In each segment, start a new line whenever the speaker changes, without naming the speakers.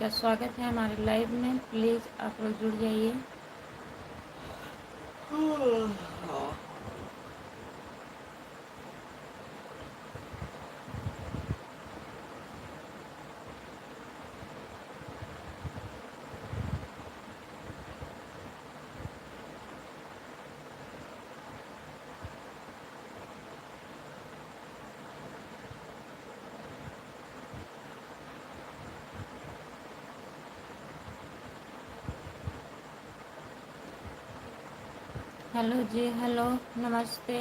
का स्वागत है हमारे लाइव में। प्लीज़ आप लोग जुड़ जाइए। हेलो जी, हेलो, नमस्ते,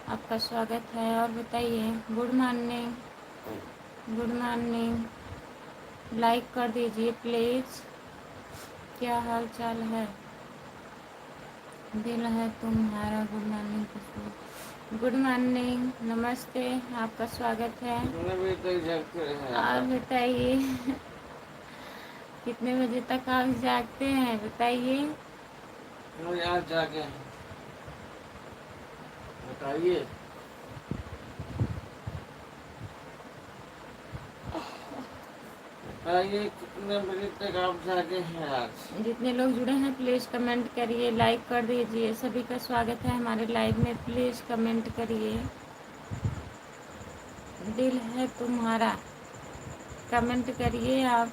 आपका स्वागत है। और बताइए, good morning, good morning. Like कर दीजिए प्लीज़। क्या हाल चाल है? दिल है तुम्हारा। गुड मॉर्निंग खुशबू। गुड मॉर्निंग, नमस्ते, आपका स्वागत है। और बताइए कितने बजे तक आप जागते हैं बताइए।
यहाँ जाके बताइए। बताइए कितने बजे तक आप जागे हैं आज?
जितने लोग जुड़े हैं प्लीज़ कमेंट करिए, लाइक कर दीजिए। सभी का स्वागत है हमारे लाइव में। प्लीज़ कमेंट करिए। दिल है तुम्हारा, कमेंट करिए आप।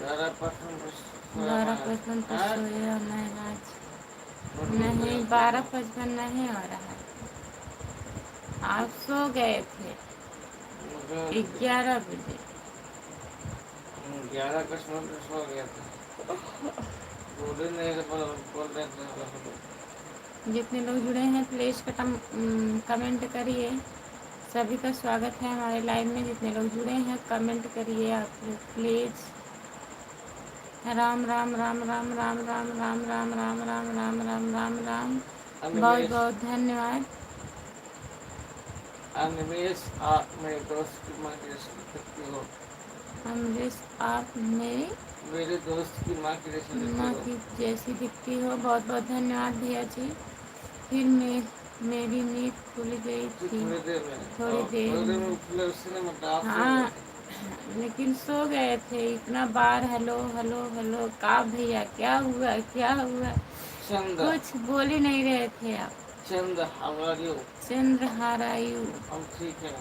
ज़्यादा पसंद
12:55 पर सोया मैं आज? नहीं, 12:55 नहीं हो रहा है। आप सो गए थे 11 बजे।
11 का समय पे सो गया था। बोले नहीं तो बोल रहे थे।
जितने लोग जुड़े हैं प्लीज़ कमेंट करिए। सभी का स्वागत है हमारे लाइव में। जितने लोग जुड़े हैं कमेंट करिए आप लोग प्लीज़। राम राम राम राम राम राम राम राम राम राम राम राम राम राम। बहुत बहुत धन्यवाद।
अनिमेश, आप मेरे दोस्त की माँ की जैसी दिखती हो।
अमरीश, आप
मेरे दोस्त की माँ की जैसी दिखती
माँ
हो।
की जैसी दिखती हो। बहुत बहुत धन्यवाद भैया जी। फिर मेरी नींद खुल गई थी थोड़ी देर में। हाँ, लेकिन सो गए थे। इतना बार हेलो हेलो हेलो का भैया, क्या हुआ क्या हुआ? कुछ बोल ही नहीं रहे थे आप।
Chandra, how are you?
Chandra, how are you?
हम ठीक हैं।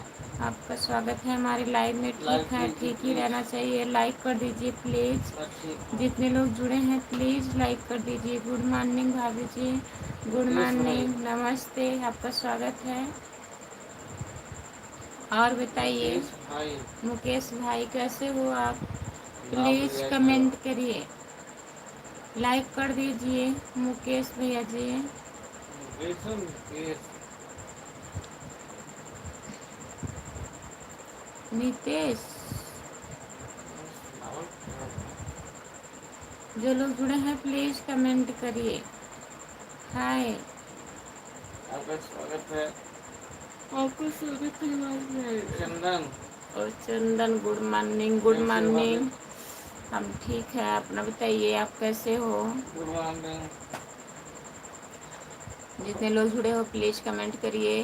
आपका स्वागत है हमारे लाइव में। ठीक है, ठीक ही रहना चाहिए। लाइक कर दीजिए प्लीज़। जितने लोग जुड़े हैं प्लीज़ लाइक कर दीजिए। गुड मॉर्निंग भाभी जी, गुड मॉर्निंग, नमस्ते, आपका स्वागत है। और बताइए मुकेश भाई कैसे हो आप? प्लीज़ कमेंट करिए, लाइक कर दीजिए मुकेश भैया जी। नितेश, जो लोग जुड़े हैं प्लीज़ कमेंट करिए। हाय,
आपका स्वागत है।
आपको स्वागत है।
चंदन
और चंदन, गुड मॉर्निंग, गुड मॉर्निंग। हम ठीक है, अपना बताइए आप कैसे हो?
Good morning.
जितने लोग जुड़े हो प्लीज़ कमेंट करिए।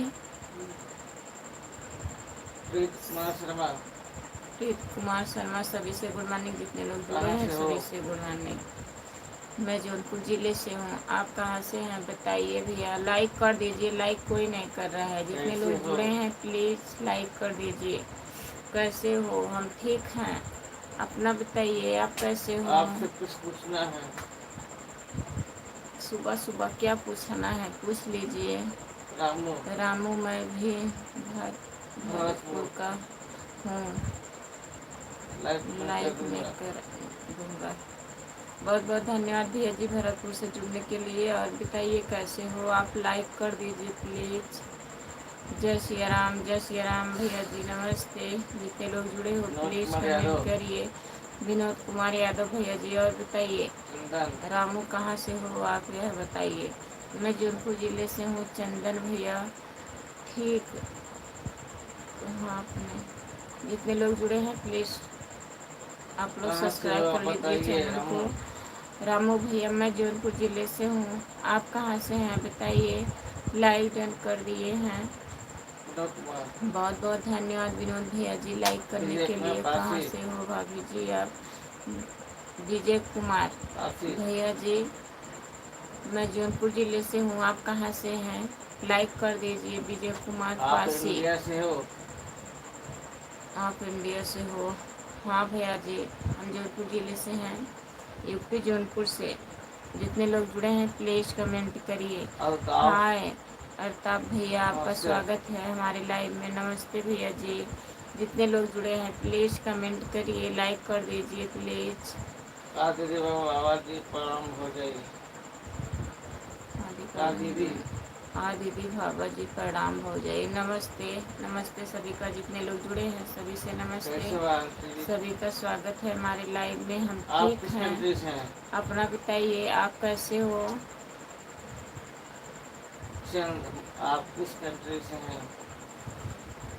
प्रीत कुमार शर्मा,
प्रीत कुमार शर्मा, सभी से गुड मॉर्निंग। जितने लोग जुड़े हैं सभी से गुड मॉर्निंग। मैं जौनपुर ज़िले से हूँ। आप कहाँ से हैं बताइए भैया। लाइक कर दीजिए, लाइक कोई नहीं कर रहा है। जितने लोग जुड़े हैं प्लीज़ लाइक कर दीजिए। कैसे हो? हम ठीक हैं, अपना बताइए आप कैसे हो?
आपसे कुछ पूछना है।
सुबह सुबह क्या पूछना है पूछ लीजिए।
रामू,
रामू, मैं भी भरतपुर का हूँ। लाइक में कर दूँगा। बहुत बहुत धन्यवाद भैया जी भरतपुर से जुड़ने के लिए। और बताइए कैसे हो आप? लाइक कर दीजिए प्लीज़। जय सिया राम, जय सिया राम भैया जी, नमस्ते। जितने लोग जुड़े हो प्लीज़ कमेंट करिए। विनोद कुमार यादव भैया जी। और बताइए रामू कहाँ से हो आप, यह बताइए। मैं जौनपुर ज़िले से हूँ। चंदन भैया, ठीक हाँ आपने। जितने लोग जुड़े हैं प्लीज़ आप लोग सब्सक्राइब कर लीजिए चैनल को। रामू भैया मैं जौनपुर ज़िले से हूँ, आप कहाँ से हैं बताइए। लाइक डन कर दिए हैं।
विनोद कुमार,
बहुत बहुत धन्यवाद विनोद भैया जी लाइक करने
विजय
के
कुमार
लिए। कहाँ
पासी,
से हो भाभी जी आप। विजय कुमार
पासी,
भैया जी मैं जौनपुर ज़िले से हूँ, आप कहाँ से हैं लाइक कर दीजिए। विजय कुमार
आप
पासी
इंडिया से हो।
आप इंडिया से हो। हाँ भैया जी हम जौनपुर ज़िले से हैं, यूपी जौनपुर से। जितने लोग जुड़े हैं प्लीज़ कमेंट करिए।
अल्ताफ,
हाय अल्ताफ भैया आपका
नमस्ते।
स्वागत है हमारे लाइव में। नमस्ते भैया जी। जितने लोग जुड़े हैं प्लीज़ कमेंट करिए, लाइक कर दीजिए प्लीज़।
का दीदी बाबा जी प्रणाम हो जाएगी। का दीदी,
हाँ दीदी भाभा जी प्रणाम हो जाए। नमस्ते नमस्ते सभी का, जितने लोग जुड़े हैं सभी से नमस्ते।
कैसे हो आंटी जी?
सभी का स्वागत है हमारे लाइव में। हम
आप
ठीक
किस
हैं,
कंट्री से हैं?
अपना बताइए आप कैसे हो।
आप किस कंट्री से हैं?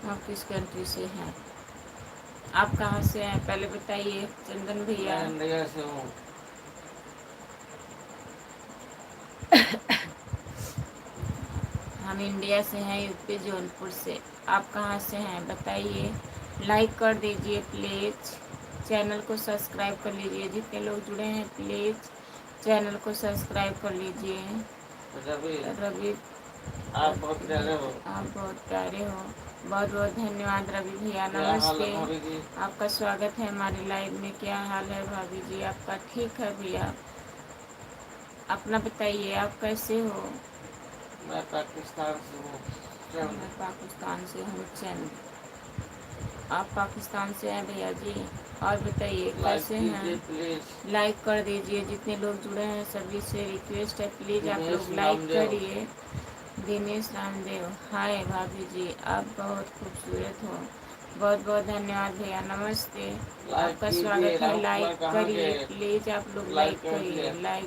आप किस कंट्री से हैं, आप कहाँ से हैं पहले बताइए चंदन भैया।
मैं इंडिया से हूँ।
हम इंडिया से हैं, यूपी जौनपुर से। आप कहाँ से हैं बताइए। लाइक कर दीजिए प्लीज़, चैनल को सब्सक्राइब कर लीजिए। जितने लोग जुड़े हैं प्लीज़ चैनल को सब्सक्राइब कर लीजिए।
रवि,
रवि
आप बहुत प्यारे हो।
आप बहुत प्यारे हो। बहुत बहुत धन्यवाद रवि भैया।
क्या हाल
नमस्ते
है भाभी जी?
आपका स्वागत है हमारे लाइव में। क्या हाल है भाभी जी आपका। ठीक है भैया, अपना बताइए आप कैसे हो।
मैं पाकिस्तान से हूँ।
मैं पाकिस्तान से हूँ चंद। आप पाकिस्तान से हैं भैया जी। और बताइए
लाइक
कैसे
कीजिए
हैं।
प्लीज।
लाइक कर दीजिए, जितने लोग जुड़े हैं सभी से रिक्वेस्ट है प्लीज़ आप
दिनेश
लोग लाइक
नामदेव,
करिए। दिनेश रामदेव हाय भाभी जी आप बहुत खूबसूरत हो। बहुत बहुत धन्यवाद भैया। नमस्ते
लाइक
आपका
कीजिए।
स्वागत है।
राम
लाइक
कुमार कहाँ
करिए
गए?
प्लीज़ आप लोग
लाइक
लाइक
कर
करिए।
दिया।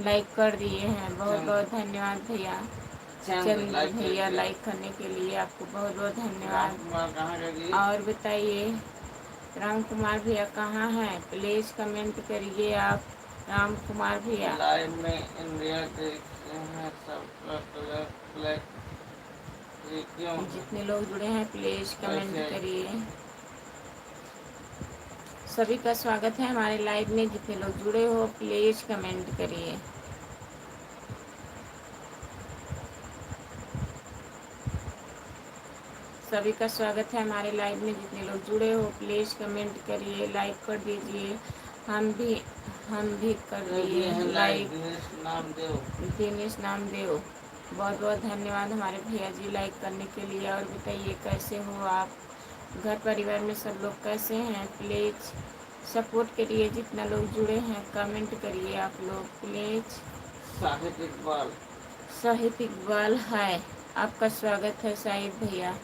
लाइक कर दिए हैं। बहुत
चंद,
बहुत धन्यवाद भैया।
चंद
चंद
लाइक कर
भैया
दिया।
लाइक करने के लिए आपको बहुत बहुत
राम
धन्यवाद।
कुमार कहाँ गए जी?
और बताइए राम कुमार भैया कहाँ हैं प्लीज़ कमेंट करिए आप। राम कुमार भैया
लाइव में इंडिया देखते हैं सबका कलर ब्लैक, ये क्यों है?
जितने लोग जुड़े हैं प्लीज़ कमेंट
कैसे?
करिए। सभी का स्वागत है हमारे लाइव में। जितने लोग जुड़े हो प्लीज़ कमेंट करिए। सभी का स्वागत है हमारे लाइव में। जितने लोग जुड़े हो प्लीज़ कमेंट करिए, लाइक कर दीजिए। हम भी कर
कर
दिए
दिए हैं लाइक।
लाइक।
दिनेश नामदेव,
दिनेश नामदेव बहुत बहुत धन्यवाद हमारे भैया जी लाइक करने के लिए। और बताइए कैसे हो आप, घर परिवार में सब लोग कैसे हैं प्लीज़ सपोर्ट करिए। जितना लोग जुड़े हैं कमेंट करिए आप लोग प्लीज़।
साहिब इकबाल,
शाहिद इकबाल है आपका स्वागत है शाहिद भैया।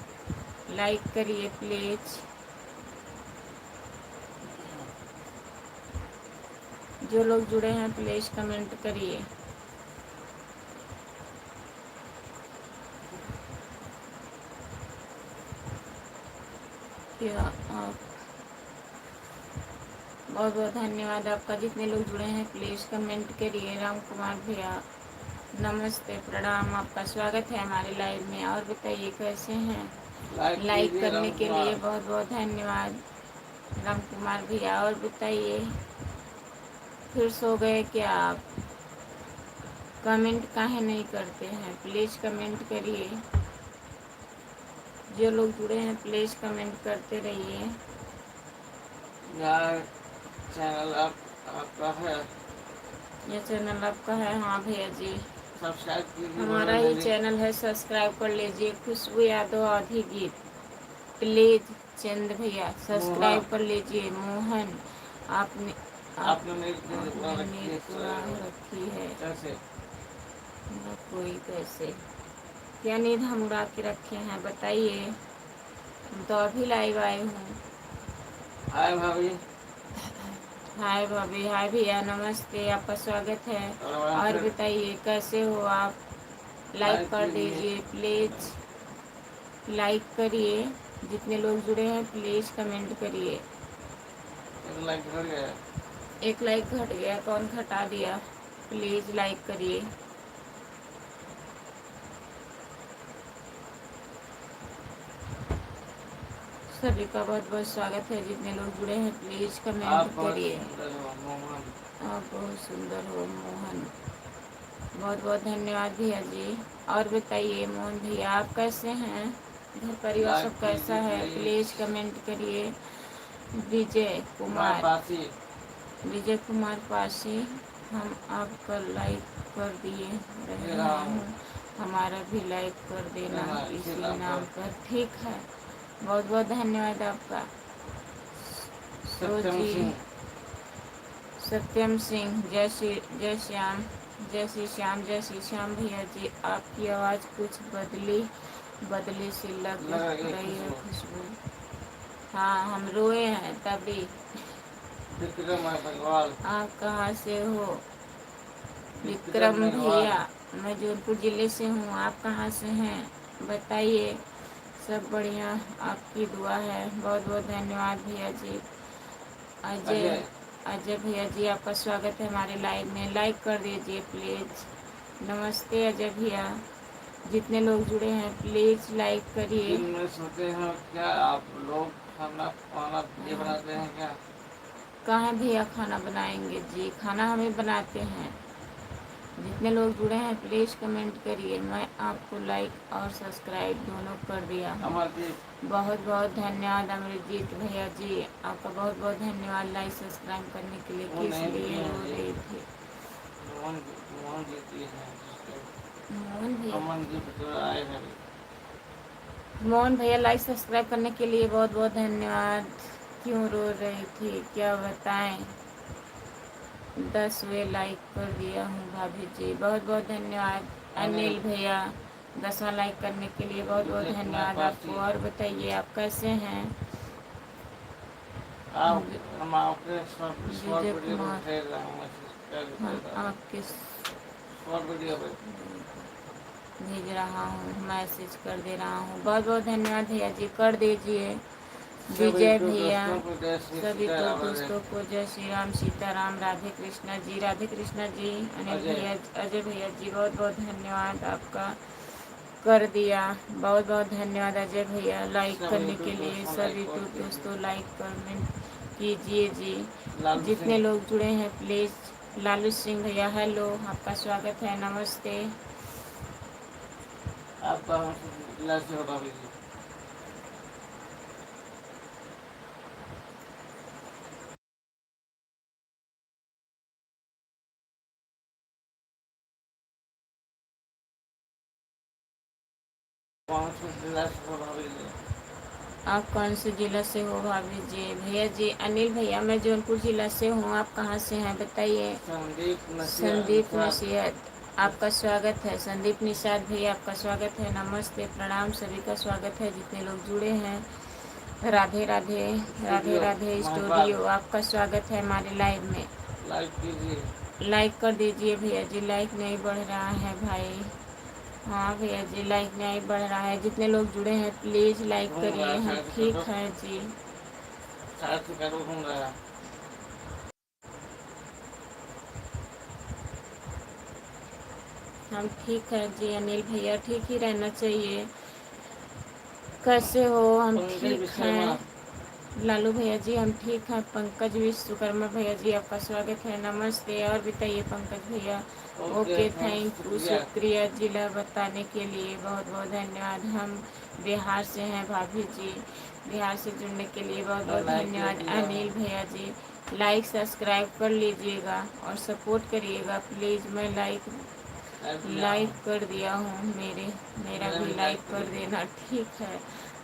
लाइक करिए प्लीज़। जो लोग जुड़े हैं प्लीज़ कमेंट करिए। क्या आप बहुत बहुत धन्यवाद आपका। जितने लोग जुड़े हैं प्लीज़ कमेंट करिए। राम कुमार भैया नमस्ते प्रणाम आपका स्वागत है हमारे लाइव में। और बताइए कैसे हैं।
लाइक
लाइक
कीजिए
करने
राम
के लिए
कुमार।
बहुत बहुत धन्यवाद राम कुमार भैया। और बताइए फिर सो गए क्या आप, कमेंट काहे नहीं करते हैं प्लीज़ कमेंट करिए। जो लोग जुड़े हैं प्लीज़ कमेंट करते रहिए।
यार चैनल आपका है,
ये चैनल आपका है। हाँ भैया जी
सब्सक्राइब कीजिए
हमारा
बगल में
ही
लिंक।
चैनल है, सब्सक्राइब कर लीजिए। खुशबू यादव आधी गीत प्लीज। चंद भैया
मोहन,
सब्सक्राइब कर लीजिए। मोहन आपने
आपने मेरी चीज़ पूरा
आपने
रखी
नेट
है
पूरा रखी है।
कैसे?
ना कोई कैसे, क्या नींद हम उड़ा के रखे हैं बताइए। हम तो अभी लाइव आए हूँ।
हाय भाभी।
हाय भाभी हाय भैया नमस्ते आपका स्वागत है।
और
और
फिर
बताइए कैसे हो आप, लाइक
लाइक
कर
कीजिए।
दीजिए प्लीज़। लाइक करिए, जितने लोग जुड़े हैं प्लीज़ कमेंट करिए।
एक लाइक हो गया।
एक लाइक घट गया, कौन घटा दिया? प्लीज़ लाइक करिए। सभी का बहुत बहुत स्वागत है। जितने लोग जुड़े हैं प्लीज़
आप
कमेंट
बहुत
करिए।
सुंदर हो मोहन।
आप बहुत सुंदर हो मोहन। बहुत बहुत धन्यवाद भैया जी। और बताइए मोहन भैया, आप कैसे हैं? घर परिवार
लाइक
सब कैसा
कीजिए
है?
प्लीज।
प्लीज़ कमेंट करिए। विजय
मैं
कुमार,
पासी।
विजय कुमार पासी, हम आपका लाइक कर दिए
दे
रहे
रहा हूँ।
हैं, हमारा भी लाइक कर देना
देना इसी
इसी
नाम
नाम
पर।
पर। ठीक है, बहुत बहुत धन्यवाद आपका। तो
सत्यम
जी,
सिंह।
सत्यम सिंह, जय श्याम, जय श्री श्याम, जय श्री श्याम भैया जी। आपकी आवाज़ कुछ बदली बदली सी लग
लगा एक
रही है
खुशबू।
खुशबू। हाँ, हम रोए हैं तभी।
विक्रम अग्रवाल।
आप कहाँ से हो?
विक्रम
विक्रम भैया,
अग्रवाल।
मैं जौनपुर ज़िले से हूँ। आप कहाँ से हैं बताइए? सब बढ़िया, आपकी दुआ है। बहुत बहुत धन्यवाद भैया जी। अजय,
अजय।
अजय भैया जी, आपका स्वागत है हमारे लाइव में। लाइक कर दीजिए प्लीज़। नमस्ते अजय भैया। जितने लोग जुड़े हैं प्लीज़ लाइक करिए।
दिन में सोते हैं क्या आप लोग? खाना वाना ये बनाते हैं क्या?
कहाँ भैया खाना बनाएंगे जी? खाना हमें बनाते हैं। जितने लोग जुड़े हैं प्लीज़ कमेंट करिए। मैं आपको लाइक और सब्सक्राइब दोनों कर दिया हूँ।
अमरदीप।
बहुत बहुत धन्यवाद अमरजीत भैया जी, आपका बहुत बहुत धन्यवाद लाइक सब्सक्राइब करने के लिए।
वो
किस
नहीं
लिए
दिए
रो
मुझे।
रही थी?
मोहन मोहन जीती है।
मोहन भैया,
अमनदीप जो आए हैं।
मोहन भैया लाइक सब्सक्राइब करने के लिए बहुत बहुत धन्यवाद। क्यों रो रही थी क्या बताएं? 10वें लाइक कर दिया हूँ भाभी जी, बहुत बहुत धन्यवाद। अनिल भैया 10वां लाइक करने के लिए बहुत बहुत
विजय कुमार
धन्यवाद आपको।
पासी।
और बताइए आप कैसे हैं?
आप हम आपके शॉर्ट
विजय
वीडियो को
कुमार,
भेज रहा हूँ मैसेज कर
हम
देता हूँ।
आपके
शॉर्ट वीडियो पे।
भेज रहा हूँ, मैसेज कर दे रहा हूँ। बहुत बहुत धन्यवाद भैया जी, कर दीजिए।
सभी
विजय
को
भैया,
दोस्तों को जय श्री
सभी को
सीताराम।
दोस्तों को जय श्री राम सीताराम, राधे कृष्णा जी, राधे कृष्णा जी। अनिल
अजय।
भैया, अजय भैया जी, बहुत बहुत धन्यवाद आपका, कर दिया। बहुत बहुत धन्यवाद अजय भैया लाइक
सभी
करने
को
के लिए।
दोस्तों
सभी
लाइक
तो
और
दोस्तों
कीजिए।
लाइक कमेंट कीजिए जी।
लालू
जितने
सिंह।
लोग जुड़े हैं प्लीज़। लालू सिंह भैया हेलो, आपका स्वागत है, नमस्ते।
आपका हमसे जिला से होगा भी। कौन से जिला से होगा भी।
आप कौन से ज़िला से हो भाभी जी? भैया जी अनिल भैया, मैं जौनपुर ज़िला से हूँ। आप कहाँ से हैं बताइए?
संदीप नसिया
संदीप
निषाद।
नसीहत, आपका स्वागत है। संदीप निषाद भैया, आपका स्वागत है, नमस्ते प्रणाम, सभी का स्वागत है जितने लोग जुड़े हैं। राधे राधे, राधे
स्टूडियो
राधे
महबाद।
स्टूडियो, आपका स्वागत है हमारे लाइव में।
लाइक कीजिए।
लाइक कर दीजिए भैया जी, लाइक नहीं बढ़ रहा है भाई। हाँ भैया जी, लाइक नहीं बढ़ रहा है। जितने लोग जुड़े हैं प्लीज़ लाइक
घूम रहा
करिए।
है
हम
साइड से
ठीक
कटो।
हैं जी।
साइड से कटो घूम रहा है।
हम ठीक हैं जी अनिल भैया, ठीक ही रहना चाहिए। कैसे हो? हम
पंकज
ठीक
विश्वकर्मा।
हैं लालू भैया जी, हम ठीक हैं। पंकज विश्वकर्मा भैया जी, आपका स्वागत है, नमस्ते। और बताइए पंकज भैया।
Okay
okay,
thanks
thank you,
शुक्रिया।
शुक्रिया जिला बताने के लिए, बहुत बहुत धन्यवाद। हम बिहार से हैं भाभी जी, बिहार से जुड़ने के लिए बहुत
मैं
बहुत
लाइक कर
धन्यवाद
दिया हूँ।
अनिल भैया जी। लाइक सब्सक्राइब कर लीजिएगा और सपोर्ट करिएगा प्लीज़। मैं लाइक
लाइक दिया
लाइक
हूँ।
कर दिया हूँ। मेरा
मेरा
भी
भी
लाइक
लाइक
कर
करिए।
देना, ठीक है।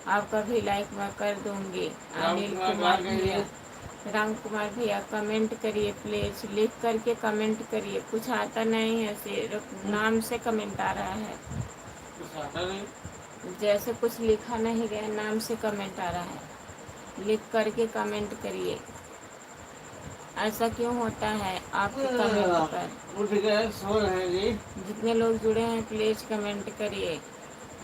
आपका भी लाइक मैं कर दूंगी।
राम
अनिल
कुमार
कुमार
कहाँ गए
भैया,
ये?
राम कुमार भैया कमेंट करिए प्लीज़, लिख करके कमेंट करिए। कुछ आता नहीं है, सिर्फ नाम से कमेंट आ रहा है।
कुछ आता नहीं।
जैसे कुछ लिखा नहीं गया, नाम से कमेंट आ रहा है। लिख करके कमेंट करिए। ऐसा क्यों होता है आपके कमेंट पर?
उठ गए सो रहे हैं जी।
जितने लोग जुड़े हैं प्लीज़ कमेंट करिए।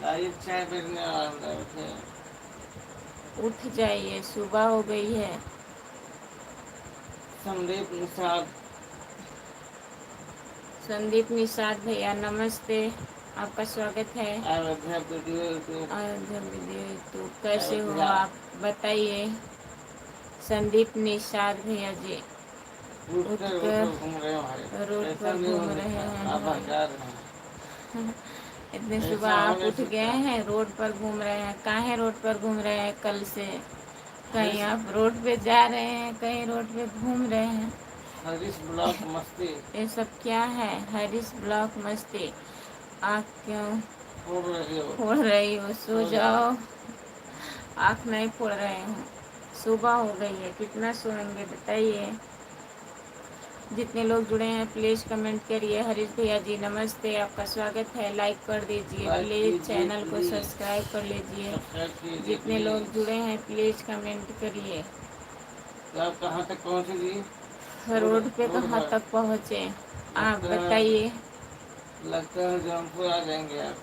आइए चाय पीने वाला है, उठे।
उठ जाइए, सुबह हो गई है।
संदीप निषाद।
संदीप निषाद भैया नमस्ते, आपका स्वागत है।
Ayodhya video YouTube.
Ayodhya video तो कैसे हो
अयोध्या
आप बताइए। संदीप निषाद भैया जी
उठ कर रोड
उठकर
पर घूम रहे हो भाई,
रोड
ऐसा
पर
नहीं हो
घूम रहे
सकता,
हैं
आप
भाई।
आजाद हैं।
इतने सुबह
ऐसा हो
आप
नहीं
उठ गए
सकता।
हैं, रोड पर घूम रहे हैं। काहे रोड पर घूम रहे हैं कल से? कहीं
हरीश
आप रोड पे जा रहे हैं, कहीं रोड पे घूम रहे हैं।
हरीश ब्लॉक मस्ती
ये सब क्या है? हरीश ब्लॉक मस्ती। आँख क्यों
फोड़ रही हो।
फोड़ रही हो? सो
सो जाओ।
जाओ। आँख नहीं फोड़ रहे हूँ, सुबह हो गई है, कितना सोएंगे बताइए। जितने लोग जुड़े हैं प्लीज कमेंट करिए। हरीश भैया जी नमस्ते, आपका स्वागत है। लाइक कर दीजिए
लाइक
प्लीज,
कीजिए
चैनल को
प्लीज,
सब्सक्राइब कर लीजिए।
सब्सक्राइब कीजिए
जितने लोग
प्लीज।
जुड़े हैं प्लीज कमेंट करिए।
तो आप कहाँ तक पहुँचे जी?
रोड पे
रोड
कहाँ
पर
तक पहुँचे आप
लगता है,
बताइए।
लगता है जौनपुर आ जाएंगे आप।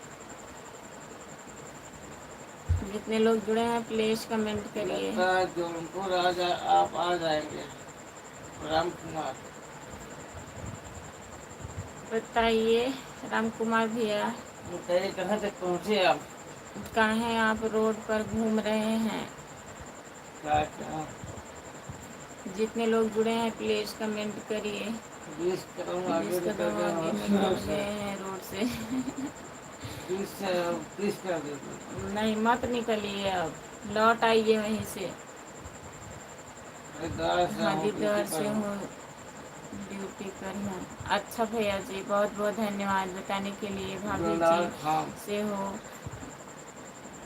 जितने लोग जुड़े हैं प्लीज कमेंट करिए।
लगता है जौनपुर आप आ जाएंगे। राम कुमार
बताइए राम कुमार भैया,
बताइए कहाँ तक पहुँचे आप?
कहाँ आप रोड पर घूम रहे हैं?
क्या
जितने लोग जुड़े हैं प्लीज कमेंट करिए।
20 कदम आगे
20 कदम
निकल गए
आगे
हैं
निकल गए हैं रोड से।
20 से 30 कर दीजिए।
नहीं मत निकलिए, अब लौट आइए वहीं से।
हरिद्वार से
हाँ
हूँ, ड्यूटी
हरिद्वार
पर
से
हूँ।
हूँ, ड्यूटी पर हूँ। अच्छा भैया जी बहुत बहुत धन्यवाद बताने के लिए। भाभी
दिलदार
जी
खान,
से हो।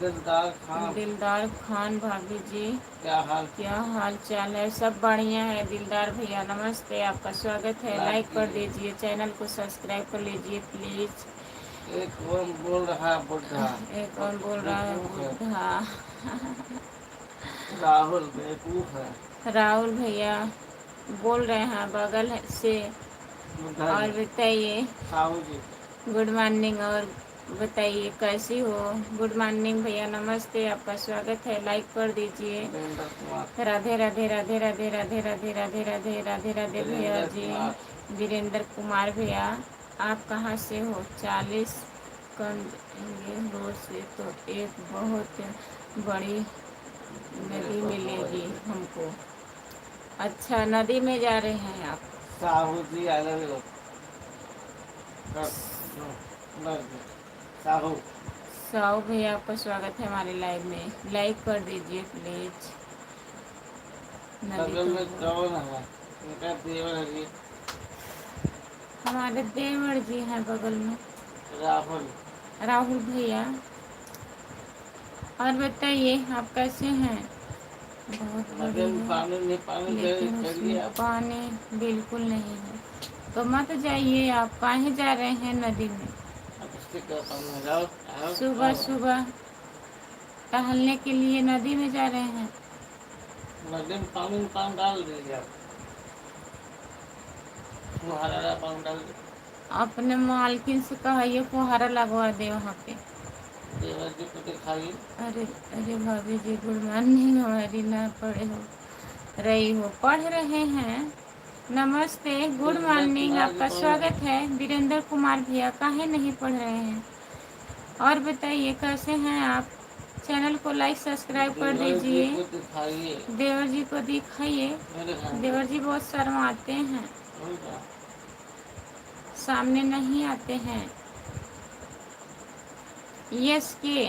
दिलदार खान,
दिलदार खान भाभी जी
क्या हाल?
क्या हाल चाल है? सब बढ़िया है दिलदार भैया नमस्ते, आपका स्वागत है।
लाइक
लाइक कर
कीजिए।
दीजिए, चैनल को सब्सक्राइब कर लीजिए प्लीज।
एक कौन बोल रहा है बुढ़ा?
एक कौन बोल रहा है?
बेवकूफ है।
बुढ़ा।
राहुल बेवकूफ है।
राहुल भैया बोल रहे हैं बगल से।
बुढ़ा
और
जी,
बताइए
साहू जी,
गुड मॉर्निंग। और बताइए कैसी हो? गुड मॉर्निंग भैया नमस्ते, आपका स्वागत है। लाइक कर दीजिए।
वीरेंद्र कुमार,
राधे राधे राधे राधे राधे राधे राधे राधे राधे राधे भैया
वीरेंद्र
जी।
कुमार,
वीरेंद्र कुमार भैया आप कहाँ से हो? 40 कंद रोड से तो एक बहुत बड़ी नदी मिलेगी हमको। अच्छा नदी में जा रहे हैं आप?
Sahu ji I love you. Sahu
Sahu भैया आपका स्वागत है हमारे लाइव में। लाइक कर दीजिए प्लीज। नदी
बगल
तो
में कौन है? उनका देवर है जी,
हमारे देवर जी हैं बगल में।
राहुल।
राहुल भैया और बताइए आप कैसे हैं? बहुत
नदी
बड़ी
में
है
पानी नहीं, पानी
लेकिन उसमें
करिए आप।
पानी बिल्कुल नहीं है। तो मत जाइए, आप काहे जा रहे हैं नदी में?
आप इसके क्या पानी में जाओ। आओ
सुबह
आओ।
सुबह टहलने के लिए नदी में जा रहे हैं?
नदी में पानी डाल दीजिए आप। फुहारा पानी डाल दीजिए।
अपने मालकिन से कहिए फुहारा लगवा दे वहाँ पे।
देवर जी को दिखाइए।
अरे अरे भाभी जी गुड मॉर्निंग, हमारी ना पढ़े हो रही हो? पढ़ रहे हैं। नमस्ते गुड
वीरेंद्र
मॉर्निंग,
कुमार जी
आपका
पढ़ रहे
स्वागत
हैं।
है। वीरेंद्र कुमार भैया काहे नहीं पढ़ रहे हैं? और बताइए कैसे हैं आप? चैनल को लाइक सब्सक्राइब कर
देवर जी
दीजिए।
को दिखाइए।
देवर जी को दिखाइए।
मेरे खाएंगे।
देवर जी बहुत शर्माते हैं,
उनका
सामने नहीं आते हैं। यस के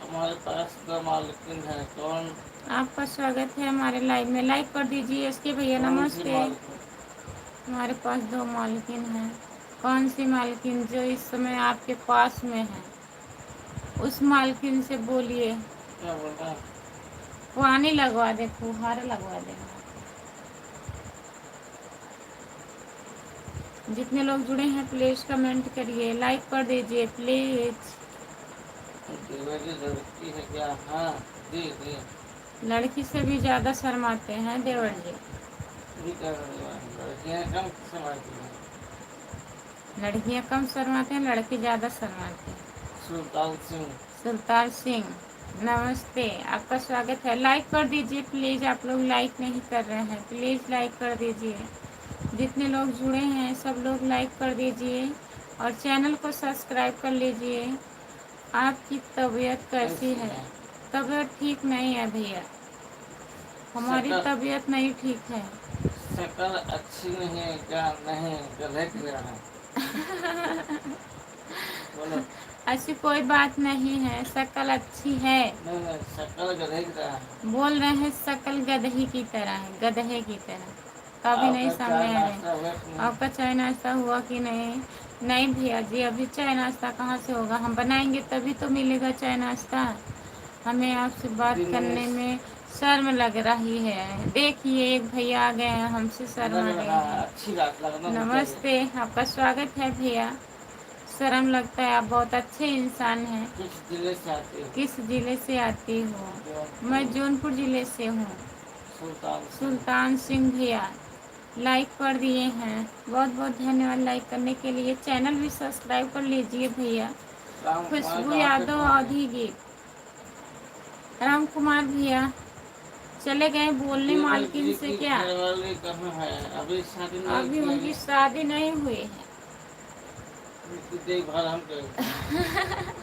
हमारे पास 2 मालकिन है। कौन?
आपका स्वागत है हमारे लाइव में। लाइक कर दीजिए। यस के भैया
कौन सी
नमस्ते।
मालकिन?
हमारे पास 2 मालकिन हैं। कौन सी मालकिन? जो इस समय आपके पास में है उस मालकिन से बोलिए
क्या बोल रहा है?
पानी लगवा दे, फुहारा लगवा दे। जितने लोग जुड़े हैं प्लीज कमेंट करिए, लाइक कर दीजिए प्लीज।
देवर जी लड़की है क्या? हाँ जी जी।
लड़की से भी ज़्यादा शर्माते हैं देवर जी।
भी कर रहे हैं। लड़कियाँ कम समाती हैं।
लड़कियां कम शर्माते हैं, लड़के ज़्यादा शर्माते हैं।
सुल्तान सिंह,
सुरताल सिंह नमस्ते, आपका स्वागत है। लाइक कर दीजिए प्लीज़, आप लोग लाइक नहीं कर रहे हैं, प्लीज़ लाइक कर दीजिए। जितने लोग जुड़े हैं सब लोग लाइक कर दीजिए और चैनल को सब्सक्राइब कर लीजिए। आपकी तबीयत कैसी है? तबीयत ठीक नहीं है भैया, हमारी
शक्ल
तबीयत नहीं ठीक है।
शक्ल अच्छी नहीं है क्या? नहीं, गधे की तरह है। बोलो।
ऐसी कोई बात नहीं है, शक्ल अच्छी है।
नहीं नहीं, शक्ल गधे की तरह है।
बोल रहे हैं शक्ल गधे की तरह है, गधे की तरह। कभी नहीं
आपका चाय
सामने आ रहे।
नाश्ता हुआ कि नहीं?
आपका चाय नाश्ता हुआ कि नहीं? नहीं भैया जी, अभी चाय नाश्ता कहाँ से होगा? हम बनाएंगे तभी तो मिलेगा चाय नाश्ता। हमें आपसे बात
दिन में
करने में शर्म लग रही है। देखिए एक भैया आ गए हैं, हमसे शर्मा
लग
रहे
रहा है,
हैं।
अच्छी बात लगना भी चाहिए।
नमस्ते, आपका स्वागत है भैया। शर्म लगता है, आप बहुत अच्छे इंसान हैं।
किस जिले से आती हो?
किस जिले से आती हो? मैं
जौनपुर।
जौनपुर जिले से हूँ।
सुल्तान सिंह।
सुल्तान सिंह भैया लाइक कर दिए हैं, बहुत बहुत धन्यवाद लाइक करने के लिए। चैनल भी सब्सक्राइब कर लीजिए भैया।
राम कुमार
खुशबू
कहाँ से
यादव
फोन है?
अवधी गीत। राम कुमार भैया चले गए बोलने
देवर
मालकिन
जी
से
की
क्या?
घरवाली कहाँ है? अभी शादी नहीं
अभी
किया
उनकी
है।
शादी नहीं हुई है।
उसकी देखभाल हम करते हैं।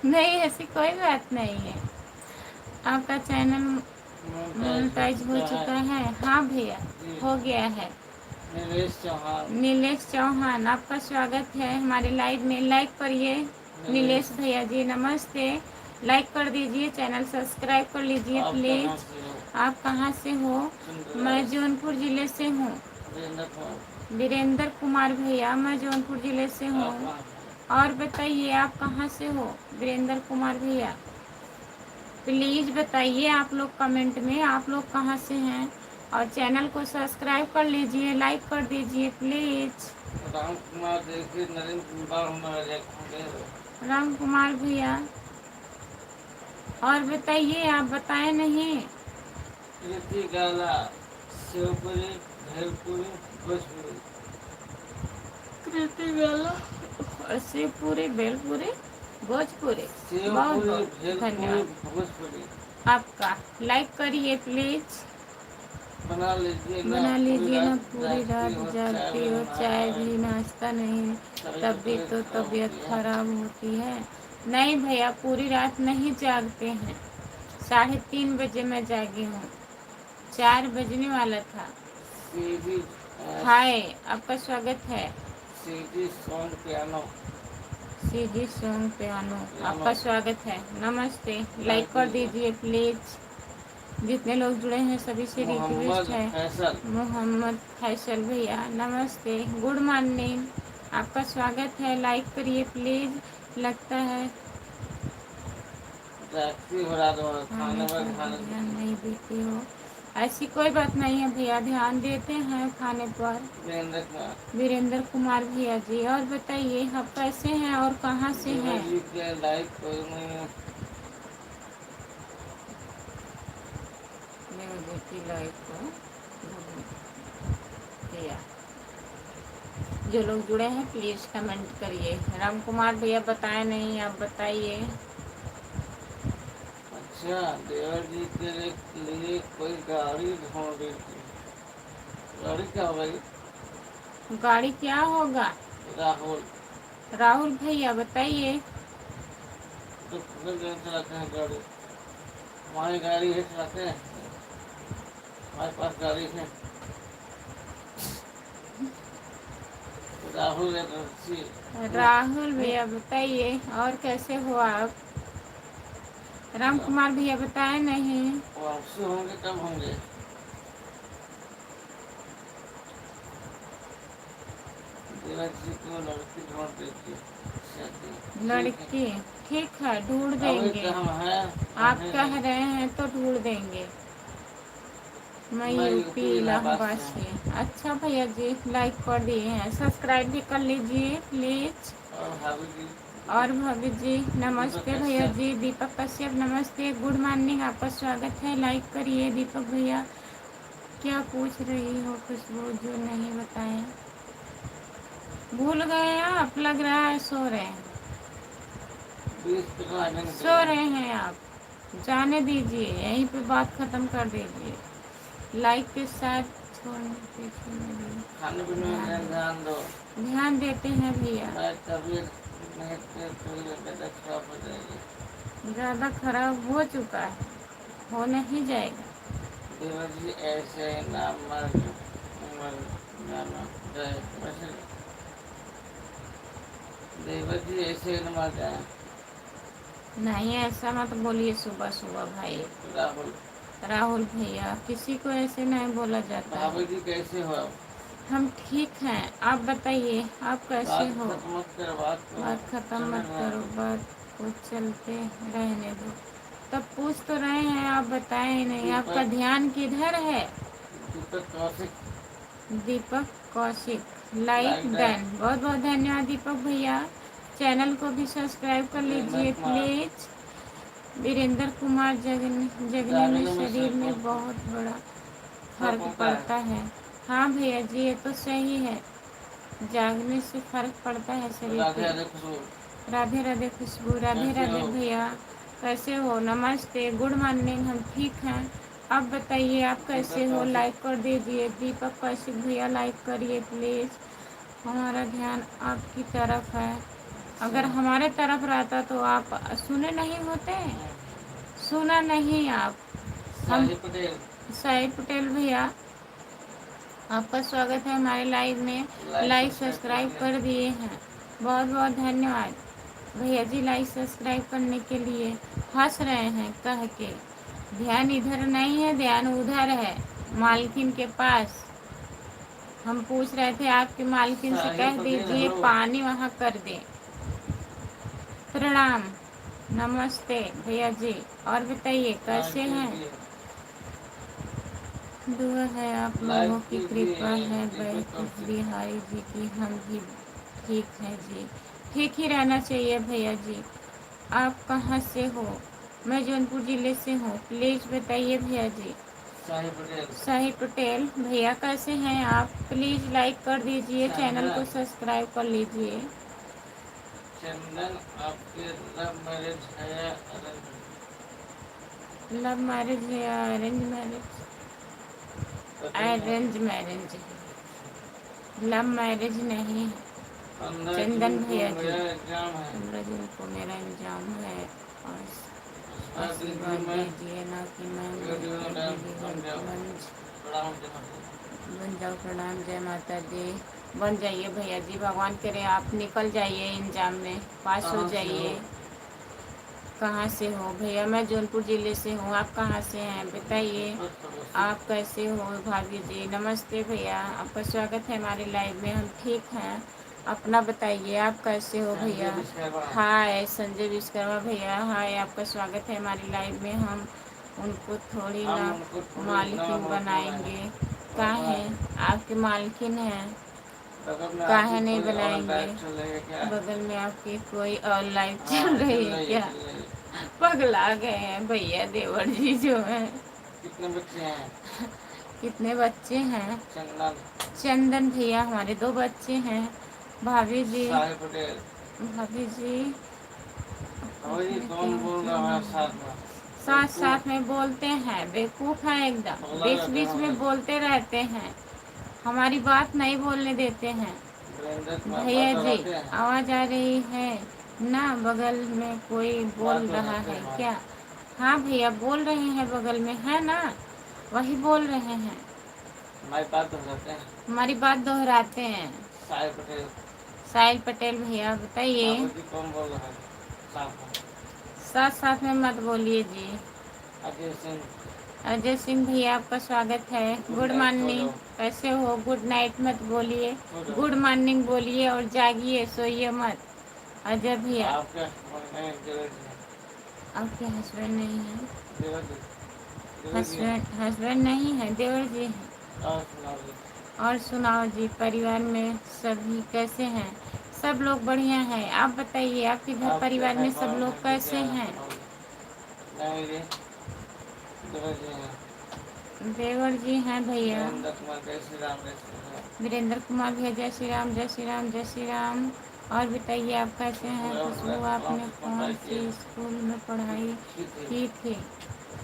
नहीं, ऐसी कोई बात नहीं है। आपका चैनल
मोनेटाइज हो
मोनेटाइज हो
चुका है।
चुका है? हाँ भैया,
जी।
हो गया है।
नीलेश चौहान।
नीलेश चौहान, आपका स्वागत है हमारे लाइव में। लाइक करिए
नीलेश।
नीलेश भैया जी, नमस्ते। लाइक कर दीजिए, चैनल सब्सक्राइब कर लीजिए
आप कहाँ
प्लीज।
से हो?
आप कहाँ से हो? मैं
सुंदरराज।
जौनपुर जिले से हूँ।
वीरेंद्र कुमार।
वीरेंद्र कुमार भैया, मैं जौनपुर जिले से
आप
हूँ।
कहाँ से?
और बताइए आप कहाँ से हो वीरेंद्र कुमार भैया? प्लीज़ बताइए आप लोग कमेंट में, आप लोग कहाँ से हैं। और चैनल को सब्सक्राइब कर लीजिए, लाइक कर दीजिए प्लीज़।
राम कुमार देखिए, नरेंद्र कुमार हमारा देखेंगे।
राम कुमार भैया और बताइए, आप बताएं नहीं।
कृति गाला। शिवपुरी। भेलपुरी। भोजपुरी।
कृति वाला शिवपुरी, बेलपुरी, भोजपुरी। बहुत
शिवपुरी।
बहुत
भेलपुरी।
धन्यवाद
भोजपुरी।
आपका। लाइक करिए प्लीज़।
बना लीजिए ना,
बना
पूरी
लीजिए ना,
रात
पूरी
जागती
रात
हो, चाय
जागती
भी
हो,
नाश्ता
चाय भी
नहीं,
नाश्ता नहीं,
तभी तो
तब भी
तबीयत
तो
खराब
तबीयत
होती है।
खराब होती है। नहीं भैया, पूरी रात नहीं जागते हैं। 3:30 बजे मैं जागी हूँ, 4 बजने वाला था।
सीडी।
हाय, आपका स्वागत है।
CD song piano.
CD song piano,
piano.
आपका स्वागत है। नमस्ते, लाइक कर
लड़की है।
दीजिए प्लीज़। जितने लोग जुड़े हैं सभी से रिक्वेस्ट
मोहम्मद
है।
फैसल।
मोहम्मद फैसल भैया नमस्ते, गुड मॉर्निंग, आपका स्वागत है। लाइक करिए प्लीज़। लगता है
जागती हो रात भर,
खाने
खाने
पर
पर ध्यान
ध्यान
दीजिए।
नहीं देती हो। ऐसी कोई बात नहीं है भैया, ध्यान देते हैं खाने पर।
वीरेंद्र कुमार।
वीरेंद्र कुमार भैया जी और बताइए आप कैसे हैं और कहाँ से
देवर
हैं?
जी के लाइक करूँगी।
लाइक को भैया, जो लोग जुड़े हैं प्लीज़ कमेंट करिए। राम कुमार भैया बताएं नहीं, आप बताइए।
अच्छा, देवर जी के लिए कोई गाड़ी ढूंढ रही थी। गाड़ी क्या हो गई?
गाड़ी क्या होगा?
राहुल।
राहुल भैया बताइए।
तो कितने दिन चलाते हैं गाड़ी? हमारी गाड़ी है, चलाते हैं। हमारे पास गाड़ी है। राहुल है तो
राहुल भैया बताइए और कैसे हो आप? राम कुमार भैया बताए नहीं।
वापसी होंगे तब होंगे। देवर जी को लड़की ढूंढ देती है।
लड़की ठीक है, ढूंढ
अभी
देंगे।
तो हम हैं।
आप कह रहे हैं तो ढूंढ देंगे। मैं
मैं
यूपी
यूपी इलाहाबाद
इलाहाबाद
से हूँ।
से। अच्छा भैया जी, लाइक कर दिए हैं, सब्सक्राइब भी कर लीजिए प्लीज़।
और भाभी जी।
और भाभी जी नमस्ते।
दीपक
भैया
कश्यप।
जी दीपक कश्यप नमस्ते, गुड मॉर्निंग, आपका स्वागत है। लाइक करिए दीपक भैया। क्या पूछ रही हो खुशबू जो नहीं बताएं? भूल गए आप, लग रहा है सो रहे हैं।
20 कितना आगे
सो
निकले।
रहे हैं आप। जाने दीजिए, यहीं पे बात खत्म कर दीजिए। लाइक के साथ छोड़ने पीछे नहीं,
खाने पीने में
ध्यान दो,
ध्यान दो।
ध्यान देते हैं भैया।
मैं तबीयत नहीं तो तबीयत खराब हो जाएगी।
ज़्यादा खराब हो चुका है, होना ही जाएगा।
देवर जी ऐसे ना मर जाना जाए वैसे। देवर जी ऐसे न मर जाए।
नहीं ऐसा मत बोलिए सुबह सुबह भाई।
राहुल
राहुल भैया, किसी को ऐसे नहीं बोला जाता है।
भाभी जी कैसे हो आप?
हम ठीक हैं, आप बताइए आप कैसे
बात
हो?
खत्म मत करो, बात को
बात खत्म
चलने
मत
रहने
करो,
दो।
बात को चलते रहने दो। तब पूछ तो रहे हैं, आप बताएं ही नहीं, आपका
दीपक
ध्यान किधर है?
Deepak Kaushik
Deepak Kaushik, like
like that.
Done, बहुत बहुत धन्यवाद दीपक भैया। चैनल को भी सब्सक्राइब कर
वीरेंद्र
लीजिए
कुमार
प्लीज। वीरेंद्र कुमार, जगने में
जागने में
शरीर
सब
में बहुत बड़ा
फर्क
फर्क
होता
पड़ता
है।
है। हाँ भैया जी, ये तो सही है, जागने से फर्क पड़ता है शरीर
राधे
पे।
राधे खुशबू
राधे राधे खुशबू, राधे
कैसे
राधे
हो?
भैया, कैसे हो? नमस्ते, गुड मॉर्निंग, हम ठीक हैं। आप बताइए आप कैसे
दीपक
हो?
कौशिक
लाइक कर दीजिए दीपक कौशिक भैया, लाइक करिए प्लीज़। हमारा ध्यान आपकी तरफ है, अगर हमारे तरफ रहता तो आप सुने नहीं होते, सुना नहीं आप। हम
साहिब पटेल
साहिब पटेल भैया, आपका स्वागत है हमारे लाइव में। लाइक सब्सक्राइब कर दिए हैं, बहुत बहुत धन्यवाद भैया जी। लाइक सब्सक्राइब करने के लिए हंस रहे हैं कह के, ध्यान इधर नहीं है, ध्यान उधर है मालकिन के पास। हम पूछ रहे थे आपकी मालकिन से,
साहिब
कह
पटेल
दीजिए
हेलो।
पानी वहाँ कर दे। प्रणाम, नमस्ते भैया जी, और बताइए
लाइक
कैसे हैं?
कीजिए
दुआ है आप
लाइक
लोगों की कृपा
कीजिए
है
दीपक
बैठ
कौशिक।
बिहारी जी की, हम भी ठीक हैं जी। ठीक ही रहना चाहिए भैया जी। आप कहाँ से हो? मैं जौनपुर ज़िले से हूँ, प्लीज़ बताइए भैया जी।
साहिब पटेल
साहिब पटेल भैया, कैसे हैं आप? प्लीज़ लाइक कर दीजिए, चैनल को
चंदन
सब्सक्राइब कर लीजिए।
चंदन आपके लव मैरिज है या अरेंज?
लव मैरिज है या arrange marriage? Arrange marriage, love marriage नहीं है।
15 जून
चंदन
को
भैया जी,
मेरा एग्जाम है।
15 जून को मेरा एग्जाम है, और
आशीर्वाद दीजिए
आशीर्वाद
मैं
दीजिए ना कि मैं
बन जाऊँ। प्रणाम जमा
बन जाओ। प्रणाम, जय माता दी। बन जाइए भैया जी, भगवान करे आप निकल जाइए एग्जाम में, पास हो
कहाँ से हो?
जाइए। कहाँ से हो भैया? मैं जौनपुर ज़िले से हूँ, आप कहाँ से हैं बताइए?
दीपक कौशिक
आप कैसे हो भाभी जी? नमस्ते भैया, आपका स्वागत है हमारे लाइव में, हम ठीक हैं। अपना बताइए आप कैसे हो
संजय
भैया?
विश्वकर्मा
हाय संजय विश्वकर्मा भैया, हाय, आपका स्वागत है हमारी लाइव में। हम उनको थोड़ी
हम
ना
उनको थोड़ी ना
मालकिन
होते हैं।
बनाएंगे।
बाबा
काहे? आपके मालकिन हैं,
बगल में
काहे
आपकी
नहीं
कोई और
बनाएंगे?
लाइफ चल रही है क्या?
बगल में आपकी कोई और लाइफ चल
हाँ
रही
चल
है
रही है
क्या?
चल रही है।
पगला गए हैं भैया देवर जी जो हैं।
कितने बच्चे हैं?
कितने बच्चे हैं?
चंदन
चंदन भैया, हमारे 2 बच्चे हैं। भाभी जी,
साहिब पटेल।
भाभी जी
और ये
उसमें
कौन
क्या
बोल
क्या
रहा है
नहीं है।
साथ में?
साथ साथ
बेवकूफ
में बोलते हैं, बेवकूफ़ है एकदम,
पगला
बीच
जाते
बीच
हैं
में
लोग।
बोलते रहते हैं, हमारी बात नहीं बोलने देते हैं।
वीरेंद्र कुमार बात
भैया जी,
दोहराते हैं।
आवाज़ आ रही है ना? बगल में कोई
बात
बोल रहा
दोहराते
है
हैं
क्या? हाँ भैया, बोल रहे हैं, बगल में है ना, वही बोल रहे हैं,
हमारी बात दोहराते हैं।
हमारी बात दोहराते हैं।
साहिब पटेल।
साहिल पटेल भैया बताइए।
बाबू जी कौन बोल रहा है साथ में?
साथ साथ में मत बोलिए जी।
अजय सिंह
अजय सिंह भैया, आपका स्वागत है।
गुड
गुड
नाइट सो
मॉर्निंग,
जाओ
कैसे हो? गुड नाइट मत बोलिए,
सो जाओ।
गुड मॉर्निंग बोलिए, और जागिए, सोइए मत। अजय भैया,
आपका नहीं देवर जी हैं।
आपके हस्बैंड नहीं है?
देवर जी देवर जी हैं।
हस्बैंड हस्बैंड नहीं है, देवर जी हैं।
और सुनाओ जी।
और सुनाओ जी, परिवार में सभी कैसे हैं? सब लोग बढ़िया हैं, आप बताइए आपके घर
आपके
परिवार
है
में सब
कौन
लोग
है
कैसे
क्या
हैं?
सुनाओ जी। नहीं जी देवर जी हैं।
देवर जी हैं भैया।
वीरेंद्र कुमार जय श्री राम जय श्री राम।
वीरेंद्र कुमार भैया, जय श्री राम, जय श्री राम, जय श्री राम। और बताइए आप कैसे हैं
पूरा पूरा
खुशबू,
काम
आपने
से
कौन
कॉन्टैक्ट
सी
किया
स्कूल में पढ़ाई
ठीक
की थी?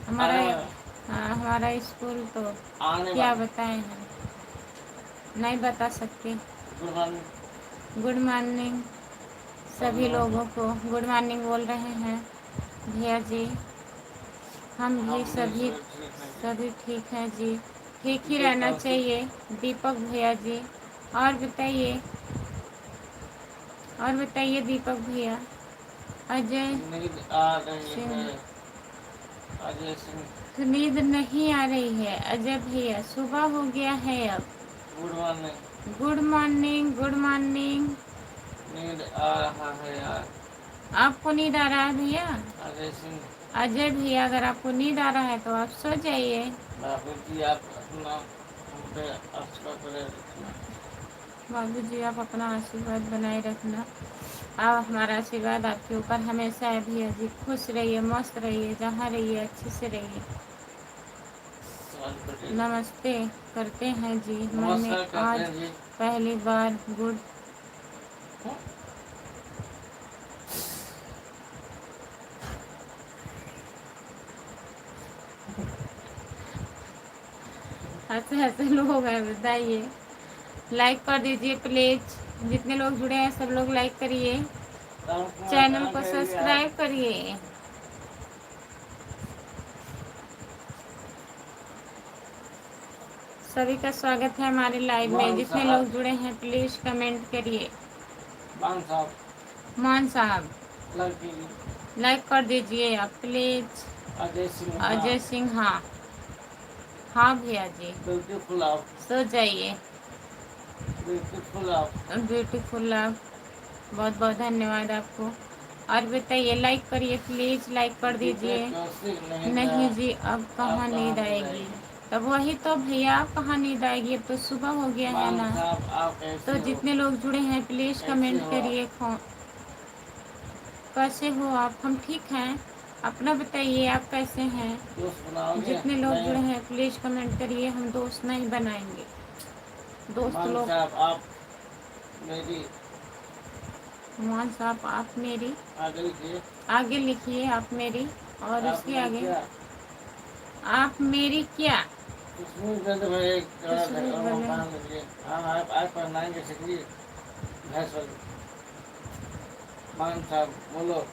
हमारा
आने वाला
हमारा स्कूल तो
आने
क्या
वाला
बताएं हम, नहीं बता सकते।
गुड मॉर्निंग
गुड मॉर्निंग
सब
सभी
लोगों
लोगों को, गुड मॉर्निंग बोल रहे हैं भैया जी। हम
को
भी
हम भी
सभी
सब ठीक हैं जी
सभी ठीक हैं जी, ठीक ही
दीपक
रहना
कार्तिक
चाहिए दीपक भैया जी। और बताइए, और बताइए दीपक भैया। अजय
नींद आ रही है
सिंह,
अजय सिंह
नींद नहीं आ रही है अजय भैया, सुबह हो गया है अब।
Good morning
good morning, good morning.
नींद आ रहा है यार
आपको नींद आ रहा है भैया?
अजय सिंह
अजय भैया अगर आपको नींद आ रहा है तो आप सो जाइए।
बाबू जी आप अपना हम पे आशीर्वाद बनाए रखना
बाबू जी आप अपना आशीर्वाद बनाए रखना। आप हमारा आशीर्वाद आपके ऊपर हमेशा है भैया जी। खुश रहिए, मस्त रहिए, जहाँ रहिए अच्छे से रहिए।
सवाल पटेल
नमस्ते करते हैं जी, मैंने
नमस्कार करते
आज
हैं जी
पहली बार गुड
हाँ?
ऐसे ऐसे लोग हैं बताइए। लाइक कर दीजिए प्लीज, जितने लोग जुड़े हैं सब लोग लाइक करिए,
राम कुमार
चैनल
कहाँ
को
गए जी आप
सब्सक्राइब करिए। सभी का स्वागत है हमारे लाइव में,
मान
जितने
साहब
लोग जुड़े हैं प्लीज कमेंट करिए।
मान साहब
मान साहब
लड़की
लाइक कर दीजिए आप प्लीज।
अजय सिन्हा
अजय सिंह, हाँ हाँ भैया जी,
ब्यूटीफुल आप
सो जाइए।
ब्यूटीफुल आप
ब्यूटीफुल लव, बहुत बहुत धन्यवाद आपको। और बताइए, लाइक करिए प्लीज, लाइक कर
दीपक
दीजिए।
कौशिक नहीं था
नहीं जी, अब कहाँ
आप कहाँ
नींद
नहीं
आएगी?
जाएगी
तब वही तो भैया, अब कहाँ नींद आएगी? अब तो सुबह हो गया है
मान
ना।
साहब आप
तो
कैसे हो
जितने लोग जुड़े हैं प्लीज
कैसे
कमेंट
हो आप
करिए। कैसे हो आप? हम ठीक हैं, अपना बताइए आप कैसे हैं?
दोस्त बनाओगे
जितने लोग
नहीं
जुड़े हैं प्लीज कमेंट करिए, हम दोस्त नहीं बनाएंगे। दोस्त
मान
लोग,
साहब आप मेरी
मोहन साहब आप मेरी,
आगे लिखिए
आगे लिखिए आप मेरी, और
आप
उसके
मेरी
आगे
क्या
आप मेरी क्या?
कश्मीर गंज में एक गलत है
तस्वीर
और
बने।
मकान लिखिए हाँ आप पढ़नाएंगे सीखिए भैंस वाली मान साहब बोलो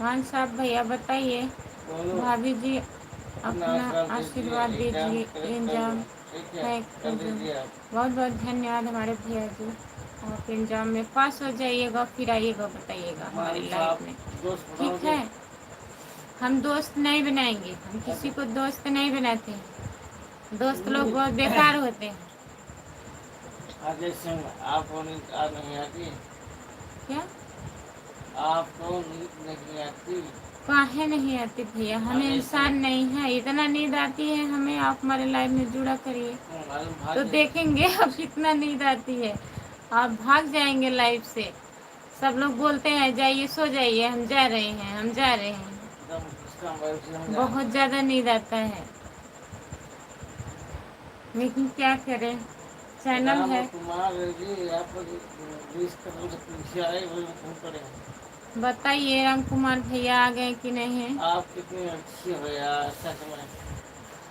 मोहन साहब भैया बताइए।
बोलो
भाभी जी
अपना
अपना
आशीर्वाद दीजिए
आशीर्वाद
एग्जाम
दीजिए,
करेक्ट कर लो
एंजाम
ठीक है
है
कर
जो।
दीजिए आप
बहुत बहुत धन्यवाद हमारे भैया जी। आप एंजाम में पास हो जाइएगा, फिर आइएगा बताइएगा हमारे
मान
लाइफ
साहब
में।
दोस्त
ठीक
बनाओगे
है, हम दोस्त नहीं बनाएंगे, हम किसी
अजय
को दोस्त नहीं बनाते हैं। दोस्त लोग बहुत बेकार होते हैं।
अजय सिंह आपको नींद आ नहीं आती
क्या?
आपको नींद नहीं आती
काहे नहीं आती भैया? हमें
अजय
इंसान
सिंह
नहीं है, इतना नींद आती है हमें। आप हमारे लाइफ में जुड़ा करिए
मालूम
तो
भाग्य
देखेंगे अब कितना नींद आती है। आप भाग जाएंगे लाइफ से। सब लोग बोलते हैं जाइए सो जाइए, हम जा रहे हैं, हम जा रहे हैं।
एकदम इसका मोबाइल से हम
बहुत
जानते
ज़्यादा नींद आता है, लेकिन क्या करें,
हैं
चैनल
राम
है।
कुमार जी आप 20 कदम से पीछे आए वो घूम पड़े हैं
बताइए राम कुमार भैया आ गए कि नहीं?
आप कितनी अच्छी हो यार सच में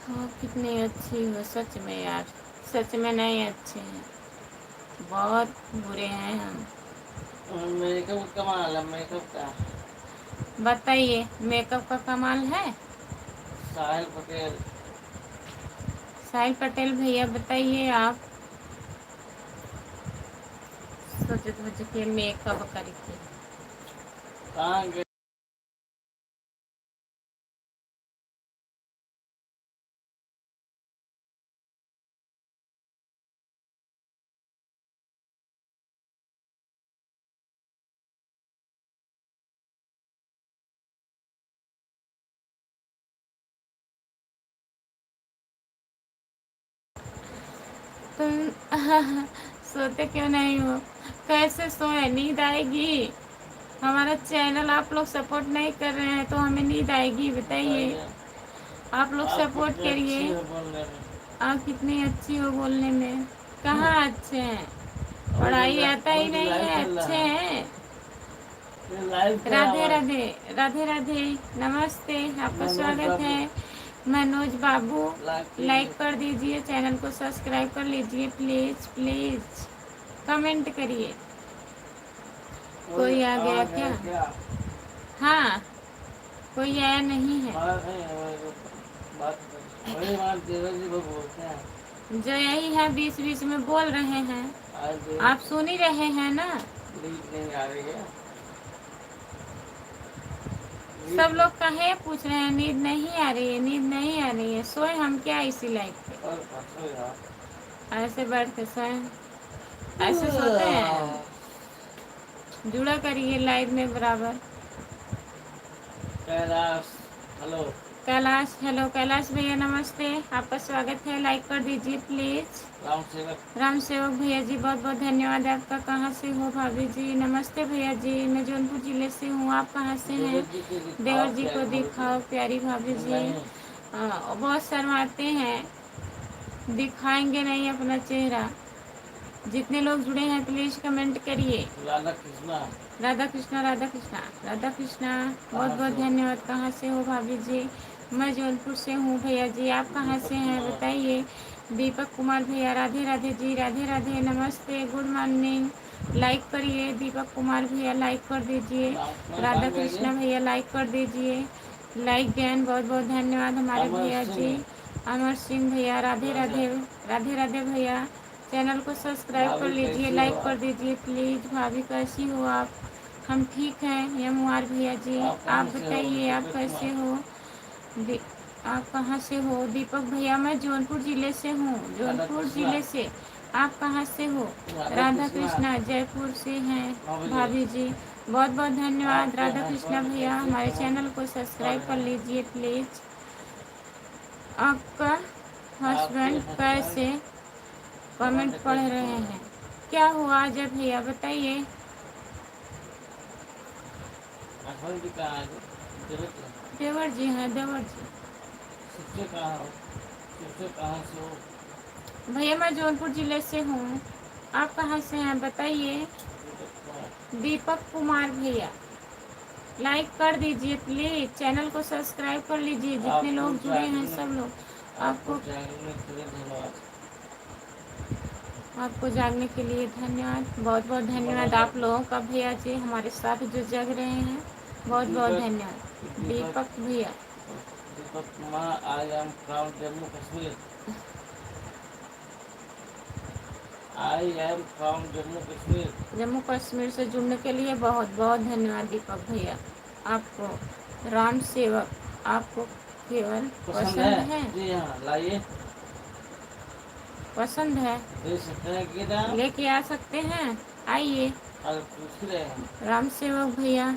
हाँ कितनी अच्छी हो सच में यार, सच में नहीं अच्छे हैं, बहुत बुरे हैं हम।
मेकअप कमाल है मेकअप का
बताइए, मेकअप का कमाल है?
साहिल पटेल
साहिल पटेल भैया बताइए आप। सोच सोच के मेकअप करके
कहाँ गए
तुम सोते क्यों नहीं हो? कैसे सोए? नींद आएगी। हमारा चैनल आप लोग सपोर्ट नहीं कर रहे हैं तो हमें नींद आएगी बताइए।
बताइए
आप लोग
आप
सपोर्ट
कितनी अच्छी
करिए।
हो बोलने में
आप कितनी अच्छी हो बोलने में। कहाँ अच्छे हैं? पढ़ाई आता ही
अभी
नहीं
लाइव
है,
चल रहा
अच्छे
है,
हैं।
ये लाइव चला
राधे
हुआ है।
राधे, राधे राधे, नमस्ते, आपका
मनोज
स्वागत
बाबू
है। मनोज बाबू,
लाइक
लाइक
कीजिए।
कर दीजिए, चैनल को सब्सक्राइब कर लीजिए प्लीज प्लीज। कमेंट करिए।
कोई
कोई आ
आ
गया
गया
क्या?
क्या?
हाँ, कोई आया नहीं है।
बात नहीं है, बात वही बात देवर जी को बोलते हैं।
जो यही है बीच बीच में बोल रहे हैं,
आज
आप सुन ही रहे हैं ना।
लीड नहीं आ रही है।
सब
लीड
लोग कहे पूछ रहे हैं, नींद नहीं आ रही है, नींद नहीं आ रही है। सोए हम क्या इसी लाइफ पे?
और परसों यार
ऐसे बैठ के सोए? ऐसे सोते हैं? जुड़ा करिए लाइव में बराबर।
कैलाश हेलो।
कैलाश, हेलो कैलाश भैया, नमस्ते, आपका स्वागत है। लाइक कर दीजिए प्लीज।
राम सेवक
राम सेवक भैया जी, बहुत बहुत धन्यवाद आपका। कहाँ से हो भाभी जी? नमस्ते भैया जी, मैं जौनपुर जिले से हूँ। आप कहाँ से हैं?
देवर जी को दिखाओ
देवर जी
प्यारी
को
भाभी
दिखाओ प्यारी भाभी
जी।
जी।
नहीं
बहुत शर्माते हैं, दिखाएंगे नहीं अपना चेहरा। जितने लोग जुड़े हैं प्लीज कमेंट करिए।
राधा कृष्णा
राधा कृष्णा, राधा कृष्णा, राधा कृष्णा, बहुत
कहाँ
बहुत
से हो?
धन्यवाद। कहाँ से हो भाभी जी? मैं जौनपुर से हूँ भैया जी, आप कहाँ
दीपक
से हैं
कुमार
बताइए। दीपक कुमार भैया, राधे राधे जी, राधे राधे, नमस्ते, गुड मॉर्निंग। लाइक करिए दीपक कुमार भैया, लाइक कर दीजिए।
नाम मैं
राधा
कहाँ गए जी?
कृष्णा भैया, लाइक कर दीजिए। लाइक देन, बहुत बहुत धन्यवाद हमारे
अमर
भैया जी।
सिंह
अमर सिंह भैया, राधे
राजा
राधे, राधे राधे भैया। चैनल को सब्सक्राइब कर
भाभी
लीजिए,
कैसी हो
लाइक कर
आप?
दीजिए प्लीज़। भाभी कैसी हो आप? हम ठीक हैं यमुआर भैया जी,
आप
आप
कहाँ से हो
बताइए आप
दीपक
कैसे
कुमार?
हो? आप कहाँ से हो? दीपक भैया, मैं जौनपुर ज़िले से हूँ,
राधा
जौनपुर
कृष्णा
ज़िले से। आप कहाँ से हो?
राधा
राधा
कृष्णा
कृष्णा, जयपुर से हैं
9 बजे
भाभी जी। बहुत बहुत धन्यवाद
आपके
राधा कृष्णा
हस्बैंड
भैया,
कैसे
हमारे
कमेंट
चैनल को
कर
सब्सक्राइब कर
रहे हैं?
लीजिए प्लीज़। आपका
आपके
हस्बैंड
हस्बैंड
कैसे कमेंट
कमेंट
पढ़
कैसे
रहे
कर रहे
हैं?
हैं?
क्या हुआ अजय भैया बताइए।
हस्बैंड भी कहाँ है जी? जरूरत है।
देवर जी हैं, देवर जी।
शिक्षक कहाँ हो? शिक्षक कहाँ से हो?
भैया मैं जौनपुर जिले से हूँ, आप कहाँ से हैं बताइए।
दीपक कुमार
दीपक कुमार भैया, लाइक कर दीजिए प्लीज, चैनल को सब्सक्राइब कर लीजिए, जितने
आपको
लोग जुड़े हैं
जागने
सब लोग।
आपको
आपको
जागने के लिए धन्यवाद।
आपको जागने के लिए धन्यवाद, बहुत बहुत धन्यवाद
मनोज
आप लोगों का भैया जी, हमारे साथ जो जग रहे हैं, बहुत बहुत
दीपक
धन्यवाद
दीपक
दीपक भैया।
Deepak Kumar I am from Jammu Kashmir. I am from Jammu Kashmir.
Jammu Kashmir से जुड़ने के लिए बहुत बहुत धन्यवाद दीपक भैया। आपको राम सेवक, आपको केवल
पसंद
पसंद
है?
है?
जी हाँ, लाइए,
पसंद है,
दे सकते हैं कि ना?
लेके आ सकते हैं, आइए।
और पूछ रहे हैं
राम सेवक भैया,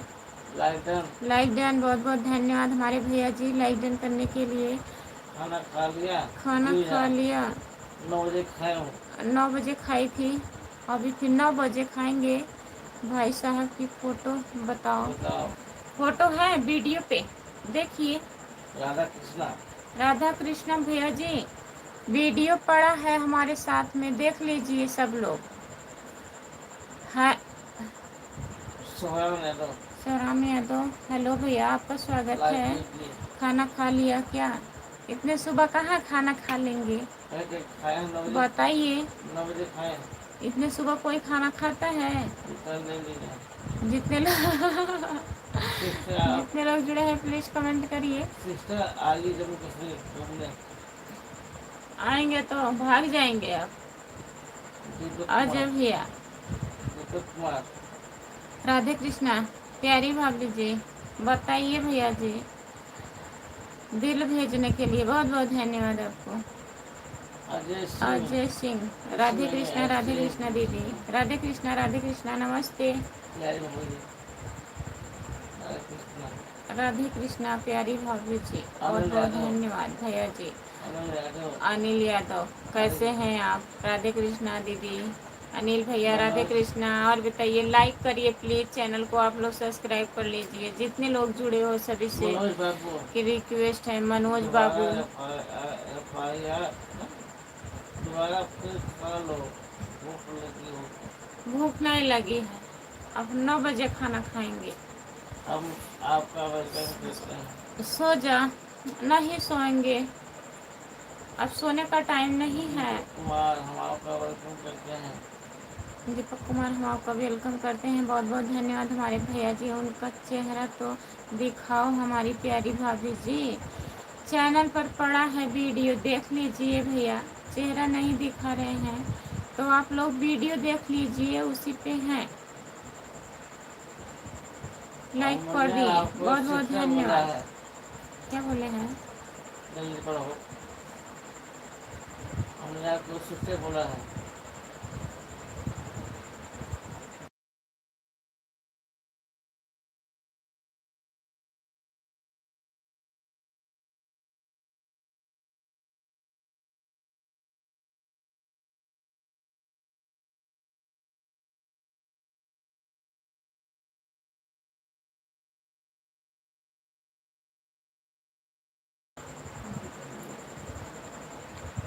लाइक डन।
लाइक डन, बहुत बहुत धन्यवाद हमारे भैया जी लाइक डन करने के लिए।
खाना खा लिया?
खाना
जी
खा
हाँ,
लिया?
9 बजे खाए हूँ।
9 बजे खाई थी, अभी फिर 9 बजे खाएंगे। भाई साहब की फ़ोटो बताओ।
बताओ।
फ़ोटो है वीडियो पे, देखिए।
राधा कृष्णा
राधा कृष्ण भैया जी, वीडियो पड़ा है हमारे साथ में, देख लीजिए सब लोग। है
सोहराब यादव
सराम यादव, हेलो भैया, आपका स्वागत
लाइक
है।
कीजिए।
खाना खा लिया क्या? इतने सुबह कहाँ खाना खा लेंगे
खाए हैं 9 बजे।
बताइए।
9 बजे खाए।
इतने सुबह कोई खाना खाता है?
उतर नहीं लिया।
जितने लोग
सिस्टर आप
जितने लोग जुड़े हैं प्लीज कमेंट करिए।
सिस्टर आली जम्मू कश्मीर घूमने।
आएंगे तो भाग जाएंगे अब।
दीपक
अजय
कुमार
भैया,
दीपक कुमार
राधे कृष्णा, प्यारी भाभी जी, बताइए भैया जी। दिल भेजने के लिए बहुत बहुत धन्यवाद आपको।
अजय सिंह
अजय सिंह,
इसी
राधे
मैंने
कृष्णा, राधे
ऐसे
कृष्णा दीदी, राधे कृष्णा, राधे कृष्णा, नमस्ते।
प्यारी भाभी राधा कृष्णा
राधे कृष्णा प्यारी भाभी जी, बहुत
आनंद
बहुत
यादव
धन्यवाद भैया जी।
आनंद यादव
अनिल यादव, कैसे हैं आप? राधे कृष्णा दीदी, अनिल भैया, राधे
मनोज
कृष्णा। और बताइए, लाइक करिए प्लीज़, चैनल को आप लोग सब्सक्राइब कर लीजिए, जितने लोग जुड़े हो सभी से
मनोज बाबू
की रिक्वेस्ट है। मनोज
दोबारा
बाबू,
एफ आई आर दोबारा फिर कर लो भूख लगी हो तो।
भूख नहीं लगी है, अब 9 बजे खाना खाएंगे।
अब आपका वेलकम करते हैं।
सो जा। नहीं सोएंगे, अब सोने का टाइम नहीं है।
दीपक कुमार हम आपका वेलकम करते हैं।
दीपक कुमार हम आपका वेलकम करते हैं, बहुत बहुत धन्यवाद हमारे भैया जी। उनका चेहरा तो दिखाओ हमारी प्यारी भाभी जी। चैनल पर पड़ा है वीडियो, देख लीजिए भैया। चेहरा नहीं दिखा रहे हैं तो आप लोग वीडियो देख लीजिए, उसी पे हैं।
और
लाइक कर
मैंने
दिए,
आपको
बहुत बहुत
शिक्षा बोला
धन्यवाद।
है।
क्या बोले हैं?
जल्दी पढ़ो। हमने आपको शिक्षा बोला है।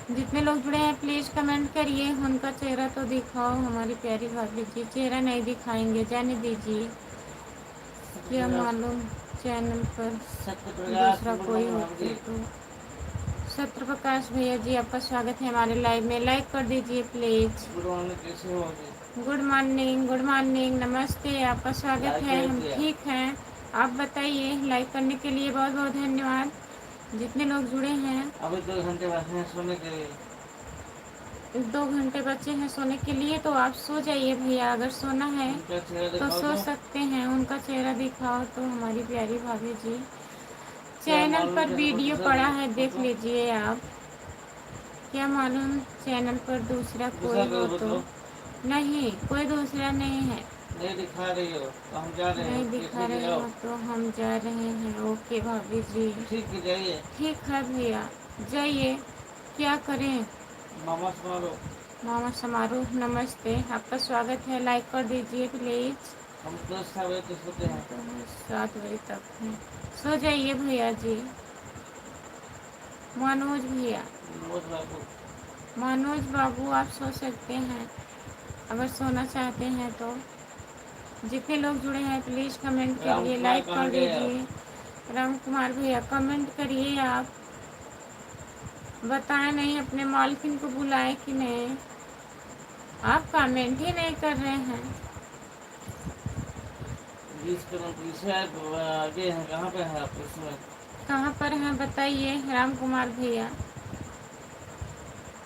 जितने लोग जुड़े हैं प्लीज़ कमेंट करिए, उनका चेहरा तो दिखाओ हमारी प्यारी भाभी जी। चेहरा नहीं दिखाएंगे, जाने दीजिए। क्या मालूम चैनल पर
सत्य प्रकाश
दूसरा
गुड
कोई
मॉर्निंग मैम
होते
जी।
तो। सत्र प्रकाश भैया जी, आपका स्वागत है हमारे लाइव में, लाइक कर दीजिए प्लीज़।
गुड मॉर्निंग, कैसे हो जी?
गुड मॉर्निंग, गुड मॉर्निंग, नमस्ते, आपका स्वागत
लाइक
है।
कर
हम
दिया।
ठीक हैं, आप बताइए। लाइक करने के लिए बहुत बहुत धन्यवाद जितने लोग जुड़े हैं।
अभी 2 घंटे बचे हैं सोने के लिए।
2 घंटे बचे हैं सोने के लिए, तो आप सो जाइए भैया। अगर सोना है
उनका चेहरा
तो
दिखाओ
सो
तो।
सकते हैं। उनका चेहरा दिखाओ तो हमारी प्यारी भाभी जी।
क्या
चैनल
मालूम
पर
चैनल पर
वीडियो
दूसरा
पड़ा है,
हो
देख
तो।
लीजिए आप। क्या मालूम चैनल पर दूसरा
दूसरा
कोई हो
कोई हो
तो।
तो।
नहीं, कोई दूसरा नहीं है।
नहीं दिखा रही हो तो हम जा रहे हैं,
नहीं
उसके
दिखा
ठीक है
रहे
जाओ।
हो तो हम जा रहे हैं। ओके भाभी जी,
ठीक है जाइए।
ठीक है भैया, जाइए। क्या करें?
मामा सुना।
मामा समारोह, नमस्ते, आपका स्वागत है। लाइक कर दीजिए प्लीज़।
हम तो 7 बजे तक सोते हैं।
तो 7 बजे तक हैं, सो जाइए भैया जी। मनोज भैया,
मनोज बाबू।
मनोज बाबू, आप सो सकते हैं अगर सोना चाहते हैं तो। जितने लोग जुड़े हैं प्लीज़ कमेंट
राम
करिए,
कुमार
लाइक
कहाँ
कर
गए आप?
दीजिए। राम कुमार भैया कमेंट करिए आप, बताएं नहीं अपने मालकिन को बुलाए कि नहीं। आप कमेंट ही नहीं कर रहे हैं।
20 कदम पीछे आगे हैं, कहाँ पे हैं आप इसमें?
कहाँ पर हैं बताइए राम कुमार भैया।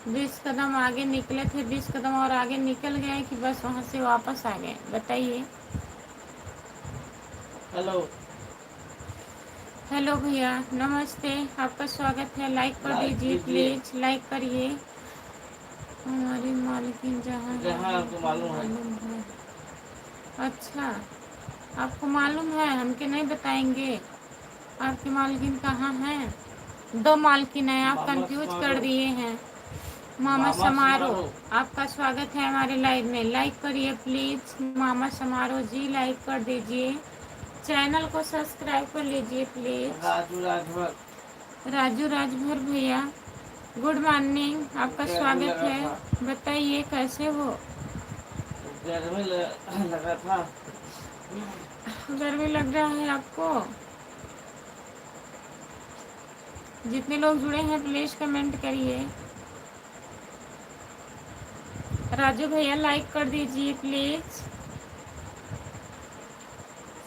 20 कदम आगे निकले थे, 20 कदम और आगे निकल गए कि बस वहाँ से वापस आ गए, बताइए।
हेलो।
हेलो भैया, नमस्ते, आपका स्वागत है। लाइक कर
लाइक
दीजिए
कीजिए
प्लीज़, लाइक करिए। हमारी मालकिन जहाँ है
जहाँ आपको
हमको
मालूम है।
मालूम है। अच्छा, आपको मालूम है, हमके नहीं बताएंगे आपकी मालकिन कहाँ है? 2 मालकिन है, आप
मामा
कंफ्यूज कर
समारोह।
दिए हैं। मामा
मामा
समारोह,
समारोह।
आपका स्वागत है हमारे लाइव में, लाइक करिए प्लीज़। मामा समारोह जी, लाइक कर दीजिए। चैनल को सब्सक्राइब कर लीजिए प्लीज़।
राजू राजभर।
राजू राजभर भैया, गुड मॉर्निंग, आपका
गर्मी
स्वागत
लगा
है।
था।
बताइए कैसे हो?
गर्मी लगा था।
गर्मी लग रहा है आपको? जितने लोग जुड़े हैं प्लीज़ कमेंट करिए। राजू भैया लाइक कर दीजिए प्लीज़।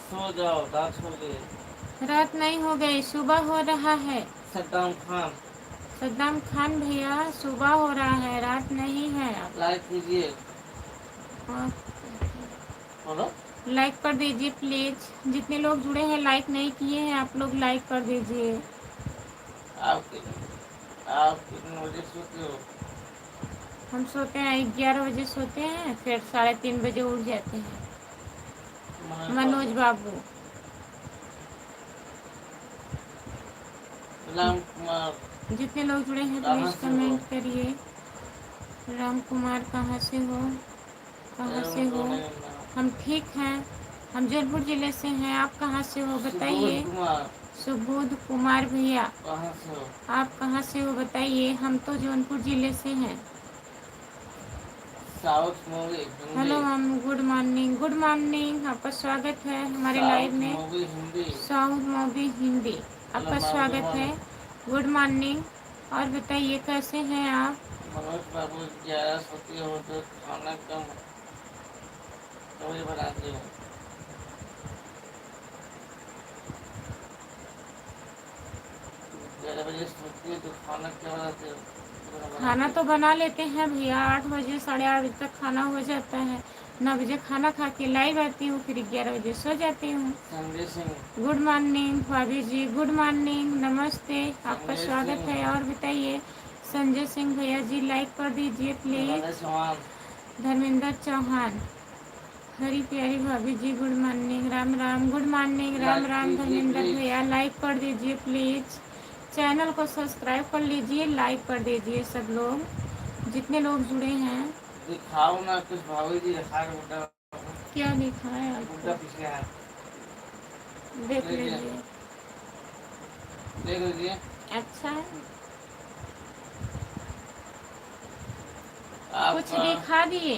सो जाओ, रात हो गई।
रात नहीं हो गई, सुबह हो रहा है।
सद्दाम खान।
सद्दाम खान भैया, सुबह हो रहा है, रात नहीं है।
लाइक कीजिए।
आप
बोलो।
लाइक कर दीजिए प्लीज़। जितने लोग जुड़े हैं लाइक नहीं किए हैं, आप लोग लाइक कर दीजिए।
आप कितने बजे सोते हो?
हम सोते हैं 11 बजे सोते हैं, फिर 3:30 बजे उठ जाते हैं। मनोज बाबू,
राम कुमार।
जितने लोग जुड़े हैं
कहाँ
प्लीज़
से हो?
कमेंट करिए। राम कुमार कहाँ से हो? कहाँ से हो? हम ठीक हैं, हम जौनपुर ज़िले से हैं। आप कहाँ से हो
सुबोध
बताइए।
कुमार।
सुबोध कुमार भैया,
कहाँ से हो?
आप कहाँ से हो बताइए। हम तो जौनपुर ज़िले से हैं।
South movie
hello
Hindi.
Ma'am, good morning, good morning. आपका स्वागत है हमारे लाइव
साउथ
में।
Movie Hindi.
South movie Hindi,
hello
आपका
मैम, गुड
स्वागत है।
मॉर्निंग।
Good morning. और बताइए कैसे हैं आप?
मनोज बाबू 11 सोती हो तो खाना कम कभी बनाती हो? 11 बजे सोती हो तो खाना क्या बनाते हो?
खाना तो बना लेते हैं भैया, 8 बजे 8:30 बजे तक खाना हो जाता है। 9 बजे खाना खा के लाइव आती हूँ, फिर 11 बजे सो जाती हूँ।
संजय सिंह।
गुड मॉर्निंग भाभी जी, गुड मॉर्निंग, नमस्ते, आपका
संजय
स्वागत
सिंह।
है। और बताइए संजय सिंह भैया जी, लाइक कर दीजिए
धर्मेंद्र
प्लीज।
चौहान।
धर्मेंद्र चौहान। हरी प्यारी भाभी जी, good morning, Ram Ram, good morning, Ram
like
Ram.
कीजिए
धर्मेंद्र
प्लीज।
भैया लाइक कर दीजिए प्लीज। चैनल को सब्सक्राइब कर लीजिए, लाइक कर दीजिए सब लोग, जितने लोग जुड़े हैं।
दिखाओ ना कुछ भाभी जी, दिखा के गुड्डा।
क्या लिखा है
गुड्डा
आपको?
पीछे है।
देख
लीजिए,
लीजिए।
देख लीजिए।
अच्छा है, कुछ
आपका
दिखा दिए।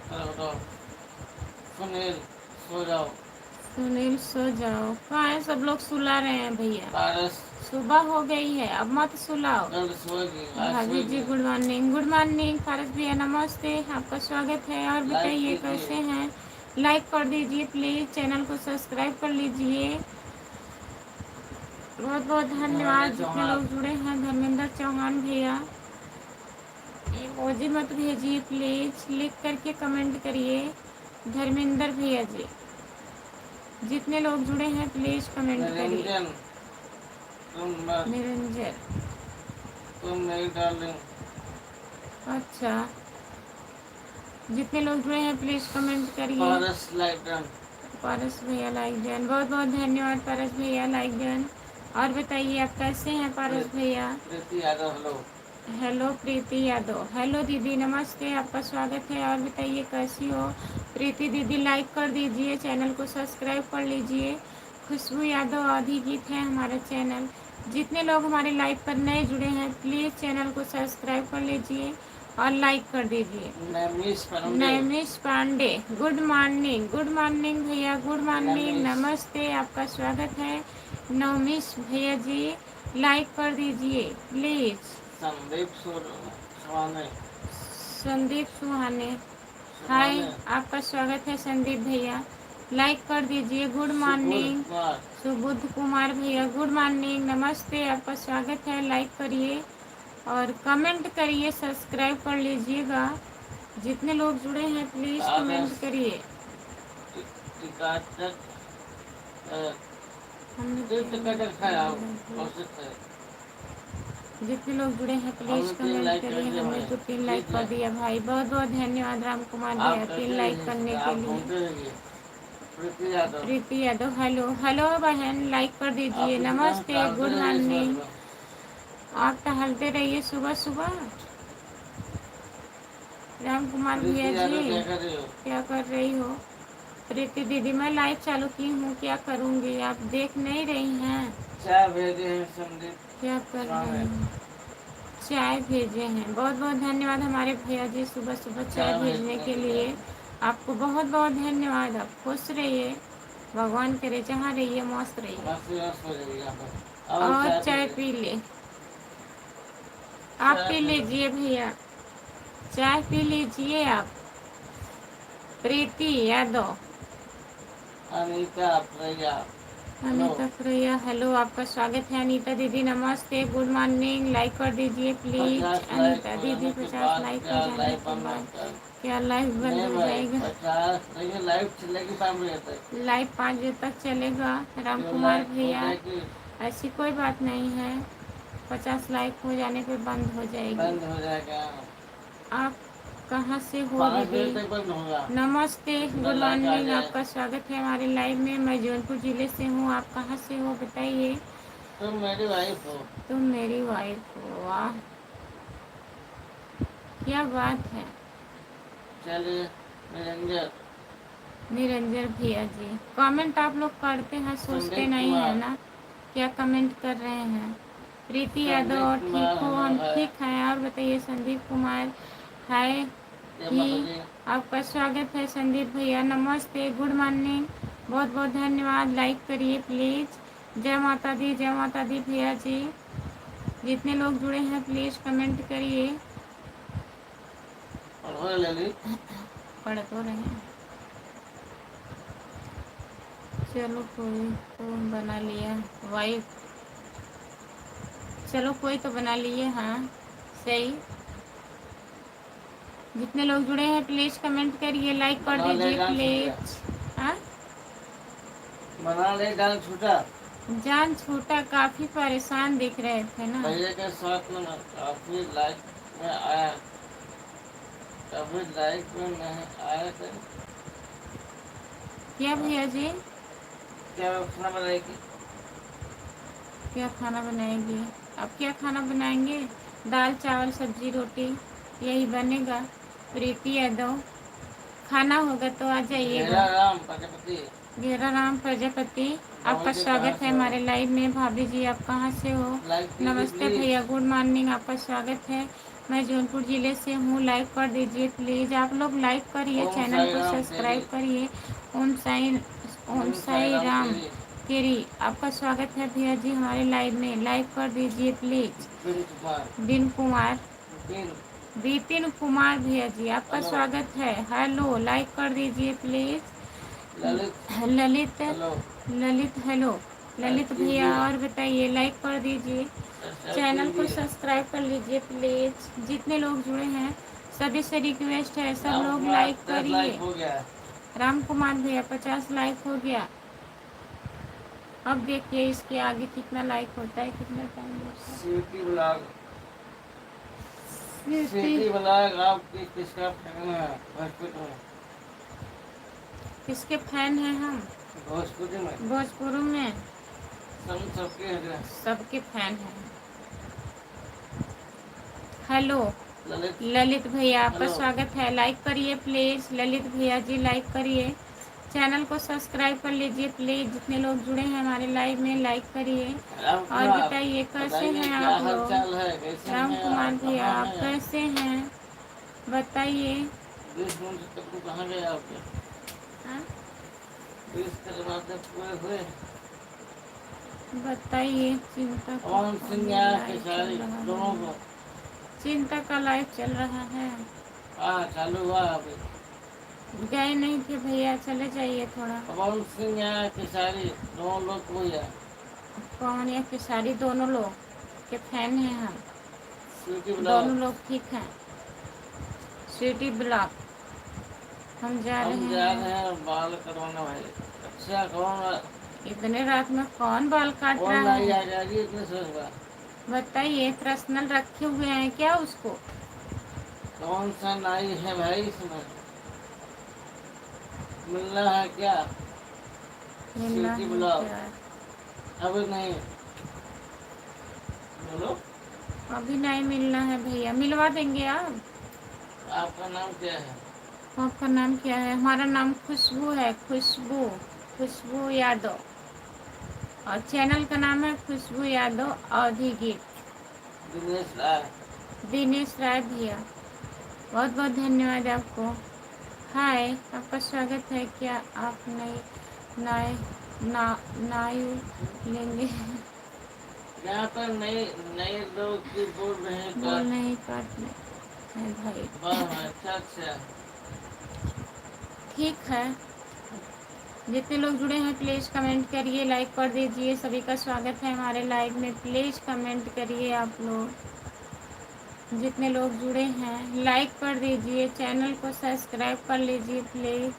चलो बताओ। सुनील, सो जाओ।
सुनील सो जाओ, कहाँ है? सब लोग सुला रहे हैं भैया,
पारस
सुबह हो गई है, अब मत सुलाओ।
कल सोएगी, आज
भाभी जी
सोएगी।
Good morning, good morning. फारस भैया नमस्ते, आपका स्वागत है। और
लाइक
बताइए
कीजिए।
कैसे हैं? लाइक कर दीजिए प्लीज, चैनल को सब्सक्राइब कर लीजिए। बहुत बहुत
धर्मेंद्र
धन्यवाद जितने
चौहान।
लोग जुड़े हैं। धर्मेंद्र चौहान भैया, इमोजी मत भेजिए प्लीज, लिख करके कमेंट करिए। धर्मेंद्र भैया जी, जितने लोग जुड़े हैं प्लीज कमेंट करिए।
निरंजन,
निरंजन,
तुम मेरी डार्लिंग।
अच्छा, जितने लोग जुड़े हैं प्लीज कमेंट करिए।
पारस लाइक डन।
पारस भैया लाइक डन, बहुत बहुत धन्यवाद पारस भैया, लाइक डन। और बताइए आप कैसे हैं पारस भैया?
प्रीति यादव, हेलो।
हेलो प्रीति यादव, हेलो दीदी नमस्ते, आपका स्वागत है। और बताइए कैसी हो प्रीति दीदी? लाइक कर दीजिए, चैनल को सब्सक्राइब कर लीजिए। खुशबू यादव आदि गीत है हमारा चैनल। जितने लोग हमारे लाइव पर नए जुड़े हैं प्लीज़ चैनल को सब्सक्राइब कर लीजिए और लाइक कर दीजिए।
Naimish Pandey.
Naimish Pandey, good morning, good morning भैया, गुड मॉर्निंग,
नैमिष।
नमस्ते, आपका स्वागत है। नवमीश भैया जी लाइक कर दीजिए प्लीज़।
संदीप सुहाने।
संदीप सुहाने, हाय,
सुहाने।
आपका स्वागत है संदीप भैया, लाइक कर दीजिए। Good
Subodh
morning
Kumar.
सुबुध कुमार भैया, गुड मॉर्निंग, नमस्ते, आपका स्वागत है। लाइक करिए और कमेंट करिए, सब्सक्राइब कर लीजिएगा। जितने लोग जुड़े हैं प्लीज़
आदर्श
कमेंट करिए।
टिकाटक।
हमने
टिकाटक है आप, औसत है।
जितने लोग जुड़े हैं प्लीज़
हमने 3
कमेंट
लाइक कर
करिए।
दिया
हमने
भाई।
तो 3 लाइक कर
कीजिए।
दिया भाई, बहुत बहुत धन्यवाद राम कुमार
आप
भैया,
करते
3 लाइक करने
रहिए,
के
आप
लिए।
घूमते रहिए। प्रीति यादव।
प्रीति यादव, हेलो हेलो बहन, लाइक कर
आप
दीजिए।
इसी तरह
नमस्ते,
टहलते
गुड
रहिए सुबह
मॉर्निंग।
सुबह।
आप टहलते रहिए सुबह सुबह। राम कुमार भैया
प्रीति यादव
जी
क्या कर रहे हो?
क्या कर रही हो? प्रीति दीदी मैं लाइव चालू की हूँ, क्या करूँगी? आप देख नहीं रही हैं?
चाय भेजे हैं संदीप
क्या कर
स्वामी।
रही हैं? चाय भेजे हैं, बहुत बहुत धन्यवाद हमारे भैया जी सुबह सुबह चाय भेजने के लिए। आपको बहुत बहुत धन्यवाद। आप खुश रहिए, भगवान करे जहाँ रहिए मस्त रहिए।
मस्त मस्त हो जाएगी यहाँ पर। और
और
चाय
चाय
पीजिए।
पी ले, आप
चाय
पी
पीजिए।
लीजिए भैया, चाय पी लीजिए आप। प्रीति यादव,
अनीता प्रिया, हेलो।
अनीता प्रिया, हेलो, आपका स्वागत है। अनीता दीदी नमस्ते, गुड मॉर्निंग, लाइक कर दीजिए प्लीज।
50 लाइक
अनीता
हो
दीदी
जाने के
50
बाद
लाइक हो
क्या
जाने
लाइव
के
बंद
बाद
होता है?
क्या लाइव बंद
नहीं
हो
भाई,
जाएगा?
50 देखिए, लाइव चलेगी 5 बजे तक।
लाइव 5 बजे तक चलेगा राम
जो
कुमार
लाइक हो
भैया।
जाएगी
ऐसी कोई बात नहीं है, 50 लाइक हो जाने पे बंद हो जाएगी।
बंद हो जाएगा।
आप कहाँ से हो
5
दीदी?
बजे तक बंद होगा।
नमस्ते,
जितना
गुड
लाइक आ
मॉर्निंग,
जाए।
आपका स्वागत है हमारे लाइव में। मैं जौनपुर ज़िले से हूँ, आप कहाँ से हो बताइए?
तुम मेरी वाइफ हो।
तुम मेरी वाइफ हो, वाह क्या बात है।
चलिए, निरंजन।
निरंजन भैया जी, कमेंट आप लोग करते हैं, सोचते
संदीप
नहीं है
कुमार।
ना क्या कमेंट कर रहे हैं? प्रीति यादव,
संदीप
और ठीक
कुमार
हो?
हेलो
हम
है।
ठीक हैं। और बताइए संदीप कुमार, हाय
जय माता
ही।
दी।
आपका स्वागत है संदीप भैया, नमस्ते, गुड मॉर्निंग, बहुत बहुत धन्यवाद। लाइक करिए प्लीज़। जय माता दी, जय माता दी भैया जी। जितने लोग जुड़े हैं प्लीज़ कमेंट करिए।
और ललित
पढ़ तो रहे हैं। चलो कोई तो बना लिया वाइफ, चलो कोई तो बना लिए, हाँ सही। जितने लोग जुड़े हैं प्लीज़ कमेंट करिए, लाइक कर
बना ले
दीजिए
जान छूट गया।
प्लीज़। हाँ,
बना ले जान छूटा।
जान छूटा, काफ़ी परेशान दिख रहे थे ना।
भैया के साथ में काफी लाइक में आया, कभी लाइक में नहीं आया थे।
क्या भैया जी?
क्या खाना बनाएगी?
क्या खाना बनाएंगे? अब क्या खाना बनाएंगे? दाल चावल सब्जी रोटी यही बनेगा। प्रीति यादव, खाना होगा तो आ जाइएगा।
घेरा राम प्रजापति
घेरा राम प्रजापति, आपका
भाभी जी कहाँ
स्वागत है
से हो?
हमारे लाइव में। भाभी जी आप कहाँ से हो?
लाइक कीजिए
नमस्ते
प्लीज।
भैया, गुड मॉर्निंग, आपका स्वागत है। मैं जौनपुर ज़िले से हूँ। लाइक कर दीजिए प्लीज़, आप लोग लाइक करिए,
ओम
चैनल
साई
को
राम तेरी।
सब्सक्राइब करिए। ओम साई, ओम
ओम साई
साई
राम
राम
तेरी।
केरी, आपका स्वागत है भैया जी हमारे लाइव में। लाइक कर दीजिए प्लीज़।
बिन कुमार।
बिन कुमार,
बिन।
बिपिन कुमार भैया जी आपका
हेलो।
स्वागत है। हेलो, लाइक कर दीजिए please.
Lalit
Lalit,
hello.
Lalit hello, Lalit भैया,
कीजिए
और बताइए, लाइक कर दीजिए,
सब्सक्राइब
चैनल को
कीजिए।
सब्सक्राइब कर लीजिए प्लीज़। जितने लोग जुड़े हैं सभी से रिक्वेस्ट है, सब
राम
लोग
कुमार
लाइक
10 लाइक
करिए।
हो गया।
राम कुमार भैया 50 लाइक हो गया। अब देखिए इसके आगे कितना लाइक होता है, कितना टाइम लगता
सिटी ब्लॉग।
है।
सिटी ब्लॉग आपकी किसका फैन है भोजपुरी में?
किसके फैन हैं हम?
भोजपुरी में
भोजपुरी में
सब सबके हैं।
सबके फैन हैं। हेलो
ललित
ललित भैया, आपका
हेलो।
स्वागत है। लाइक करिए प्लीज़, ललित भैया जी लाइक करिए, चैनल को सब्सक्राइब कर लीजिए प्लीज़। जितने लोग जुड़े हैं हमारे लाइव में लाइक करिए।
राम
और
कुमार
बताइए कैसे
बताइए
हैं
क्या
आप
हाल
लोग?
चाल है, कैसे
राम
हैं
कुमार
आप,
भैया
कहाँ
आप
हैं आप?
कैसे हैं बताइए।
20 मिनट तक तो कहाँ गए आपके?
हाँ?
20 करवाते पूरे हुए।
बताइए, चिंता का
पवन सिंह या
लाइव चल
खेसारी
रहा
दोनों
है।
को?
चिंता का लाइव चल रहा है।
हाँ चालू हुआ अभी।
गए नहीं थे भैया, चले जाइए थोड़ा।
पवन सिंह या खेसारी दोनों लोग को या
पवन या खेसारी दोनों लोग के फैन हैं हम।
City blog.
दोनों लोग ठीक हैं। सिटी ब्लॉक, हम जा
हम
रहे
जा रहे
हैं।
हैं बाल करवाना भाई। अच्छा कौन?
इतने रात में कौन बाल काट
कौन
रहा
लाई
है?
आ जाएगी इतने सोच?
बताइए, पर्सनल रखे हुए हैं क्या उसको?
कौन सा नाई है भाई इसमें? मिलना है क्या?
मिलना
सिटी
है
ब्लॉग
क्या?
अभी नहीं। बोलो
अभी नहीं मिलना है भैया, मिलवा देंगे आप।
आपका नाम क्या है?
आपका नाम क्या है? हमारा नाम खुशबू है, खुशबू, खुशबू यादव। और चैनल का नाम है खुशबू यादव अवधि गीत।
दिनेश राय।
दिनेश राय भैया, बहुत बहुत धन्यवाद आपको। हाय, आपका स्वागत है। क्या आप नए नए ना नायु लेंगे?
यहाँ पर नए नए लोग की बोल रहे हैं
बोल
कर।
नहीं काटने है भाई।
अच्छा अच्छा।
ठीक है, जितने लोग जुड़े हैं प्लीज़ कमेंट करिए, लाइक कर दीजिए। सभी का स्वागत है हमारे लाइव में, प्लीज़ कमेंट करिए आप लोग। जितने लोग जुड़े हैं लाइक कर दीजिए, चैनल को सब्सक्राइब कर लीजिए प्लीज़।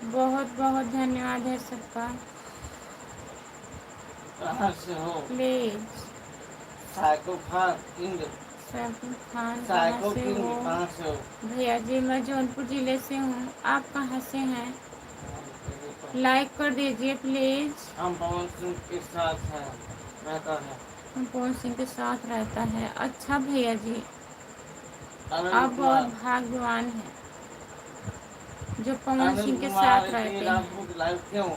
बहुत बहुत धन्यवाद है सबका।
कहाँ से हो?
Please.
Psycho Khan king.
Saiful Khan कहाँ
साइको
से
किंग
हो?
कहाँ से हो?
भैया जी मैं जौनपुर ज़िले से हूँ, आप कहाँ से हैं? लाइक कर दीजिए प्लीज़।
हम पवन सिंह के साथ हैं रहता है।
हम पवन सिंह के साथ रहता है। अच्छा भैया जी,
अनिल
आप बहुत
कुमार।
भाग्यवान हैं जो पवन
अनिल
सिंह के
कुमार
साथ
इतनी
रहते
रात
हैं।
को लाइव क्यों?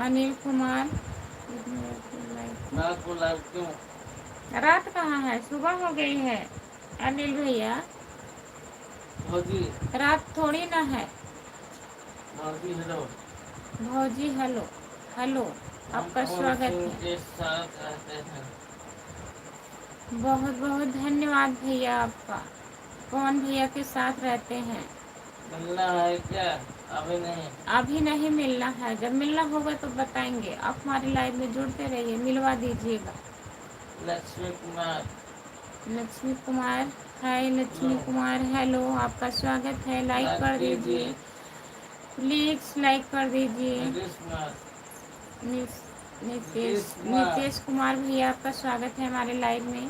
अनिल कुमार,
रात को लाइव क्यों?
रात कहाँ है, सुबह हो गई है अनिल भैया।
भौजी
रात थोड़ी ना है।
भौजी हेलो।
भौजी हेलो। हेलो,
हम
आपका
पवन
स्वागत
सिंह
है।
के साथ रहते हैं।
बहुत बहुत धन्यवाद भैया आपका। कौन भैया के साथ रहते हैं?
मिलना है क्या? अभी नहीं।
अभी नहीं मिलना है, जब मिलना होगा तो बताएंगे। आप हमारी लाइव में जुड़ते रहिए, मिलवा दीजिएगा।
लक्ष्मी कुमार
लक्ष्मी कुमार, हाय लक्ष्मी
लो
कुमार, हेलो, आपका स्वागत है। लाइक
लाइव
कर
कीजिए।
दीजिए प्लीज, लाइक कर दीजिए।
नीतीश कुमार
नितेश नितेश कुमार भैया, आपका स्वागत है हमारे लाइव में।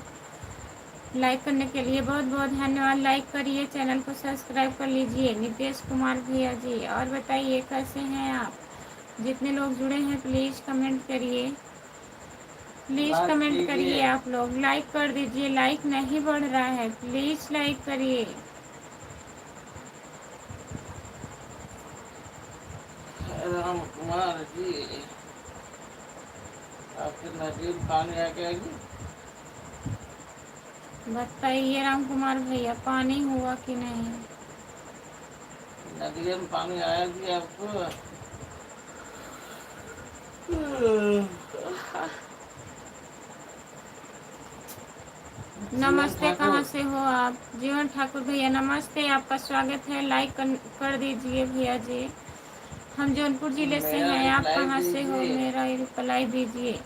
लाइक करने के लिए बहुत बहुत धन्यवाद। लाइक करिए, चैनल को सब्सक्राइब कर लीजिए नितेश कुमार भैया जी। और बताइए कैसे हैं आप? जितने लोग जुड़े हैं प्लीज़ कमेंट करिए, प्लीज़
लाइव
कमेंट करिए।
कीजिए।
आप लोग लाइक कर दीजिए, लाइक नहीं बढ़ रहा है, प्लीज़ लाइक करिए।
राम कुमार जी आपके नजदीक पानी आ गया जी?
बताइए राम कुमार भैया, पानी हुआ कि नहीं?
नदी में पानी आया जी आपको? जीवन
नमस्ते, कहाँ
ठाकुर
से हो आप? जीवन ठाकुर भैया नमस्ते, आपका स्वागत है। लाइक कर दीजिए भैया जी। हम जौनपुर जिले से
मेरा
हैं, आप
रिप्लाई
कहाँ से हो?
दीजिए।
मेरा रिप्लाई दीजिए।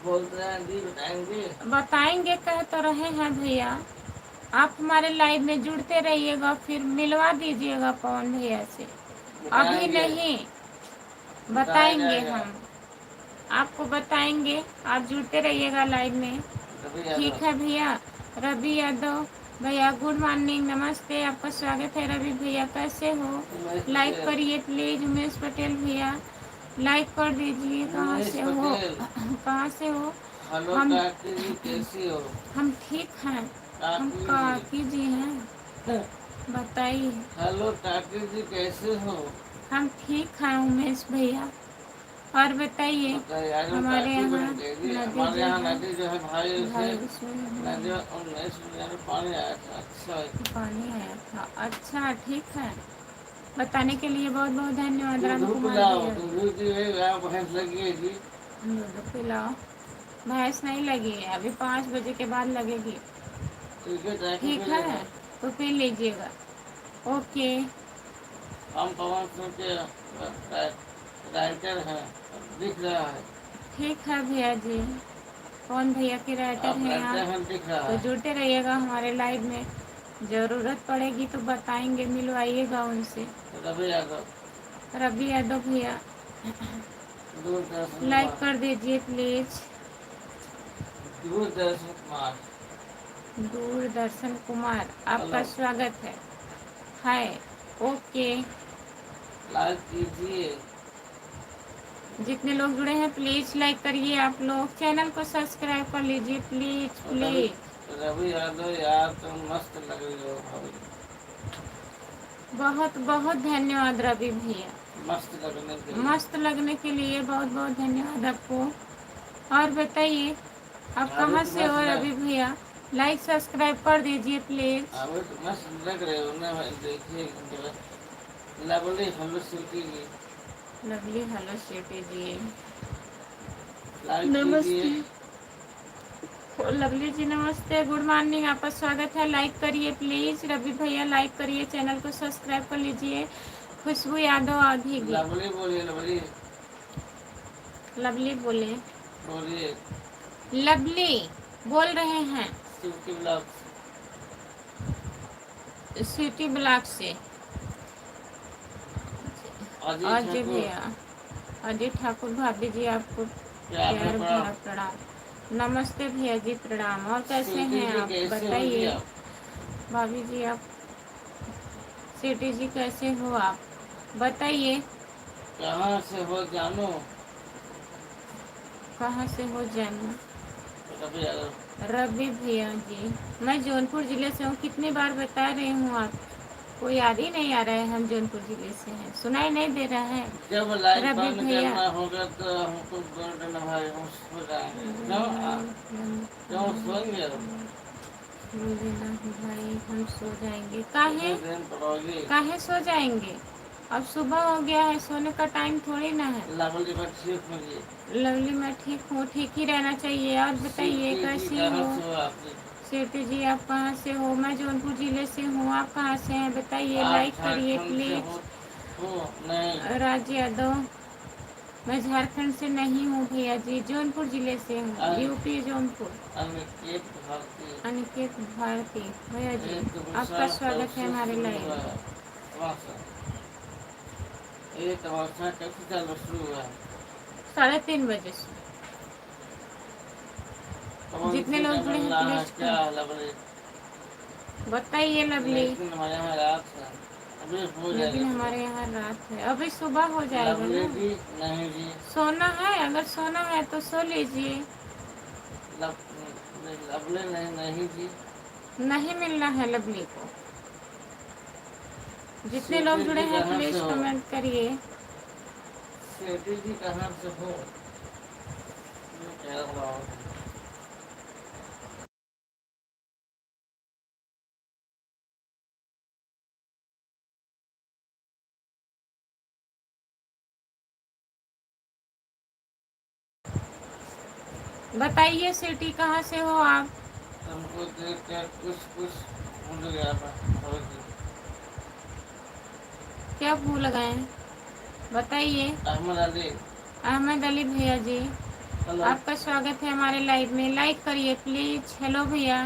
बोलते हैं जी बताएंगे।
बताएंगे कह तो रहे हैं भैया। आप हमारे लाइव में जुड़ते रहिएगा, फिर मिलवा दीजिएगा पवन भैया से। अभी
बताएंगे।
नहीं,
बताया
बताएंगे
जाएगा।
हम आपको, बताएंगे। आप जुड़ते रहिएगा लाइव में।
रवि
ठीक
यादव
है भैया। रवि यादव भैया गुड मॉर्निंग, नमस्ते, आपका स्वागत है। रवि भैया कैसे हो?
उमेश
लाइक
पटेल
करिए प्लीज। उमेश पटेल भैया लाइक कर दीजिए। कहाँ
उमेश
से हो?
पटेल
कहाँ से हो?
हेलो
हम
काकी जी कैसी हो?
हम ठीक हैं। हम
काकी जी
काकी जी हैं। बताइए।
हेलो काकी जी कैसे हो?
हम ठीक हैं उमेश भैया। और बताइए,
बताइए आज हम
हमारे
काकी
यहाँ
बन गए जी।
नदी
हमारे
जो
यहाँ
है,
नदी जो है भाई उसे
भाई उसमें
नदी में पानी आया था। अच्छा
पानी आया था। अच्छा ठीक है, बताने के लिए बहुत बहुत धन्यवाद राम
दूध
कुमार
पिलाओ।
भैया।
दूध की गाय भैंस लगी है जी?
दूध पिलाओ। भैंस नहीं लगी है, अभी 5 बजे के बाद लगेगी।
ठीक है चाय को
ठीक
पी
है,
लेना।
तो पी लीजिएगा। ओके।
हम पवन सिंह के राइटर हैं। दिख रहा है।
ठीक है भैया जी, कौन भैया के राइटर
आप
हैं
राइटर
आप?
हैं दिख रहा
तो
है।
जुड़ते रहिएगा हमारे लाइव में। ज़रूरत पड़ेगी तो बताएंगे, मिलवाइएगा उनसे।
रवि यादव
रवि यादव भैया
दूरदर्शन
लाइक
कुमार
कर दीजिए प्लीज़।
दूरदर्शन कुमार
दूरदर्शन कुमार, आपका
हेलो
स्वागत है। हाय। ओके।
लाइक कीजिए।
जितने लोग जुड़े हैं प्लीज़ लाइक करिए। आप लोग चैनल को सब्सक्राइब कर लीजिए प्लीज़
रवि
प्लीज़।
रवि यादव यार तुम मस्त लग रही हो भाभी।
बहुत बहुत धन्यवाद रवि भैया।
मस्त लगने के लिए।
मस्त लगने के लिए बहुत बहुत धन्यवाद आपको। और बताइए, आप
अभी
कहाँ
तो
से हो रवि भैया? लाइक सब्सक्राइब कर दीजिए प्लीज़।
अभी तो मस्त लग रहे हो ना। देखिए लवली हेलो सिटी जी
लवली हेलो शेटी जी
लाइक कीजिए।
नमस्ते। लवली जी नमस्ते, गुड मॉर्निंग, आपका स्वागत है। लाइक करिए प्लीज़ रवि भैया, लाइक करिए, चैनल को सब्सक्राइब कर लीजिए। खुशबू यादव आधीगी।
लवली बोलिए लवली
लवली बोले।
बोलिए।
लवली बोल रहे हैं
सिटी ब्लॉग
सिटी ब्लॉक से।
अजय
अजय
ठाकुर
भैया, अजय ठाकुर भाभी जी, आपको
प्यार
प्यार
भरा
भरा प्रणाम। नमस्ते भैया जी, प्रणाम। और कैसे
सिटी
हैं
जी
आप?
कैसे हो जी
बताइए
आप?
भाभी जी, आप सिटी जी कैसे हो आप? बताइए
कहाँ से हो जानो?
कहाँ से हो जानू?
रवि यादव
रवि भैया जी, मैं जौनपुर ज़िले से हूँ। कितनी बार बता रही हूँ आप? कोई याद ही नहीं आ रहा है, हम जौनपुर जिले से हैं, सुनाई नहीं दे रहा है।
जब लाइट
रवि
बंद
भैया
करना होगा तो हमको बोल देना भाई, हम सो जाएंगे। क्यों सोएंगे?
बोल देना भाई हम सो जाएंगे।
कितने
काहे
दिन पड़ोगी?
काहे सो जाएंगे? अब सुबह हो गया है, सोने का टाइम थोड़ी ना है।
लवली पर ठीक होगी।
लवली मैं ठीक हूँ, ठीक ही रहना चाहिए। और बताइए
सीटी जी
कैसी
कहाँ
हो?
से हो आपने?
सेठी जी आप कहाँ से हो? मैं जौनपुर जिले से हूँ, आप कहाँ से हैं बताइए,
आप
लाइक करिए
झारखंड से
प्लीज।
हो नहीं?
राज यादव, मैं झारखंड से नहीं हूँ भैया जी, जौनपुर जिले से हूँ, यूपी जौनपुर।
अनिकेत भारती।
अनिकेत भारती भैया जी,
एक
आपका
तमसा कब
स्वागत है
से
हमारे
शुरू
लाइव
हुआ?
में।
तमाशा, ये तमाशा कब से चालू शुरू हुआ?
3:30 बजे से।
कौन
जितने
सी
लोग जुड़े
डबल
हैं
ला है
प्लीज
क्या लवली?
बताइए लवली।
लेकिन हमारे यहाँ रात है, अभी हो
लेकिन
जाएगा
हमारे
सुबह।
यहाँ रात है, अभी सुबह हो जाएगा
लवली
ना।
जी नहीं जी।
सोना है, अगर सोना है तो सो लीजिए।
लवली नहीं नहीं जी।
नहीं मिलना है लवली को। जितने लोग
सेठी
जुड़े
जी
हैं
कहाँ से
प्लीज
हो?
कमेंट करिए।
सेठी जी कहाँ से हो? ये कह रहा हूँ।
बताइए सिटी कहाँ से हो आप?
तुमको देख कर कुछ कुछ भूल गया मैं।
क्या भूल गए बताइए।
अहमद अली।
अहमद अली भैया जी,
हेलो।
आपका स्वागत है हमारे लाइव में, लाइक करिए प्लीज। हेलो भैया,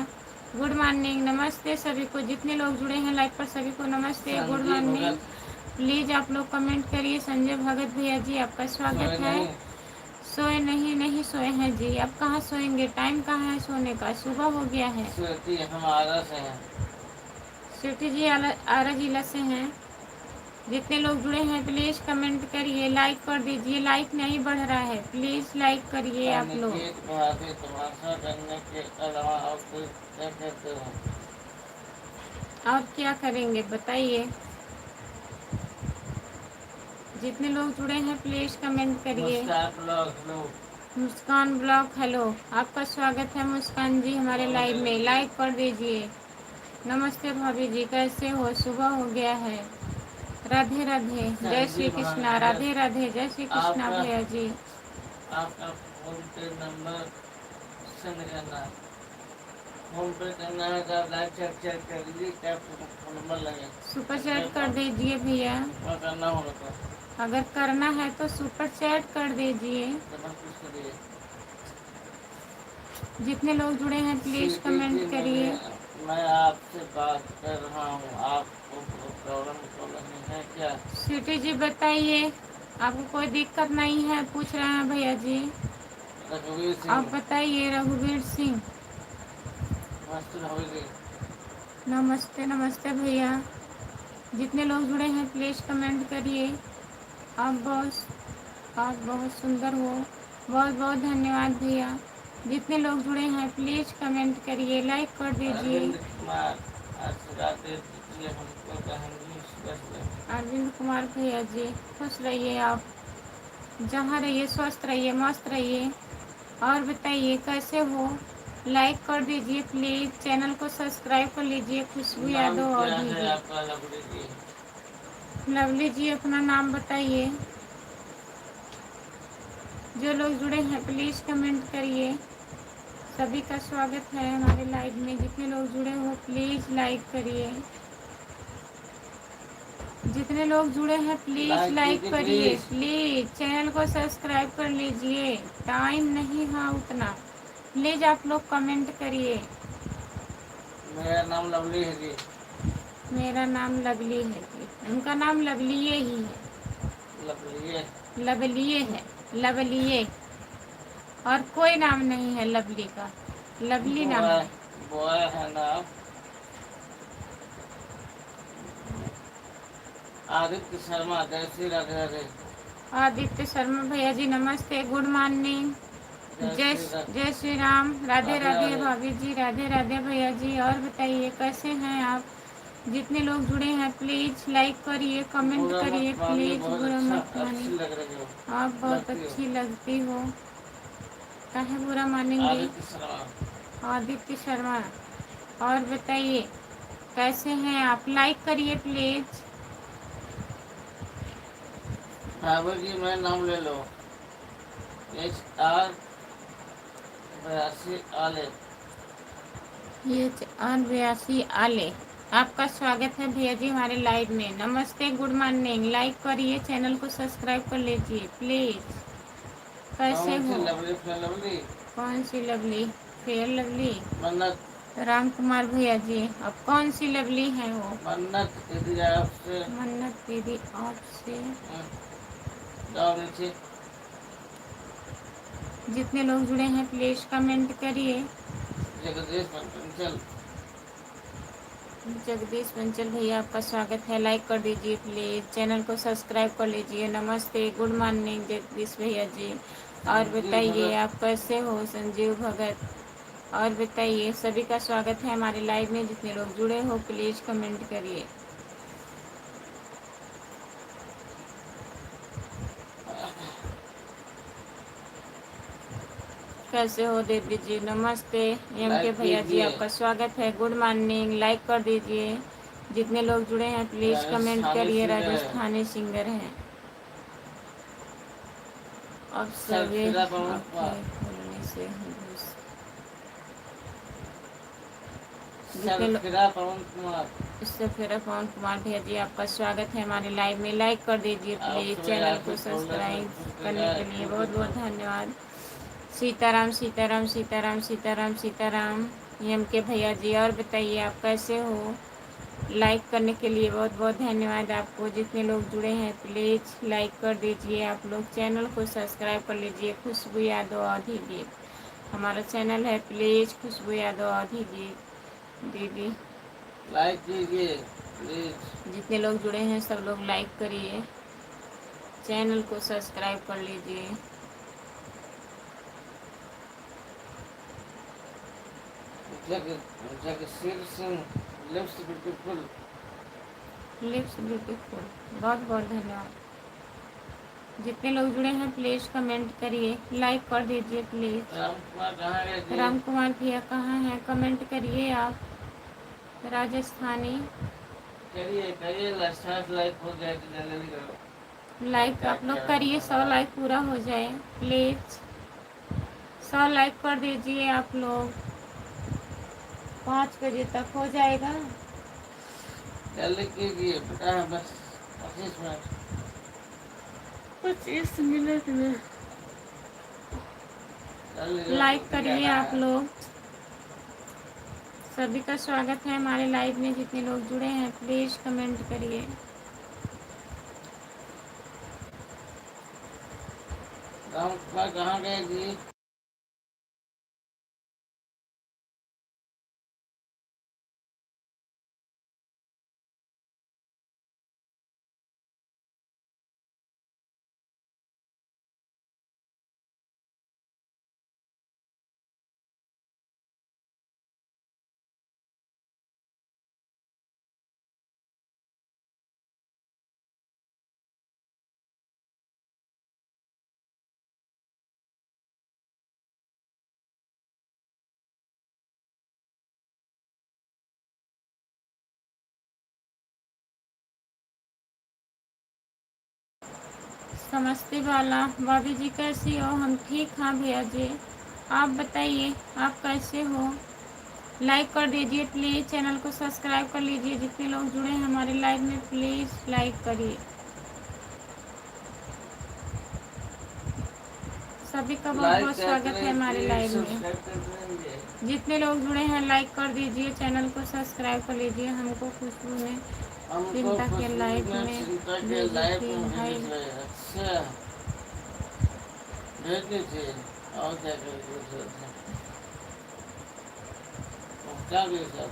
गुड मॉर्निंग, नमस्ते सभी को, जितने लोग जुड़े हैं लाइव पर सभी को नमस्ते, good
Sanjay
morning.
Bhagat.
Please आप लोग कमेंट करिए। संजय भगत भैया जी, आपका
सोए
स्वागत है।
नहीं?
सोए नहीं? नहीं सोए हैं जी, अब कहाँ सोएंगे, टाइम कहाँ है सोने का, सुबह हो गया है।
स्वीटी हम आरा से हैं।
सिटी जी आरा जिला से हैं। जितने लोग जुड़े हैं प्लीज कमेंट करिए, लाइक कर दीजिए, लाइक नहीं बढ़ रहा है, प्लीज लाइक करिए आप लोग।
अनिकेत भारती, तमाशा करने के अलावा और कुछ क्या करते हो?
और क्या करेंगे बताइए। जितने लोग जुड़े हैं प्लीज कमेंट करिए।
मुस्कान ब्लॉग हेलो।
मुस्कान ब्लॉग हेलो, आपका स्वागत है मुस्कान जी हमारे लाइव में, लाइक कर दीजिए। नमस्ते भाभी जी, कैसे हो? सुबह हो गया है। राधे राधे, जय श्री
संजीव
कृष्णा, राधे राधे, जय श्री कृष्णा
आपका
भैया जी।
आपका फोन पे नंबर सेंड करना है। फोन पे करना है तो लाइव चेक चेक कर लीजिए, क्या फोन नंबर लगे।
सुपर चैट कर दीजिए भैया,
मैं करना होगा तो
अगर करना है तो सुपर चैट कर दीजिए।
मैं कुछ करिए।
जितने लोग जुड़े हैं प्लीज
सीटी
कमेंट
जी
करिए।
मैं आपसे बात कर रहा हूँ, आपको प्रॉब्लम तो नहीं है क्या?
सिटी जी बताइए, आपको कोई दिक्कत नहीं है, पूछ रहे हैं भैया जी।
रघुवीर
आप
सिंह।
बताइए रघुवीर सिंह।
मस्त रघुवीर।
नमस्ते नमस्ते भैया, जितने लोग जुड़े हैं प्लीज कमेंट करिए। आप बहुत सुंदर हो, बहुत बहुत धन्यवाद भैया। जितने लोग जुड़े हैं प्लीज कमेंट करिए, लाइक कर दीजिए।
अरविंद कुमार, आशीर्वाद दे दीजिए हमको, कहेंगे स्वस्थ।
अरविंद कुमार भैया जी, खुश रहिए आप, जहाँ रहिए स्वस्थ रहिए, मस्त रहिए। और बताइए कैसे हो? लाइक कर दीजिए प्लीज़, चैनल को सब्सक्राइब कर लीजिए। खुशबू
नाम
यादव और
क्या है
दीदी।
आपका लवली जी?
लवली जी अपना नाम बताइए। जो लोग जुड़े हैं प्लीज़ कमेंट करिए। सभी का स्वागत है हमारे लाइव में, जितने लोग जुड़े हो प्लीज़ लाइक करिए। जितने लोग जुड़े हैं प्लीज़ लाइक
कीजिए
करिए,
प्लीज।
प्लीज़ चैनल को सब्सक्राइब कर लीजिए। टाइम नहीं है उतना, प्लीज़ आप लोग कमेंट करिए।
मेरा नाम लवली है जी।
मेरा नाम लवली है जी, उनका नाम लवलीए ही है।
लवली है।
लवलीए है, लवलीए, और कोई नाम नहीं है लवली का, लवली नाम
बॉय
है।
बॉय है नाम। आदित्य शर्मा, जय श्री राधे राधे।
आदित्य शर्मा भैया जी नमस्ते, गुड मॉर्निंग, जय जय श्री राम, राधे
राधे
राधे
राधे।
भाभी जी, राधे राधे भैया जी। और बताइए कैसे हैं आप? जितने लोग जुड़े हैं प्लीज लाइक करिए, कमेंट
बुरा मत
करिए,
मानिए,
प्लीज
बहुत
बुरा
अच्छा
मत
अच्छी
मानिए।
लग रही हो,
आप बहुत
लगती हो।
अच्छी लगती हो, काहे बुरा मानेंगे।
आदित्य शर्मा।
आदित्य शर्मा, और बताइए कैसे हैं आप, लाइक करिए प्लीज।
ठाकुर जी मैं नाम ले लो, HR 82 आले।
ये 82 आले, आपका स्वागत है भैया जी हमारे लाइव में। नमस्ते, गुड मॉर्निंग, लाइक करिए, चैनल को सब्सक्राइब कर लीजिए प्लीज। कैसे
कौन सी
हो?
Lovely fair lovely?
कौन सी लवली? Fair lovely?
मन्नत।
राम कुमार भैया जी, अब कौन सी लवली है वो?
मन्नत दीदी आपसे।
मन्नत दीदी आपसे।
जाओ नीचे।
जितने लोग जुड़े हैं प्लीज कमेंट करिए।
जगदीश पंचल।
जगदीश पंचल भैया आपका स्वागत है, लाइक कर दीजिए प्लीज, चैनल को सब्सक्राइब कर लीजिए। नमस्ते, गुड मॉर्निंग जगदीश भैया जी। और
संजीव
बताइए
भगत।
आप कैसे हो संजीव भगत। और बताइए, सभी का स्वागत है हमारे लाइव में, जितने लोग जुड़े हो प्लीज कमेंट करिए। कैसे हो देवी जी? नमस्ते एम के
लाइक
भैया जी,
कीजिए।
आपका स्वागत है, गुड मॉर्निंग, लाइक कर दीजिए। जितने लोग जुड़े हैं प्लीज कमेंट
राजस्थानी
करिए।
सिंगर है।
राजस्थानी सिंगर हैं। अब सभी
सरफिरा पवन कुमार।
आँखें खोलने से घुस। जितने लोग,
सरफिरा पवन कुमार।
इससे फिर पवन कुमार भैया जी आपका स्वागत है हमारे लाइव में, लाइक कर दीजिए
आप
प्लीज,
सुबह
चैनल को
आके खोलने से
सब्सक्राइब
खुश कर
करने
जाए,
के लिए
खुल
बहुत
के
बहुत
खोल।
धन्यवाद। सीताराम सीताराम सीताराम सीताराम सीताराम एम के भैया जी। और बताइए आप कैसे हो? लाइक करने के लिए बहुत बहुत धन्यवाद आपको। जितने लोग जुड़े हैं प्लीज़ लाइक कर दीजिए आप लोग, चैनल को सब्सक्राइब कर लीजिए। खुशबू यादव अवधी गीत हमारा चैनल है, प्लीज़ खुशबू यादव अवधी गीत दीदी।
लाइक कीजिए प्लीज।
जितने लोग जुड़े हैं सब लोग लाइक करिए, चैनल को सब्सक्राइब कर लीजिए।
जग Jagseer Singh. Lips beautiful.
Lips beautiful, बहुत बहुत धन्यवाद। जितने लोग जुड़े हैं प्लीज़ कमेंट करिए, लाइक कर दीजिए प्लीज़।
राम कुमार कहाँ गए जी?
राम कुमार भैया कहाँ हैं? कमेंट करिए आप। राजस्थानी
करिए करिए, लाइक हो जाए तो जल्दी करो।
लाइक
क्या
आप
क्या
लोग करिए, 100 लाइक पूरा हो जाए प्लीज़। 100 लाइक कर दीजिए आप लोग, 5 बजे तक हो जाएगा।
जल्दी कीजिए बेटा, बस 25 मिनट।
25 मिनट में
जल्दी करो,
लाइक
ड्यूटी
करिए
जाना
आप
है।
लोग। सभी का स्वागत है हमारे लाइव में, जितने लोग जुड़े हैं प्लीज़ कमेंट करिए।
राम कुमार कहाँ गए जी?
समस्ते वाला भाभी जी कैसी हो? हम ठीक हाँ भैया जी, आप बताइए आप कैसे हो? लाइक कर दीजिए प्लीज़, चैनल को सब्सक्राइब कर लीजिए। जितने लोग जुड़े हैं हमारे लाइव में प्लीज़ लाइक करिए। सभी का बहुत
लाइक
बहुत
करते
स्वागत है
रहिए
हमारे
प्लीज,
लाइव में।
सब्सक्राइब करते रहिए।
जितने लोग जुड़े हैं लाइक कर दीजिए, चैनल को सब्सक्राइब कर लीजिए। हमको खुशबू ने
हमको
चिंता के
खुशबू
लाइव
में
में
चिंता के
भेजी
लाइफ
थी
में
भाई।
भेजी थे। अच्छा भेजी थी, और क्या करेंगे उसे? क्या भी सब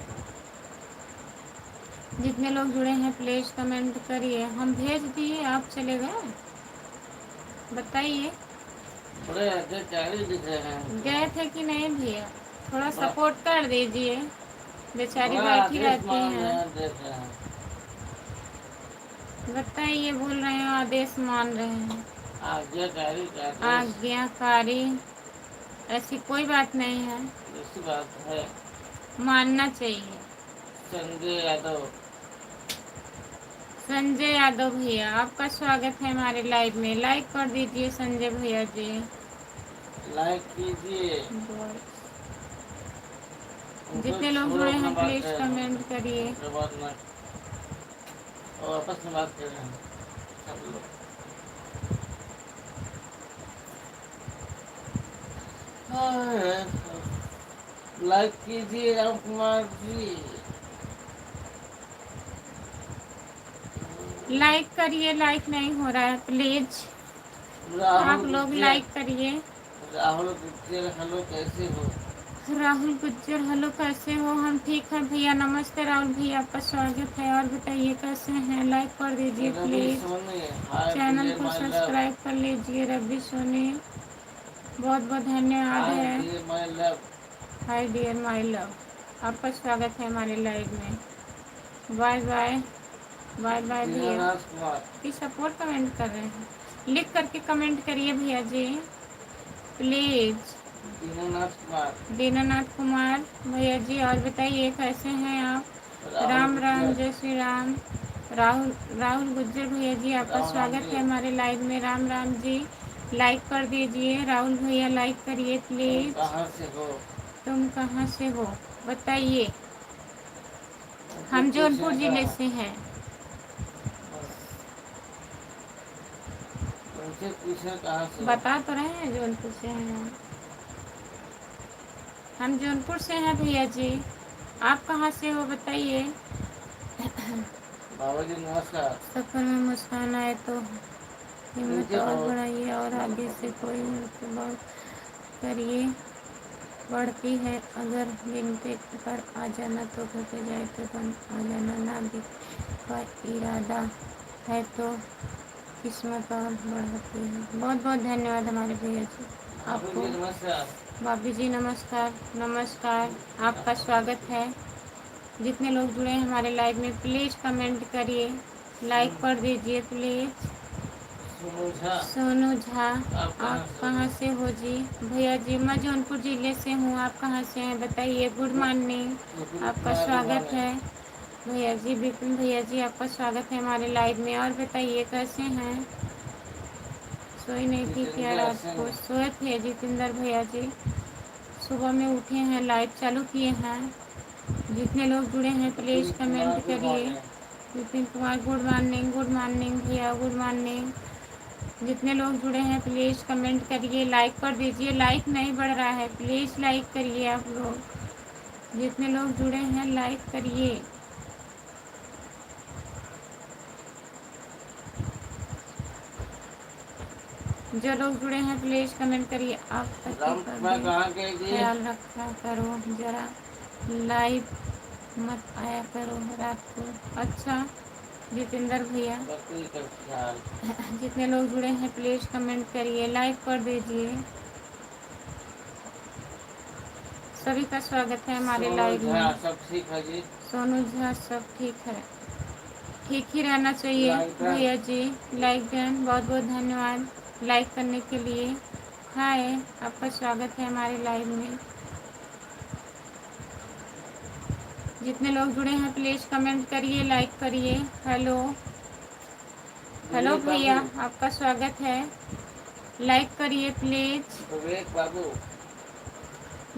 जितने लोग जुड़े हैं प्लीज़ कमेंट करिए। हम भेज दिए, आप चले गए? बताइए
बड़े अधिकारी दिख रहे हैं हमको।
गए थे कि नहीं भैया? थोड़ा
बड़ा
सपोर्ट कर दीजिए। बेचारी
बड़ा
बैठी
आदेश
रहती
मान रहे
हैं।
हैं, देख रहे हैं।
बताइए, बोल रहे हैं आदेश मान रहे हैं।
आज्ञाकारी का आदेश।
आज्ञाकारी ऐसी कोई बात नहीं है,
ऐसी बात है।
मानना चाहिए।
संजय यादव।
संजय यादव भैया, आपका स्वागत है हमारे लाइव में। लाइक कर दीजिए संजय भैया जी।
लाइक कीजिए। उनको
जितने लोग
छोड़ो,
जुड़े
अपना
हैं
बात
प्लीज
करें,
कमेंट करिए।
उनके बाद में और आपस में बात कर रहे हैं सब लोग। लाइक कीजिए राम कुमार जी।
लाइक करिए, लाइक नहीं हो रहा है, प्लीज
राहुल
आप लोग
गुज्जर।
लाइक करिए।
राहुल गुज्जर, हेलो कैसे हो?
राहुल गुज्जर, हेलो कैसे हो? हम ठीक हैं भैया, नमस्ते राहुल भैया, आपका स्वागत है। और बताइए कैसे हैं? लाइक कर दीजिए
Ravi
please.
Soni, hi
channel
dear
को
माय लव।
सब्सक्राइब कर लीजिए। रवि सोनी, बहुत बहुत धन्यवाद
हाय
है।
Dear my love.
Hi dear my love, आपका स्वागत है हमारे लाइव में। Bye bye. बाय बाय भैया।
Dinanath Kumar.
Please support comment कर रहे हैं, लिख करके कमेंट करिए भैया जी प्लीज।
दीनानाथ कुमार।
दीनानाथ कुमार भैया जी, और बताइए कैसे हैं आप?
राहुल
राम राम,
गुज्जर।
जय श्री राम। राहुल राहुल गुज्जर भैया जी, आपका
राम राम
स्वागत
जी।
है हमारे लाइव में। राम राम जी। लाइक कर दीजिए राहुल भैया, लाइक करिए
तुम
प्लीज।
कहाँ से हो?
तुम कहाँ से हो बताइए?
उनसे
हम जौनपुर
पूछने का
जिले
है।
से हैं।
उनसे पूछे कहाँ से हो?
बता तो रहे हैं जौनपुर से हैं हम जौनपुर से हैं भैया जी। आप कहाँ से हो बताइए?
बाबा जी नमस्कार।
सफर में मुस्कान आए तो हिम्मत
नीचे
और
बहुत
बढ़ाइए, और आगे से कोई मुश्किल करिए बढ़ती है। अगर दिन पे पर आ जाना तो घट जाए तो कम आ जाना ना भी का इरादा है तो किस्मत और बढ़ती है। बहुत बहुत धन्यवाद हमारे भैया जी
भाभी
आपको।
जी नमस्कार।
भाभी जी नमस्कार। नमस्कार, आपका स्वागत है। जितने लोग जुड़े हैं हमारे लाइव में प्लीज़ कमेंट करिए, लाइक कर दीजिए प्लीज़।
सोनू झा।
सोनू झा,
आप
आप
से
कहाँ
हो?
से हो जी? भैया जी मैं जौनपुर ज़िले से हूँ, आप कहाँ से हैं बताइए? गुड मॉर्निंग,
विपिन
आपका
कुमार गुड
स्वागत
मॉर्निंग।
है। भैया जी, विपिन भैया जी, आपका स्वागत है हमारे लाइव में। और बताइए कैसे हैं? सोई नहीं थी क्या
जितेंद्र
रात को?
सिंह।
सोए थे जितेंद्र भैया जी, सुबह में उठे हैं, लाइव चालू किए हैं। जितने लोग जुड़े हैं
Vipin
please
Kumar
comment
good
करिए।
Morning.
Vipin Kumar, good morning. Good morning भैया, गुड मॉर्निंग। जितने लोग जुड़े हैं प्लीज़ कमेंट करिए, लाइक कर दीजिए। लाइक नहीं बढ़ रहा है, प्लीज़ लाइक करिए आप लोग। जितने लोग जुड़े हैं लाइक करिए। जो लोग जुड़े हैं प्लीज़ कमेंट करिए। आप तक
राम
कर
कुमार
दे,
कहाँ गए जी?
ख्याल रखा करो ज़रा, लाइव मत आया करो रात को। अच्छा जितेंद्र भैया,
बकरी का ख्याल।
जितने लोग जुड़े हैं प्लीज़ कमेंट करिए, लाइक कर दीजिए। सभी का स्वागत है हमारे
सोनू
लाइव
झा
में।
सब ठीक है जी?
सोनू झा, सब ठीक है, ठीक ही रहना चाहिए
लाइक
भैया जी। लाइक डन, बहुत बहुत धन्यवाद लाइक करने के लिए। हाय, आपका स्वागत है हमारे लाइव में। जितने लोग जुड़े हैं प्लीज़ कमेंट करिए, लाइक करिए। हेलो हेलो
विवेक
भैया,
बाबू।
आपका स्वागत है, लाइक करिए प्लीज़।
विवेक बाबू।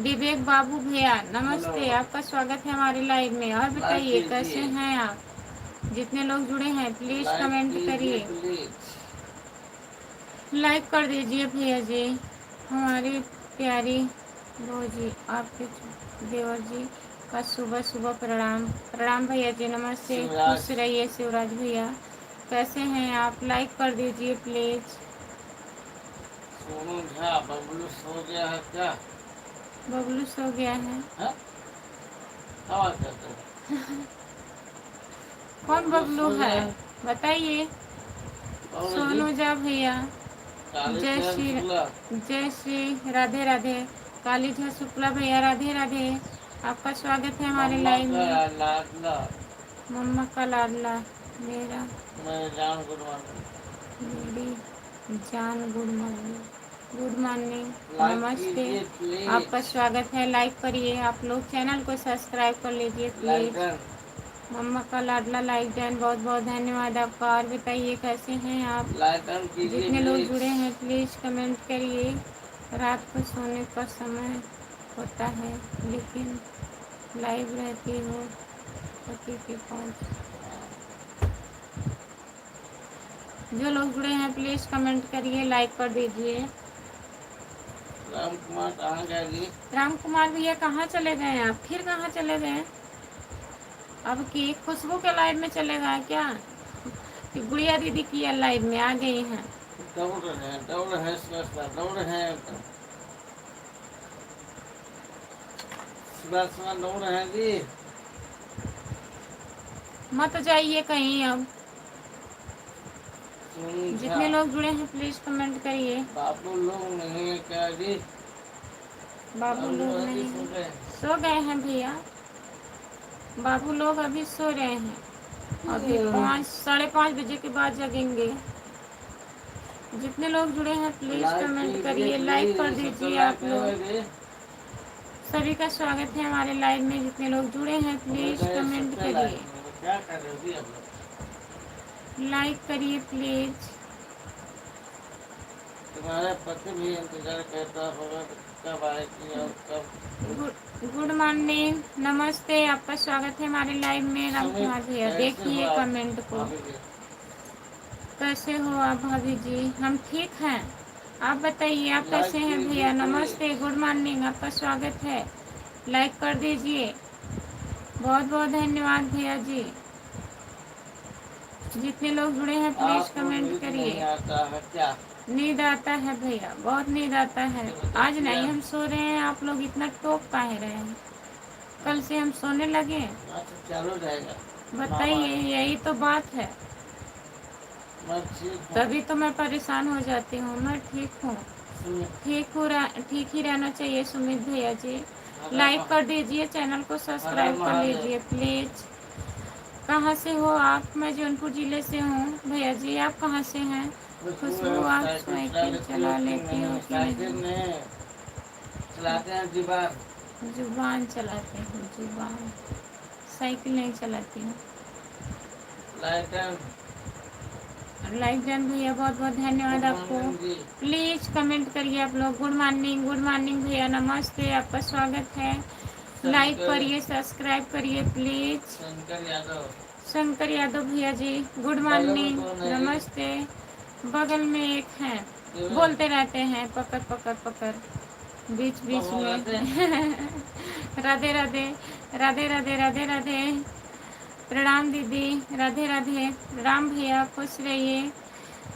विवेक बाबू भैया
हेलो।
नमस्ते, आपका स्वागत है हमारे लाइव में। और
लाइक
बताइए कैसे
कीजिए।
हैं आप? जितने लोग जुड़े हैं प्लीज़
लाइक
कमेंट
कीजिए
करिए,
प्लीज।
लाइक कर दीजिए भैया जी। हमारी प्यारी बहू जी, आपके देवर जी का सुबह सुबह प्रणाम। प्रणाम भैया जी, नमस्ते,
शिवराज।
खुश रहिए शिवराज भैया। कैसे हैं आप? लाइक कर दीजिए प्लीज़।
सोनू झा, बबलू सो गया है क्या?
बबलू सो गया है?
हाँ? क्या बात करते हैं?
कौन बबलू
सो
है
गया।
बताइए?
बबलू जी।
सोनू झा भैया,
काली
जय
चरण
श्री,
शुक्ला।
जय श्री राधे राधे। काली झा शुक्ला भैया, राधे राधे। आपका स्वागत है हमारे
मम्मा
लाइव
का
में।
लाडला
मम्मा का लाडला, मेरा
मेरे जान गुड मॉर्निंग,
मेरी जान, good morning. Good morning,
like
नमस्ते।
कीजिए
आपका
प्लीज,
स्वागत है, लाइक करिए। आप लोग चैनल को सब्सक्राइब कर लीजिए
लाइक
प्लीज़।
डन,
मम्मा का लाडला लाइक डन, बहुत बहुत धन्यवाद आपका। और बताइए कैसे हैं आप?
लाइक डन कीजिए
जितने लोग
प्लीज।
जुड़े हैं प्लीज़ कमेंट करिए। रात को सोने का समय होता है लेकिन लाइव रहती हो पति के पास। जो लोग जुड़े हैं प्लीज़ कमेंट करिए, लाइक कर दीजिए।
राम कुमार कहाँ गया जी?
राम कुमार भैया कहाँ चले गए हैं आप? फिर कहाँ चले गए? अब की खुशबू के लाइव में चले गए क्या? कि गुड़िया दीदी की लाइव में आ गई हैं?
दौड़ रहे हैं, दौड़ रहे हैं, सुबह दौड़ रहे हैं जी।
मत जाइए कहीं अब।
सुनीता
जितने लोग जुड़े हैं प्लीज कमेंट करिए।
बाबू लोग नहीं है क्या जी?
बाबू लोग
अभी
नहीं
सो
हैं।
गए?
सो गए हैं भैया। बाबू लोग अभी सो रहे हैं। अभी 5, 5:30 बजे के बाद जगेंगे। जितने लोग जुड़े हैं प्लीज
लाइक
कमेंट
कीजिए
करिए, लाइक कर
प्लीज, सबको
दीजिए
लाइक
आप
नहीं
लोग।
हुए जी?
सभी का स्वागत है हमारे लाइव में। जितने लोग जुड़े हैं
हमें
प्लीज
तो ये
कमेंट
सबसे लाइक
करिए,
नहीं हुए। क्या कर रहे हो जी आप लोग?
लाइक करिए प्लीज।
तुम्हारा पति भी इंतजार करता होगा कि कब आएगी और कब।
गुड मॉर्निंग, नमस्ते। आपका स्वागत है हमारे लाइव में राम
सुमित
कुमार भैया।
कैसे हो
देखिए
आप
कमेंट को।
भाभी जी?
कैसे हो आप भाभी जी? हम ठीक हैं। आप बताइए आप
लाइक
कैसे हैं
कीजिए
भैया?
प्लीज।
नमस्ते, गुड मॉर्निंग, आपका स्वागत है। लाइक कर दीजिए। बहुत बहुत धन्यवाद भैया जी। जितने लोग जुड़े हैं प्लीज
आपको
कमेंट
नींद नहीं
करिए।
आता है क्या?
नींद आता है भैया, बहुत नींद आता है।
तो
आज
देखिए
नहीं
आप।
हम सो रहे हैं, आप लोग इतना टोक काहे रहे हैं? कल से हम सोने लगे।
अच्छा चालू रहेगा। मामा
बताइए, यही तो बात है।
मैं ठीक हूँ।
तभी तो मैं परेशान हो जाती हूँ। मैं ठीक हूँ। ठीक ही रहना चाहिए सुमित भैया जी। लाइक कर दीजिए, चैनल को
हर हर
सब्सक्राइब कर
महादेव।
लीजिए प्लीज। कहाँ से हो आप? मैं जौनपुर जिले से हूँ भैया जी। आप कहाँ से हैं? खुशबू, आप
साइकिल चला
साइकिल
लेती हो
चला
कि
लेती हो
नहीं?
कि
साइकिल
नहीं?
में चलाते हैं दीवार।
जुबान चलाते हूँ, जुबान। साइकिल नहीं चलाती हूँ।
लाइटन
लाइक डन भैया, बहुत बहुत धन्यवाद
गुड
आपको।
Morning ji.
प्लीज कमेंट करिए आप लोग। गुड मॉर्निंग, गुड मॉर्निंग भैया, नमस्ते, आपका स्वागत है। लाइक
शंकर
करिए, सब्सक्राइब करिए प्लीज।
शंकर यादव
शंकर यादव भैया जी, गुड
बगल में
मॉर्निंग,
कौन है जी?
नमस्ते। बगल में एक हैं,
क्यों है?
बोलते रहते हैं पकड़ पकड़ पकड़ बीच बीच
बबू
में।
रहते हैं?
राधे राधे, राधे राधे, राधे राधे। प्रणाम दीदी, राधे राधे। राम भैया खुश रहिए। मैं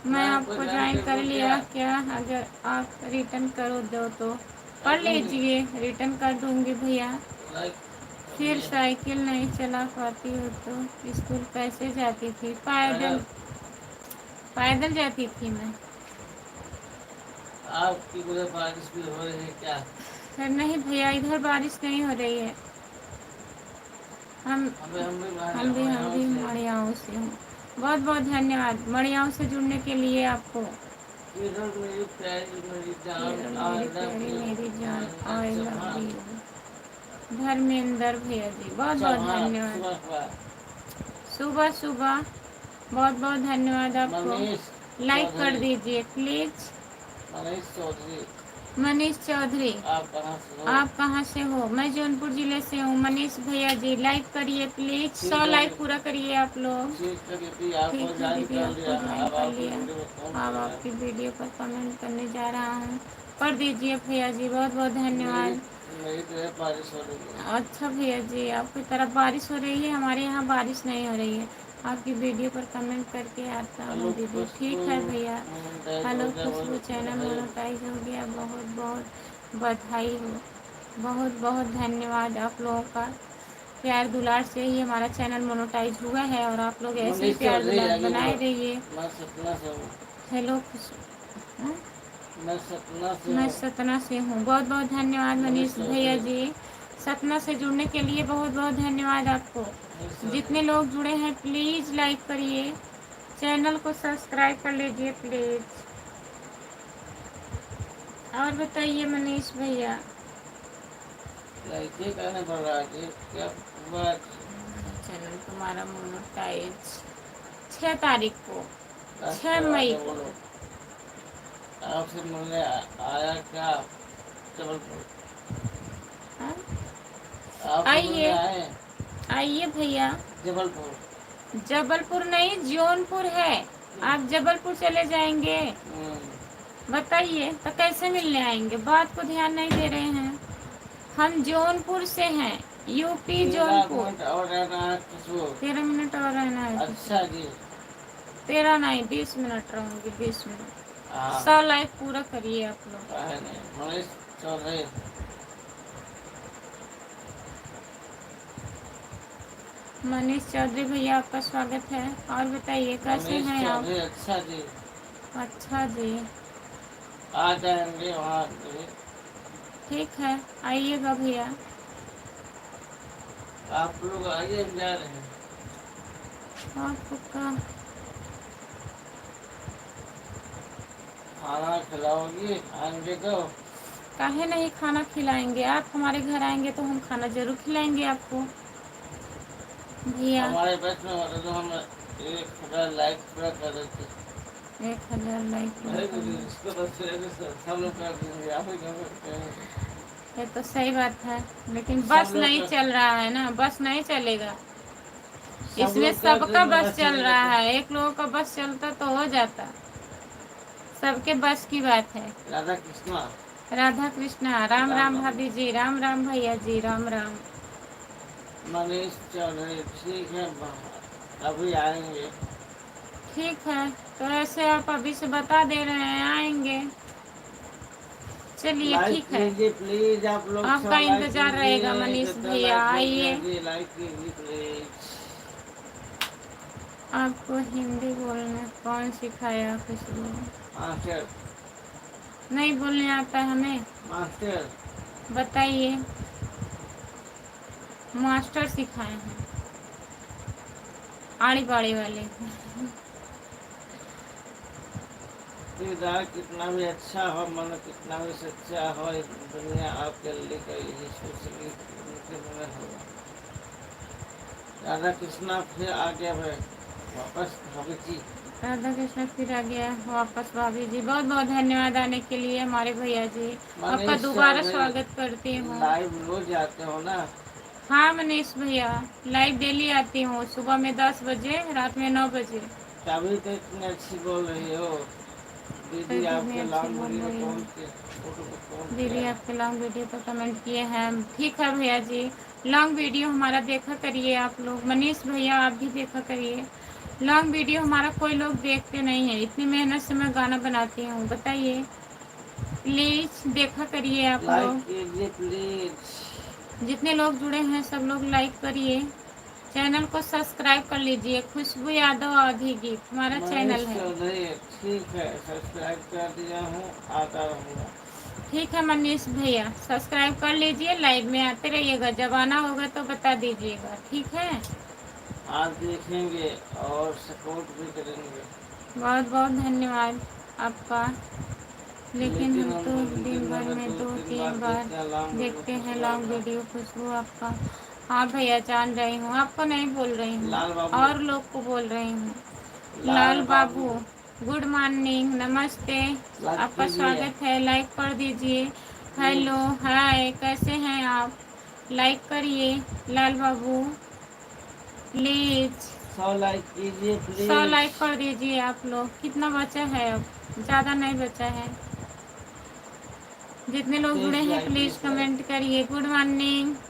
मैं आपको
आपको
ज्वाइन
ज्वाइन
कर
कर
दूं क्या?
लिया क्या? अगर आप रिटर्न करो दो तो
कर
कर
दूंगी।
लीजिए। रिटर्न कर दूंगी भैया।
लाइक
फिर
करिए।
साइकिल नहीं चला पाती हो तो स्कूल कैसे जाती थी? पैदल।
मैडम
पैदल जाती थी मैं।
आपकी उधर बारिश भी हो रही है क्या?
फिर नहीं भैया, इधर बारिश नहीं हो रही है। हम
हम भी
हम
यहाँ
भी
से।
मड़ियाओं से हूँ। बहुत बहुत धन्यवाद मड़ियाओं से जुड़ने के लिए आपको।
केरल मेरी प्यारी मेरी जान,
केरल
आई
मेरी
लव
प्यारी
यू।
मेरी जान,
Mahendra
I love
Chauhan.
You. Dharmendra भैया जी, बहुत बहुत
चौहान
धन्यवाद।
सुबह सुबह।
सुबह सुबह, बहुत बहुत धन्यवाद आपको।
मनीष
लाइक कर
चौधरी।
दीजिए प्लीज।
मनीष चौधरी
मनीष चौधरी,
आप कहाँ से हो?
आप कहाँ से हो? मैं जौनपुर जिले से हूँ। मनीष भैया जी, लाइक करिए प्लीज।
ठीक
100
है
लाइक पूरा करिए आप लोग।
ठीक है दीदी, आपको
ठीक है
ज्वाइन
दीदी,
कर
आपको
लिया।
ज्वाइन
अब
कर
आपकी
लिया।
वीडियो में कौन
अब
करेगा?
आपकी वीडियो पर कमेंट करने जा रहा हूँ। कर दीजिए भैया जी, बहुत बहुत
मेरी
धन्यवाद।
मेरी तरफ बारिश हो रही है।
अच्छा भैया जी, आपकी तरफ बारिश हो रही है, हमारे यहाँ बारिश नहीं हो रही है। आपकी वीडियो पर कमेंट करके आता
हेलो
हूँ दीदी।
खुशबू,
ठीक है भैया।
मोनेटाइज हो
हेलो
गया,
खुशबू,
बहुत
चैनल
बधाई हो।
मोनेटाइज हो गया, बहुत बहुत बधाई हो। बहुत बहुत धन्यवाद आप लोगों का। प्यार दुलार से ही हमारा चैनल मोनेटाइज हुआ है और आप लोग ऐसे ही
मनीष
प्यार
चौधरी
दुलार
आगे
बनाए
बोलो।
रहिए।
मैं सतना से हूँ।
हेलो खुशबू,
मैं सतना से
मैं
हूँ।
सतना से हूँ। बहुत बहुत धन्यवाद
मनीष
मनीष भैया
चौधरी
जी। सतना से जुड़ने के लिए बहुत बहुत धन्यवाद आपको। जितने लोग जुड़े हैं प्लीज़ लाइक करिए, चैनल को सब्सक्राइब कर लीजिए प्लीज़। और बताइए मनीष भैया।
लाइक ही करने पड़ रहा है क्या बात।
चैनल तुम्हारा मोनेटाइज 6 तारीख को,
बस
6
तो
मई
आगे
को।
बोलो। आपसे मिलने आया क्या जबलपुर?
हाँ?
आपसे मिलने
आइए
आए
आइए भैया।
जबलपुर?
जबलपुर नहीं, जौनपुर है। आप जबलपुर चले जाएंगे? बताइए तो कैसे मिलने आएंगे? बात को ध्यान नहीं दे रहे हैं। हम जौनपुर से हैं, यूपी
13
जौनपुर।
मिनट और रहना है खुशबू।
13 मिनट और रहना है।
अच्छा जी।
13 नहीं, 20 मिनट रहूंगी, 20 मिनट।
हाँ
100 लाइक पूरा करिए आप लोग।
काहे नहीं। मनीष चौधरी।
मनीष चौधरी भैया आपका स्वागत है। और बताइए कैसे
मनीष
हैं आप?
चौधरी अच्छा जी।
अच्छा जी,
आ जाएंगे वहाँ पे।
ठीक है आइएगा भैया।
आप लोग आइए, हम जा रहे हैं।
आपको का
खाना खिलाओगी? आएंगे तो।
काहे नहीं खाना खिलाएंगे? आप हमारे घर आएंगे तो हम खाना जरूर खिलाएंगे आपको भैया।
हमारे बस में होता तो हम 1000 लाइक पूरा कर देते।
1000 लाइक
इसको तो सब लोग कर देंगे, आप ही कर।
ये तो सही बात है, लेकिन
सब
बस
लोग
नहीं
कर-
चल रहा है ना, बस नहीं चलेगा।
सब
इसमें
लोग कर
सबका
देंगे,
बस चल
चलेगा
रहा
तो।
है, एक लोगों का बस चलता तो हो जाता। सबके बस की बात है।
राधा कृष्णा।
राधा कृष्णा। राम राम भाभी जी, राम राम भैया जी, राम राम।
मनीष चौधरी ठीक है, अभी आएंगे।
ठीक है, तो ऐसे आप अभी से बता दे रहे हैं आएंगे। चलिए
लाइक
ठीक है,
कीजिए प्लीज, आप लोग
आपका
सब लाइक
इंतजार रहेगा
कीजिए।
मनीष
कितना
भैया,
लाइक हो गया
आइए।
जी? लाइक कीजिए प्लीज।
आपको हिंदी बोलना कौन सिखाया? खुशबू
मास्टर।
नहीं बोलने आता हमें?
मास्टर।
बताइए। मास्टर सिखाए हैं, आड़ी बाड़ी वाले।
किरदार कितना भी अच्छा हो, मन कितना भी सच्चा हो, दुनिया आपके लिए यही सोचेगी उनके मन होगा। राधा कृष्णा फिर आ गया है वापस भाभी जी।
राधा कृष्ण फिर आ गया वापस भाभी जी। बहुत बहुत धन्यवाद आने के लिए हमारे भैया जी। आपका
मनीष
दोबारा
चौधरी
स्वागत करती हूँ।
लाइव रोज आते हो ना?
हाँ मनीष भैया, लाइव डेली आती हूँ, सुबह में 10 बजे, रात में 9 बजे।
तभी तो इतनी अच्छी बोल रही हो। दीदी
तो कितनी
आपके
अच्छी
लॉन्ग
बोल
वीडियो
रही
कौन
हूँ।
के फोटो को कौन
दीदी
किया?
आपके लॉन्ग वीडियो पर कमेंट किए हैं। ठीक है भैया जी, लॉन्ग वीडियो हमारा देखा करिए आप लोग। मनीष भैया आप भी देखा करिए। लॉन्ग वीडियो हमारा कोई लोग देखते नहीं है, इतनी मेहनत से मैं गाना बनाती हूँ, बताइए। प्लीज देखा करिए आप
लाइक
लोग।
कीजिए प्लीज।
जितने लोग जुड़े हैं सब लोग लाइक करिए, चैनल को सब्सक्राइब कर लीजिए। खुशबू यादव अवधी गीत हमारा
मनीष
चैनल है।
चौधरी ठीक है, सब्सक्राइब कर दिया हूँ, आता रहूँगा।
ठीक है मनीष भैया, सब्सक्राइब कर लीजिए, लाइव में आते रहिएगा, जब आना होगा तो बता दीजिएगा, ठीक है।
आज देखेंगे और सपोर्ट भी करेंगे।
बहुत बहुत धन्यवाद आपका। लेकिन हम
हम
तो दिन भर
में
में
दो
दो
तीन
तीन बार
देखते हैं लॉन्ग वीडियो
देखते हैं
खुशबू
लॉन्ग
का।
वीडियो। खुशबू आपका। हाँ भैया जान रही हूँ, आपको नहीं बोल रही हूँ,
लाल बाबू।
और लोग को बोल रही हूँ। लाल बाबू गुड मॉर्निंग, नमस्ते।
लाइक
आपका
कीजिए।
स्वागत है, लाइक कर दीजिए। हेलो
प्लीज
हाय, कैसे हैं आप? लाइक करिए लाल बाबू प्लीज।
100 लाइक कीजिए
100
प्लीज।
लाइक कर दीजिए आप लोग। कितना बचा है अब? ज़्यादा नहीं बचा है। जितने लोग जुड़े
23
हैं
लाइक
प्लीज
20 लाइक।
कमेंट करिए।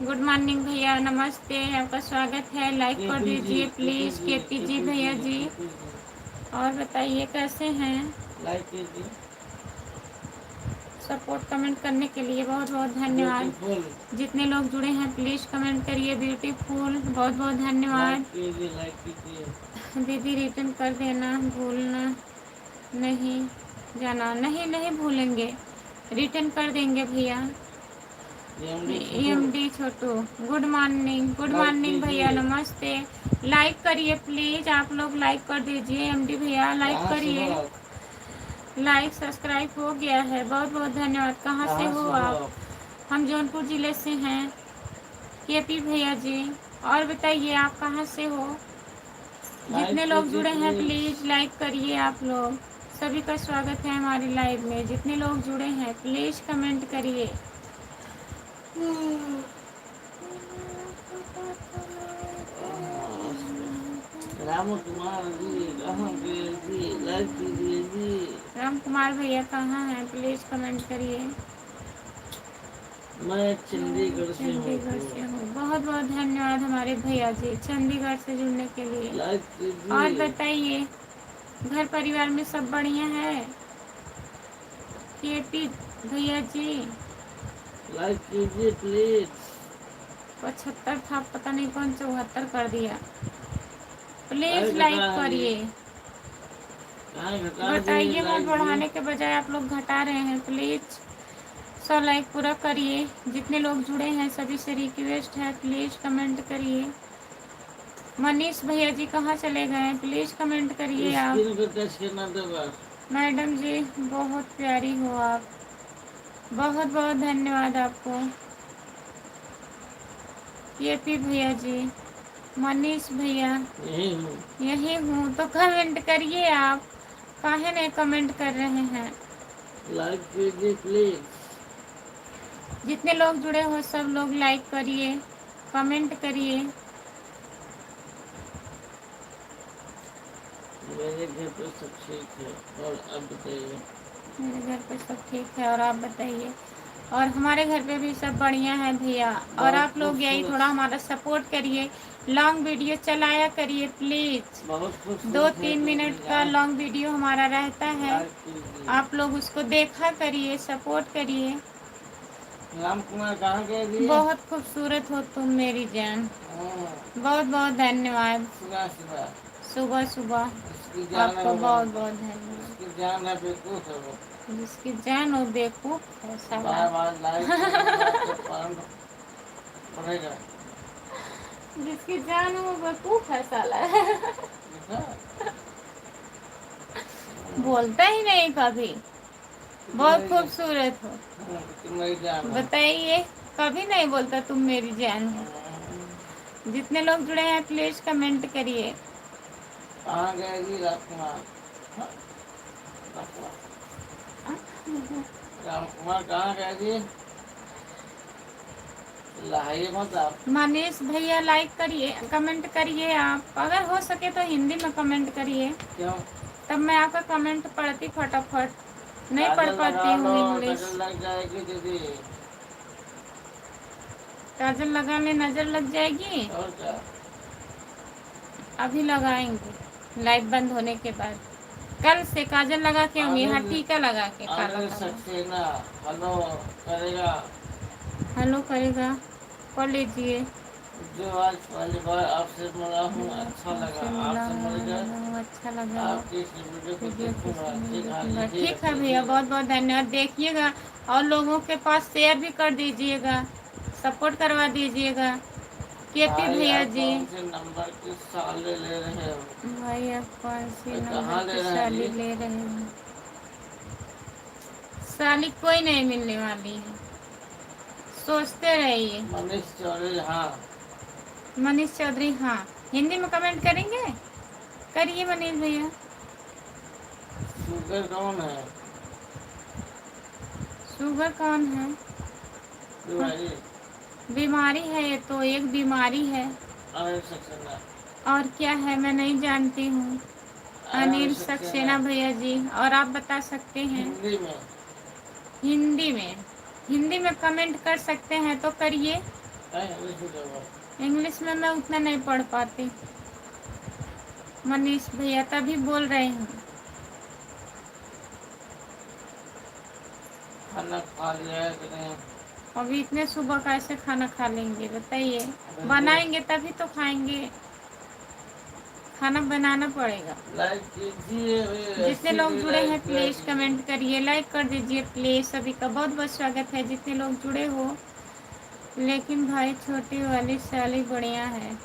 गुड मॉर्निंग भैया, नमस्ते, आपका स्वागत है। लाइक कर
केपी जी,
दीजिए
केपी
प्लीज
जी,
केपी जी
केपी
भैया
जी,
जी।
केपी जी।
और बताइए कैसे हैं?
लाइक कीजिए।
सपोर्ट कमेंट करने के लिए बहुत बहुत धन्यवाद।
ब्यूटीफुल।
जितने लोग जुड़े हैं प्लीज कमेंट करिए ब्यूटीफुल। बहुत बहुत
लाइक
धन्यवाद।
कीजिए, लाइक कीजिए।
दीदी रिटर्न कर देना, भूलना नहीं। जाना नहीं, नहीं भूलेंगे, रिटर्न कर देंगे भैया।
Chhotu
MD Chhotu, good morning, good
like
morning भैया,
कीजिए।
नमस्ते। लाइक करिए प्लीज, आप लोग लाइक कर दीजिए। एमडी भैया लाइक
कहाँ से हो
करिए।
आप?
लाइक सब्सक्राइब हो गया है, बहुत बहुत धन्यवाद। कहाँ से
कहाँ
हो
से
आप? हम जौनपुर ज़िले से हैं, केपी भैया जी। और बताइए आप कहाँ से हो?
लाइक
जितने लोग
कीजिए
जुड़े हैं
प्लीज।
प्लीज़ लाइक करिए। आप लोग सभी का स्वागत है हमारी लाइव में। जितने लोग जुड़े हैं प्लीज़ कमेंट करिए।
राम कुमार जी कहाँ गए जी? लाइक कीजिए जी।
राम कुमार भैया कहाँ हैं? प्लीज़ कमेंट करिए।
मैं चंडीगढ़ से
चंडीगढ़
हूँ।
से हूँ। बहुत बहुत धन्यवाद हमारे भैया जी चंडीगढ़ से जुड़ने के लिए।
लाइक
और
कीजिए।
बताइए घर परिवार में सब बढ़िया है? केपी भैया जी
लाइक कीजिए प्लीज।
75 था, पता नहीं कौन 74 कर दिया। प्लीज़
लाइक
लाइक
घटा है जी।
करिए।
कहाँ घटा जी
घटाइए मत,
लाइक जी।
बढ़ाने के बजाय आप लोग घटा रहे हैं। प्लीज़ 100 लाइक पूरा करिए। जितने लोग जुड़े हैं सभी से रिक्वेस्ट है, प्लीज़ कमेंट करिए। मनीष भैया जी कहाँ चले गए? प्लीज़ कमेंट करिए आप।
स्क्रीन को टच करना दो बस।
मैडम जी बहुत प्यारी हो आप, बहुत बहुत धन्यवाद आपको। केपी भैया जी, मनीष भैया,
यही हूँ।
यही हूँ तो कमेंट करिए आप। काहे नहीं कमेंट कर रहे हैं?
लाइक कीजिए प्लीज।
जितने लोग जुड़े हो सब लोग लाइक करिए, कमेंट करिए।
मेरे घर पे सब ठीक है और अब बताइए।
मेरे घर पे सब ठीक है और आप बताइए। और हमारे घर पे भी सब बढ़िया है भैया। और
बहुत
आप लोग यही थोड़ा
खूबसूरत।
हमारा सपोर्ट करिए, लॉन्ग वीडियो चलाया करिए प्लीज़।
बहुत
दो
खूबसूरत है
तीन
तो
मिनट का
डिजाइन।
लॉन्ग वीडियो हमारा रहता है,
लाइक कीजिए।
आप लोग उसको देखा करिए, सपोर्ट करिए।
राम कुमार कहाँ गए जी?
बहुत खूबसूरत हो तुम मेरी जान। बहुत बहुत धन्यवाद।
सुबह सुबह
सुबह सुबह
इसकी जान है
आपका
वो
बहुत बहुत धन्यवाद।
इसकी जान है बेवकूफ है वो।
जिसकी जान हो बेवकूफ है साला।
बार बार लाइक करूंगा तो पॉइंट बढ़ेगा।
जिसकी जान हो बेवकूफ है साला।
देखा?
बोलता ही नहीं कभी। बहुत
तुम्हारी जान।
खूबसूरत हो।
तुम्हारी जान है।
बताइए, कभी नहीं बोलता तुम मेरी जान हो। जितने लोग जुड़े हैं प्लीज कमेंट करिए।
कहाँ गए जी राम कुमार? हाँ, राम कुमार कहाँ गए जी? लाइए मत आप।
मनीष भैया लाइक करिए, कमेंट करिए आप। अगर हो सके तो हिंदी में कमेंट करिए,
क्यों?
तब मैं आपका कमेंट पढ़ती फटाफट। नहीं पढ़
काजल
पाती
लगा
हूँ
लो,
इंग्लिश।
नजर लग जाएगी दीदी।
काजल लगाने नजर लग जाएगी।
और क्या?
अभी लगाएंगे लाइट बंद होने के बाद। कल से काजल लगा के आऊंगी, यहाँ
अनिल
टीका लगा के काला
अनिल
काला।
सक्सेना हेलो करेगा।
हेलो करेगा, पढ़ लीजिए।
जो आज पहली बार आपसे मिला हूँ अच्छा लगा।
आपसे मिला
आपसे मिलकर
हूँ, अच्छा लगा।
आपकी इस वीडियो को
वीडियो
देखूंगा। ठीक है
देखूंगा।
लीजिएगा
ठीक है भैया,
कीजिएगा।
बहुत बहुत धन्यवाद। देखिएगा और लोगों के पास शेयर भी कर दीजिएगा, सपोर्ट करवा दीजिएगा। केपी
भाई
भैया
आप
जी।
कौन से नंबर की साले ले रहे हो?
भाई आप कौन सी
भाई
नंबर
कहाँ ले
की
रहे हैं
साली
जी?
ले रहे हैं? साली कोई नहीं मिलने वाली है, सोचते रहिए।
मनीष चौधरी हाँ।
मनीष चौधरी हाँ। हिंदी में कमेंट करेंगे? करिए मनीष भैया।
शुगर कौन है?
शुगर कौन है? हाँ,
बीमारी।
बीमारी है, ये तो एक बीमारी है।
अनिल सक्सेना।
और क्या है मैं नहीं जानती हूँ।
अनिल
अनिल
सक्सेना
सक्सेना भैया जी। और आप बता सकते हैं?
हिंदी में।
हिंदी में, हिंदी में कमेंट कर सकते हैं तो करिए।
इंग्लिश में करो।
इंग्लिश में मैं उतना नहीं पढ़ पाती। मनीष भैया तभी बोल रहे हैं।
खाना खा लिया है कि नहीं?
अभी इतने सुबह कैसे खाना खा लेंगे बताइए? बनाएंगे तभी तो खाएंगे, खाना बनाना पड़ेगा।
लाइक कीजिए।
जितने लोग जुड़े हैं प्लीज़
कीजिए।
कमेंट करिए, लाइक कर दीजिए प्लीज़। सभी का बहुत बहुत स्वागत है जितने लोग जुड़े हो। लेकिन भाई छोटी वाली साली बढ़िया है।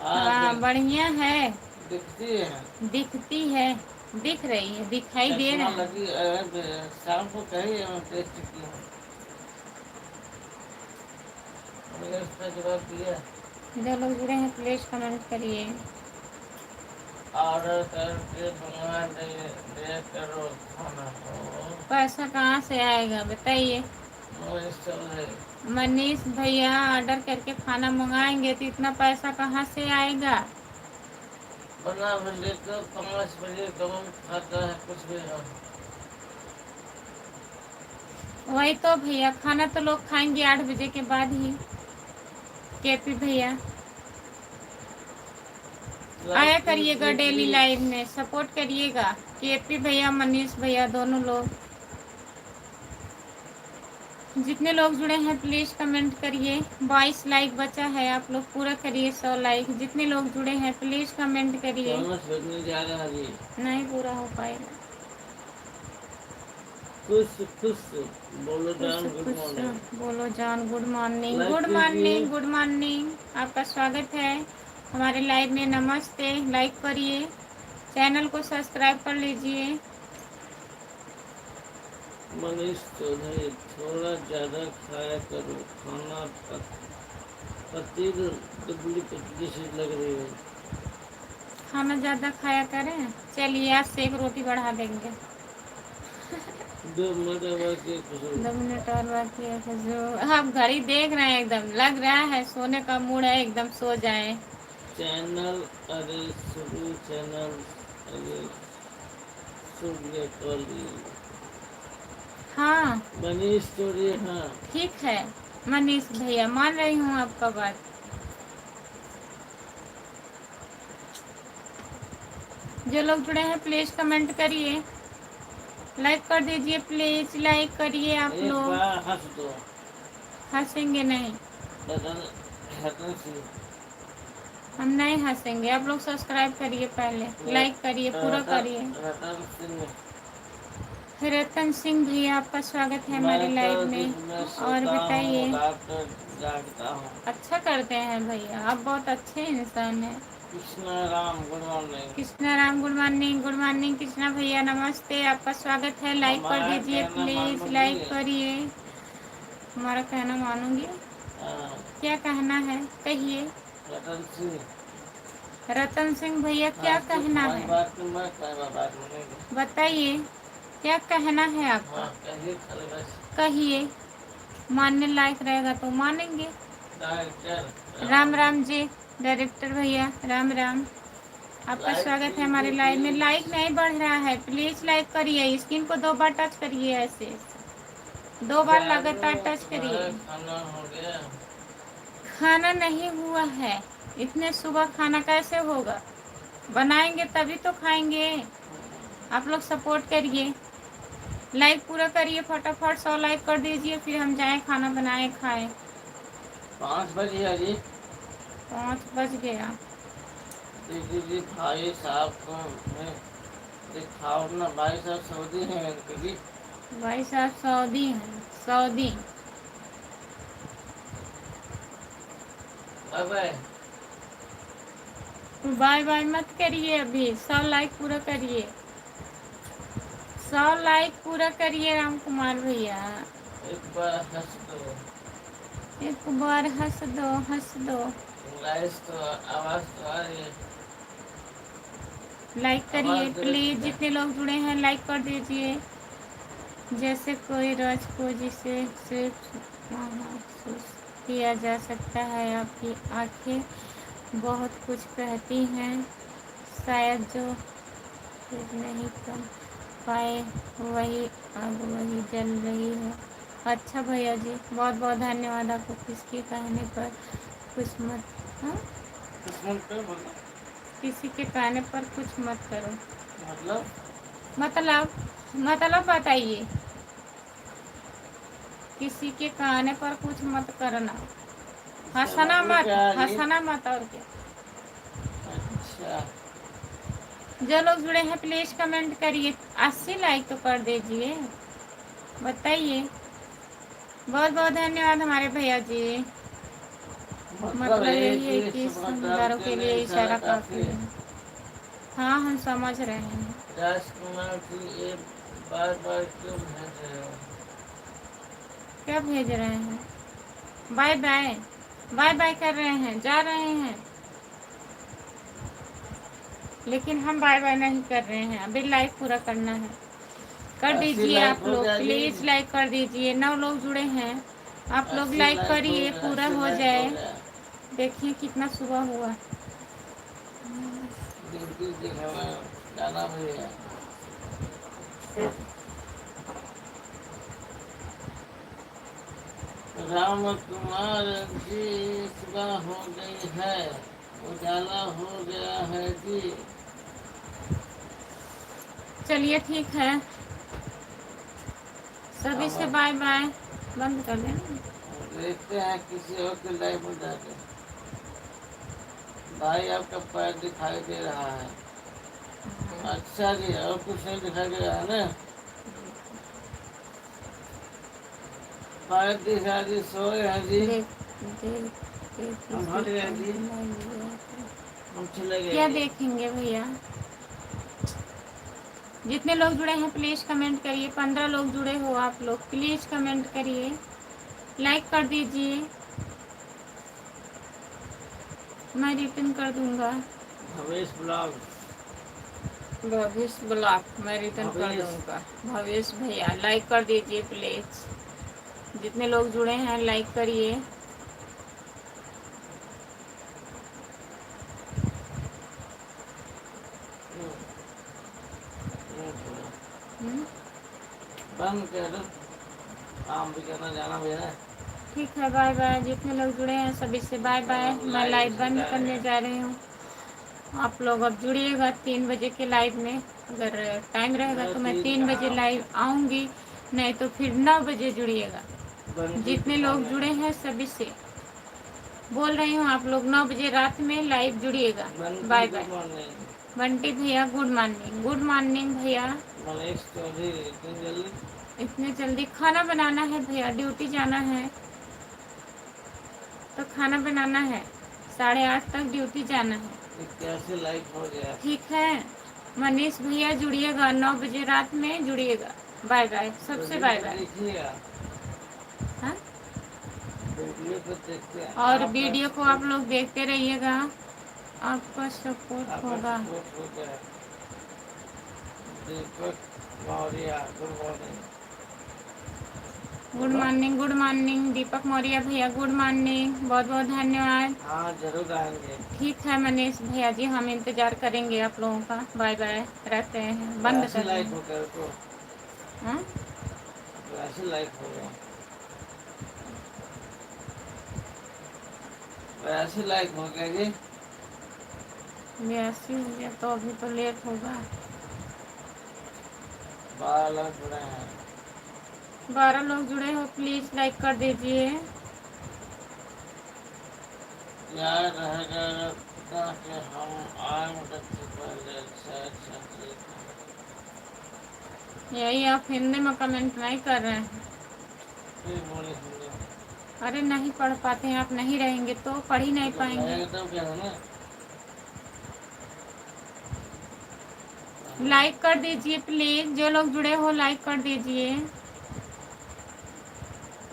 हाँ
हाँ बढ़िया है।
दिखती है।
दिखती है। दिख रही है, दिखाई दे
चश्मा
रहा है।
लगी शाम को कही मैं देख चुकी हूँ। मैंने उसका जवाब दिया।
जो लोग जुड़े हैं प्लीज कमेंट करिए।
ऑर्डर करके मंगवा दे करो खाना हो।
पैसा कहाँ से आएगा बताइए। मनीष भैया ऑर्डर करके खाना मंगाएंगे तो इतना पैसा कहाँ से आएगा।
बना बजे तो 5 बजे कौन खाता है कुछ भी हो।
वही तो भैया, खाना तो लोग खाएंगे 8 बजे के बाद ही। केपी भैया आया करिएगा डेली लाइव में, सपोर्ट करिएगा। केपी भैया मनीष भैया दोनों लोग, जितने लोग जुड़े हैं प्लीज कमेंट करिए। 22 लाइक बचा है, आप लोग पूरा करिए 100 लाइक। जितने लोग जुड़े हैं प्लीज कमेंट करिए। नहीं पूरा हो पाएगा।
खुश बोलो जान गुड
कुछ
मॉर्निंग।
बोलो जान गुड मॉर्निंग।
Like
गुड
कीजिए।
मॉर्निंग गुड मॉर्निंग, आपका स्वागत है हमारे लाइव में। नमस्ते। लाइक करिए, चैनल को सब्सक्राइब कर लीजिए।
मनीष चौधरी थोड़ा ज्यादा खाया करो खाना, पति दुबली पतली सी लग रही है।
खाना ज़्यादा खाया करें। चलिए आज से 1 रोटी बढ़ा देंगे।
2 मिनट और बाकी है खुशबू।
2 मिनट और बाकी है खुशबू। आप घड़ी देख रहे हैं, एकदम लग रहा है सोने का मूड है, एकदम सो जाएं।
चैनल अरे शुरू चैनल अरे सूर्य कॉली।
हाँ
मनीष चौधरी हाँ
ठीक है मनीष भैया, मान रही हूँ आपका बात। जो लोग जुड़े हैं प्लीज कमेंट करिए, लाइक कर दीजिए। प्लीज लाइक करिए आप
एक
लोग।
बार हंस दो।
हंसेंगे नहीं,
रतन सिंह
हम नहीं हंसेंगे। आप लोग सब्सक्राइब करिए, पहले लाइक करिए, पूरा करिए।
रतन सिंह
रतन सिंह भैया आपका स्वागत है हमारे लाइव में। और बताइए।
जागता हूँ।
अच्छा करते हैं भैया, आप बहुत अच्छे इंसान हैं।
Krishna Ram good morning.
Krishna Ram good morning. Good morning Krishna भैया, नमस्ते, आपका स्वागत है। लाइक कर
हमारा
दीजिए
कहना
प्लीज,
मानोगी?
लाइक करिए। हमारा कहना मानूंगी?
हाँ,
क्या कहना है कहिए।
रतन सिंह
रतन सिंह भैया क्या कहना है
बात मैं बात मानेगी।
बताइए, क्या कहना है आपका।
हाँ, कहिए खाली बस।
कहिए, मानने लायक रहेगा तो मानेंगे।
डायरेक्टर
राम राम जी डायरेक्टर भैया, राम राम। आपका
लाइक
स्वागत है हमारे
कीजिए,
लाइव में।
प्लीज।
लाइक नहीं बढ़ रहा है, प्लीज लाइक करिए। स्क्रीन को 2 बार टच करिए, ऐसे 2 बार लगातार टच करिए।
खाना हो गया।
खाना नहीं हुआ है, इतने सुबह खाना कैसे होगा। बनाएंगे तभी तो खाएंगे। आप लोग सपोर्ट करिए, लाइक पूरा करिए फटाफट। 100 लाइक कर दीजिए, फिर हम जाएं खाना बनाएं खाएं।
5 बजे है जी।
5 बज गया।
दीदी जी भाई साहब को मैं दिखाओ ना। भाई साहब सऊदी हैं इनके भी।
भाई साहब सऊदी हैं, Saudi.
Bye bye.
Bye bye मत करिए, अभी 100 लाइक पूरा करिए। 100 लाइक पूरा करिए राम कुमार भैया।
एक बार हंस दो।
एक बार हंस दो, हंस दो।
लाइस तो आवाज तो आ रही है।
लाइक करिए
आवाज
प्लीज। जितने लोग जुड़े हैं लाइक कर दीजिए। जैसे कोई राज को जिसे सिर्फ महसूस किया जा सकता है। आपकी आंखें बहुत कुछ कहती हैं, शायद जो कुछ नहीं कर पाए वही आग वही जल रही है। अच्छा भैया जी, बहुत बहुत धन्यवाद आपको। किसके कहने पर कुछ मत, हाँ किसी के कहने पर कुछ मत करो।
मतलब
मतलब बताइए। किसी के कहने पर कुछ मत करना, हंसना मत, हंसना मत। और क्या।
अच्छा
जो लोग जुड़े हैं प्लीज कमेंट करिए। 80 लाइक तो कर दीजिए, बताइए। बहुत बहुत धन्यवाद हमारे भैया जी। मतलब यही है कि समझदारों के लिए इशारा काफी है। हाँ, हम समझ रहे हैं।
राजकुमार जी ये बार बार क्यों भेज रहे हो?
क्या भेज रहे हैं? बाय बाय, बाय बाय कर रहे हैं, जा रहे हैं। लेकिन हम बाय बाय नहीं कर रहे हैं, अभी लाइव पूरा करना है। कर
80
दीजिए
लाइक
आप
हो
लोग,
गया जी।
प्लीज लाइक कर दीजिए। 9 लोग जुड़े हैं, आप लोग
80
लाइक
लाइक हो
करिए,
गया,
पूरा
80
हो
लाइक हो
जाए।
गया।
देखिए कितना सुबह हुआ।
ड्यूटी दिखाना जाना भी है। राम कुमार जी सुबह हो गई है, उजाला हो गया है जी।
चलिए ठीक है, सभी से
हम
बाय बाय। बंद कर देना।
देखते हैं किसी और के लाइव में जाके। भाई आपका पैर दिखाई दे रहा है। अच्छा जी, और कुछ नहीं दिखाई दे रहा है ना? पैर दिखा जी, सोए हैं जी। हम हट गए जी, हम चले गए
क्या
जी।
देखेंगे भैया? जितने लोग जुड़े हैं प्लीज कमेंट करिए। 15 लोग जुड़े हो आप लोग, प्लीज कमेंट करिए, लाइक कर दीजिए, मैं रिटर्न कर दूंगा।
भवेश ब्लॉग,
भवेश ब्लॉक मैं रिटर्न कर
भवेश
दूंगा। भवेश भैया लाइक कर दीजिए प्लीज। जितने लोग जुड़े हैं लाइक करिए। हम्म,
बंद कर दो, काम भी करना जाना भी है।
ठीक है, बाय बाय। जितने लोग जुड़े हैं सभी से बाय बाय। मैं
लाइव
लाइव बंद करने जा रही हूँ। आप लोग अब जुड़िएगा 3 बजे के लाइव में। अगर टाइम रहेगा तो मैं 3 बजे लाइव आऊँगी, नहीं तो फिर 9 बजे जुड़िएगा। जितने लोग जुड़े हैं सभी से बोल रही हूँ, आप लोग 9 बजे रात में लाइव जुड़िएगा। Bye bye. बंटी भैया गुड मॉर्निंग। गुड मॉर्निंग भैया।
मनीष चौधरी इतनी जल्दी?
इतने जल्दी खाना बनाना है भैया, ड्यूटी जाना है तो खाना बनाना है। 8:30 तक ड्यूटी जाना है।
कैसे लाइक हो गया?
ठीक है, मनीष भैया जुड़िएगा, 9 बजे रात में जुड़िएगा। बाय बाय, सबसे बाय बाय।
देखिएगा
हाँ?
वीडियो को देखते हैं।
और वीडियो को आप लोग देखते रहिएगा, आपका सपोर्ट होगा।
Deepak Maurya good morning.
Good morning, good morning Deepak Maurya भैया, गुड मॉर्निंग, बहुत बहुत धन्यवाद।
हाँ जरूर आएंगे।
ठीक है मनीष भैया जी, हम इंतजार करेंगे आप लोगों का। बाय बाय, रहते हैं, बंद कर
लाइक
देंगे।
हो गया तो
हाँ?
वैसे लाइक हो गया, वैसे लाइक हो गया जी।
82 हो गया तो अभी तो लेट होगा।
12 लोग जुड़े हैं।
12 लोग जुड़े हो, प्लीज लाइक कर दीजिए।
यार रहेगा कि हम आए मतलब से पहले। अच्छा ठीक है।
यही आप हिंदी में कमेंट नहीं कर रहे हैं।
फिर बोले हिंदी में।
अरे नहीं पढ़ पाते हैं, आप नहीं रहेंगे तो पढ़ ही नहीं पाएंगे।
तो क्या है ना,
लाइक कर दीजिए प्लीज, जो लोग जुड़े हो लाइक कर दीजिए।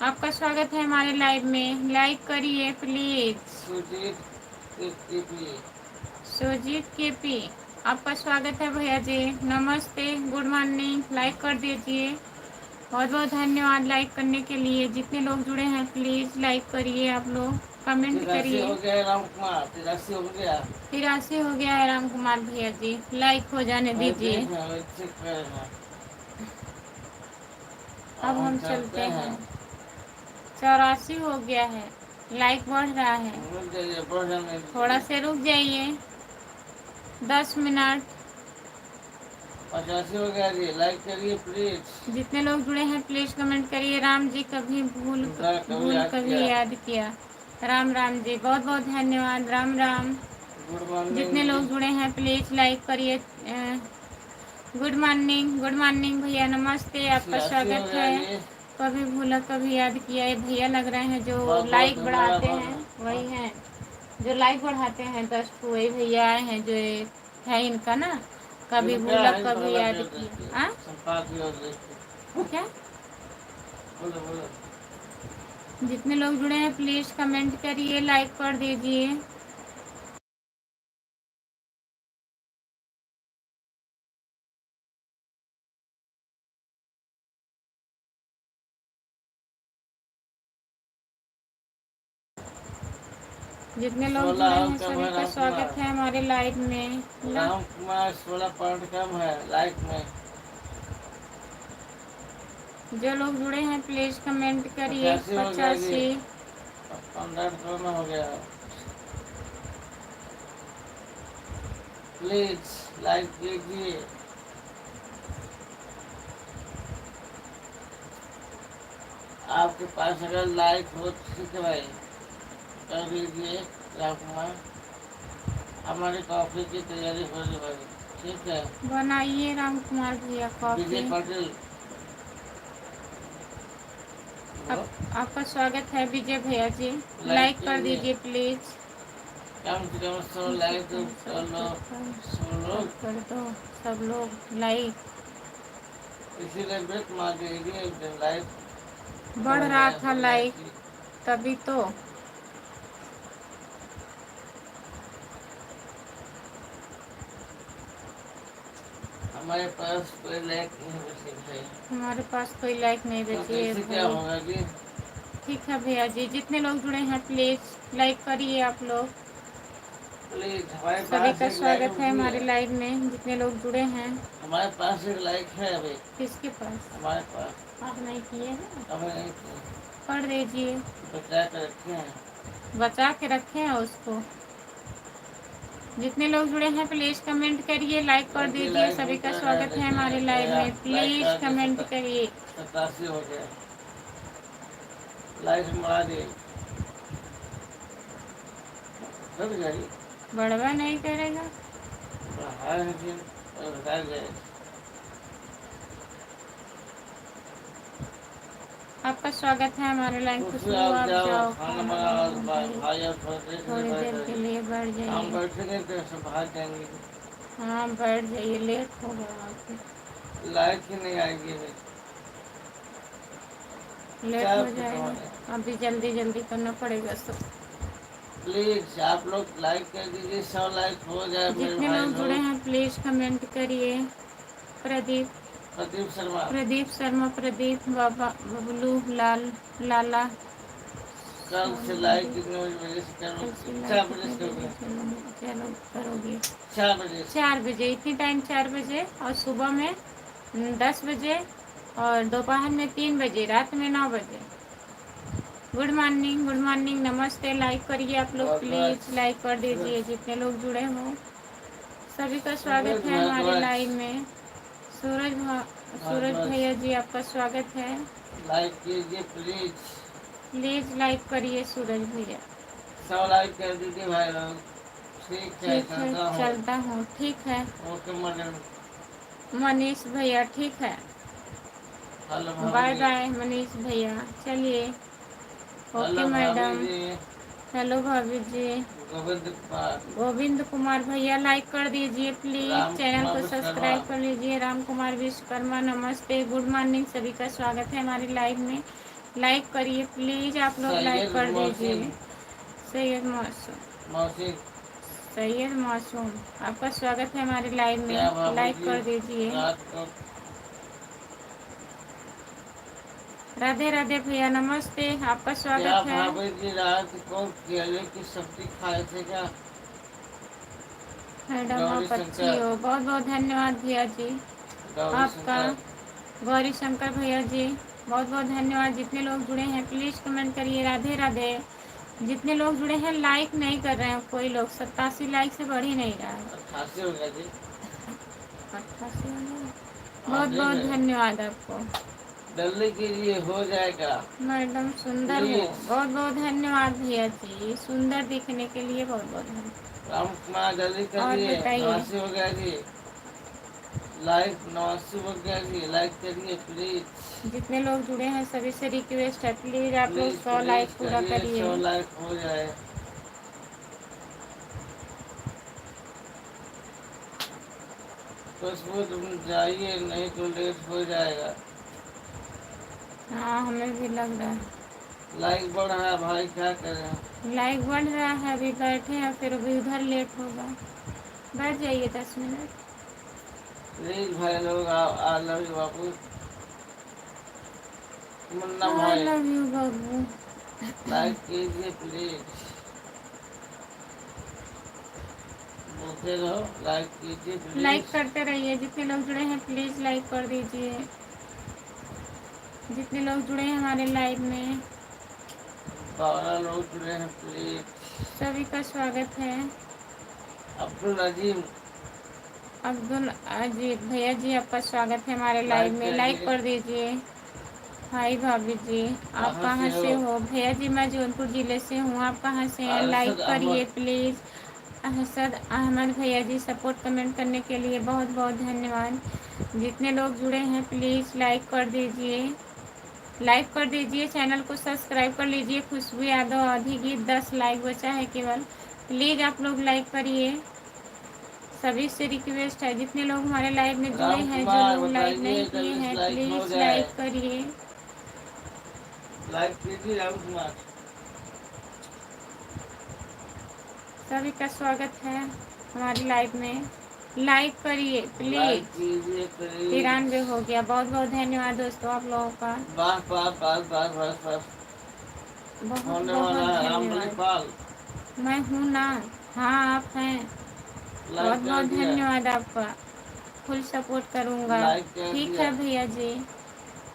आपका स्वागत है हमारे लाइव में, लाइक करिए प्लीज। सुजीत केपी, आपका स्वागत है भैया जी, नमस्ते, गुड मॉर्निंग, लाइक कर दीजिए। बहुत बहुत धन्यवाद लाइक करने के लिए। जितने लोग जुड़े हैं प्लीज लाइक करिए, आप लोग कमेंट करिए।
हो गया राम कुमार, 83 हो गया।
83 हो गया है राम कुमार भैया जी, लाइक हो जाने दीजिए। अब हम चलते हैं। 84 हो गया है, लाइक बढ़ रहा है, थोड़ा से रुक जाइए, 10 मिनट।
85 हो गया जी, लाइक करिए प्लीज।
जितने लोग जुड़े हैं प्लीज कमेंट करिए। राम जी कभी भूल कभी याद किया। राम राम जी, बहुत बहुत धन्यवाद। राम राम। जितने लोग जुड़े हैं प्लीज लाइक करिए। गुड मॉर्निंग, गुड मॉर्निंग भैया, नमस्ते, आपका स्वागत है। कभी भूला कभी याद किया, ये भैया लग रहे हैं जो
बहुत बहुत
लाइक
धन्यवाद।
बढ़ाते हैं, वही हैं जो लाइक बढ़ाते हैं 10 को, वही भैया आए हैं जो ये है इनका ना, कभी
इनका
भूला
है
कभी
पहला
याद
जो देखिए
किया।
संपाद और देखिए।
क्या?
बोलो बोलो।
जितने लोग जुड़े हैं प्लीज कमेंट करिए, लाइक कर दीजिए। जितने लोग
16
जुड़े
और
हैं
कम
सभी
है
का
राम
स्वागत
कुमार।
है हमारे लाइव में ना।
राम कुमार 16 पॉइंट कम है लाइक में।
जो लोग जुड़े हैं प्लीज कमेंट करिए।
85 हो गया जी,
85।
15 में हो गया। प्लीज लाइक कीजिए। आपके पास अगर लाइक हो तो ठीक है भाई, कर दीजिए। राम कुमार, हमारी कॉफी की तैयारी हो रही भाई, ठीक है।
बनाइए राम कुमार भैया
विजय
कॉफी।
पटेल बोलो।
आपका स्वागत है विजय भैया जी।
लाइक
लाइक कर
कीजिए,
दीजिए प्लीज।
कम से कम 100 लाइक तो कर लो। 100 लोग,
कर दो सब लोग लाइक।
इसीलिए ब्रेक मार दीजिए, लाइक
बढ़
बढ़
रहा
जाए
था
हो जाए
लाइक,
कि
तभी तो।
हमारे पास कोई लाइक नहीं बची भाई।
हमारे पास कोई लाइक नहीं
तो
बची है
कैसे क्या
भाई।
होगा जी?
ठीक है भैया जी, जितने लोग जुड़े हैं प्लीज लाइक करिए आप लोग।
प्लीज हमारे
सभी
पास
का
एक लाइक
स्वागत है
बची
हमारे
है।
लाइव में, जितने लोग जुड़े हैं।
हमारे पास एक लाइक है अभी।
किसके पास?
हमारे पास
आप नहीं किए हैं?
हमें नहीं किया,
कर दीजिए।
बचा कर रखे हैं।
बचा के रखे हैं उसको। जितने लोग जुड़े हैं प्लीज कमेंट करिए, लाइक कर
लड़की
दीजिए।
लाइक
सभी
नहीं
का
कर रहा है,
स्वागत है हमारे
देखिए
लाइव
गया
में,
लाइक
प्लीज
कर के
कमेंट करिए।
87 हो गया। लाइक मारा दिए, सब जारी
बढ़वा नहीं करेगा।
बढ़ा है फिर और घटा गए।
आपका स्वागत है हमारे लाइन।
खुशी
खुशबू
आप
आप
जाओ,
जाओ
खाना
खाना
बनाओ
बनाओ
भाई
भाई,
भाई, और थोड़ा देर के लिए
थोड़ी
बैठ
देर के
जाइए।
लिए बैठ
हम
जाइए।
बैठेंगे तो सब भाग जाएंगे।
हाँ बैठ जाइए, लेट हो गया आपके।
लाइक ही नहीं आएगी भाई।
लेट
क्या
हो जाएगा,
बताओ,
अभी जल्दी जल्दी करना पड़ेगा सब।
प्लीज आप लोग लाइक कर दीजिए, 100 लाइक हो जाए मेरे
जितने
भाई
लोग जुड़े
लोग।
हैं प्लीज कमेंट करिए। प्रदीप
प्रदीप शर्मा,
प्रदीप शर्मा, प्रदीप बाबा, बबलू लाल, लाला
कल से लाइक कितने बजे से
कल
करोगे?
से लाइक
4 बजे
कितने
से
बजे
करोगे?
चलो करोगे?
4 बजे से।
4 बजे, इतनी टाइम 4 बजे, और सुबह में 10 बजे, और दोपहर में 3 बजे, रात में 9 बजे। गुड मॉर्निंग, गुड मॉर्निंग, नमस्ते। लाइक करिए आप लोग
बहुत बहुत
प्लीज, लाइक कर दीजिए जितने लोग जुड़े हों। सभी का स्वागत
सूरज
है हमारे
भारद्वाज,
लाइव में। सूरज
भारद्वाज
भैया जी आपका स्वागत है।
लाइक कीजिए प्लीज।
प्लीज लाइक करिए सूरज भैया।
100 लाइक कर दीजिए भाई लोग। ठीक है,
ठीक है
चलता हूँ।
चलता हूँ, ठीक है।
Okay madam.
मनीष भैया ठीक है।
हेलो भाभी
बाय
जी।
बाय मनीष भैया, चलिए। ओके
हेलो भाभी
मैडम।
जी।
हेलो भाभी जी।
गोविंद कुमार,
गोविंद कुमार भैया लाइक कर दीजिए प्लीज,
राम
चैनल
कुमार
को
विश्वकर्मा,
सब्सक्राइब कर लीजिए। राम कुमार विश्वकर्मा नमस्ते, गुड मॉर्निंग, सभी का स्वागत है हमारी लाइव में। लाइक करिए प्लीज, आप लोग लाइक
सैयद
कर
मोहसिन,
दीजिए। सैयद मासूम,
मोहसिन,
सैयद मासूम आपका स्वागत है हमारे लाइव
क्या
में,
भाभी
लाइक
जी
कर दीजिए।
रात को
राधे राधे भैया नमस्ते, आपका
क्या
स्वागत है।
भाभी जी रात को केले की सब्जी खाए थे क्या?
मैडम
गौरी
आप अच्छी
शंकर,
हो, बहुत बहुत धन्यवाद भैया जी
गौरी
आपका।
शंकर,
गौरी शंकर भैया जी बहुत बहुत धन्यवाद। जितने लोग जुड़े हैं प्लीज कमेंट करिए। राधे राधे। जितने लोग जुड़े हैं लाइक नहीं कर रहे हैं कोई लोग, 87 लाइक से बढ़ ही नहीं रहा है।
88 हो गया जी।
88 हो गया।
हाँ
बहुत
देख
बहुत
रहे हैं।
धन्यवाद आपको।
जल्दी कीजिए, हो जाएगा
मैडम सुंदर हो,
प्लीज।
बहुत बहुत धन्यवाद भैया जी, सुंदर दिखने के लिए बहुत बहुत धन्यवाद।
राम कुमार जल्दी
और
करिए,
बताइए।
89 हो गया जी। लाइक 89 हो गया जी, लाइक करिए प्लीज।
जितने लोग जुड़े हैं सभी से रिक्वेस्ट है, प्लीज़ आप लोग
प्लीज
100 लाइक
प्लीज
पूरा
करिए,
करिए।
100 लाइक हो जाए। खुशबू तुम जाइए, नहीं तो लेट हो जाएगा।
हाँ हमें भी लग रहा है।
लाइक बढ़ रहा है भाई, क्या करें।
लाइक बढ़ रहा है, अभी बैठे हैं फिर अभी उधर लेट होगा। बैठ जाइए 10 मिनट।
प्लीज भाई लोग, आई लव यू बाबू। मुन्ना
आई
भाई
लव यू बाबू।
लाइक कीजिए प्लीज, बोलते रहो लाइक कीजिए
लाइक
प्लीज।
करते रहिए, जितने लोग जुड़े हैं प्लीज़ लाइक कर दीजिए। जितने लोग जुड़े हैं हमारे लाइव में
12 लोग जुड़े हैं प्लीज।
सभी का स्वागत है।
अब्दुल अजीम
अब्दुल अजीत भैया जी आपका स्वागत है हमारे लाइव
लाइक
में, लाइक
करिए।
कर दीजिए। हाय भाभी जी, आप
कहाँ
कहाँ
से
से
हो?
हो? भैया जी मैं जौनपुर ज़िले से हूँ, आप कहाँ से हैं?
अरशद
लाइक करिए
अहमद
प्लीज़। अहसद अहमद भैया जी सपोर्ट कमेंट करने के लिए बहुत बहुत धन्यवाद। जितने लोग जुड़े हैं प्लीज़ लाइक कर दीजिए, लाइक कर दीजिए, चैनल को सब्सक्राइब कर लीजिए। खुशबू यादव आधी गीत 10 लाइक बचा है केवल, प्लीज़ आप लोग लाइक करिए। सभी से रिक्वेस्ट है, जितने लोग हमारे लाइव में जुड़े
राम
हैं, जो
कुमार
लोग लाइक
बताइए
नहीं किए
जल्दी से
हैं
लाइक हो
प्लीज़
जाए।
लाइक करिए।
लाइक कीजिए राम कुमार।
सभी का स्वागत है हमारी लाइव में, लाइक करिए
लाइक
प्लीज़।
कीजिए प्लीज।
93 हो गया, बहुत बहुत धन्यवाद दोस्तों आप लोगों का,
बस बस बस बस बस बस
बहुत
होने वाला
बहुत
है रामबली
धन्यवाद।
पाल।
मैं हूँ ना, हाँ आप हैं। बहुत
लाइक कर
बहुत
दिया।
धन्यवाद आपका, फुल सपोर्ट करूँगा।
लाइक कर
ठीक
दिया।
है भैया जी,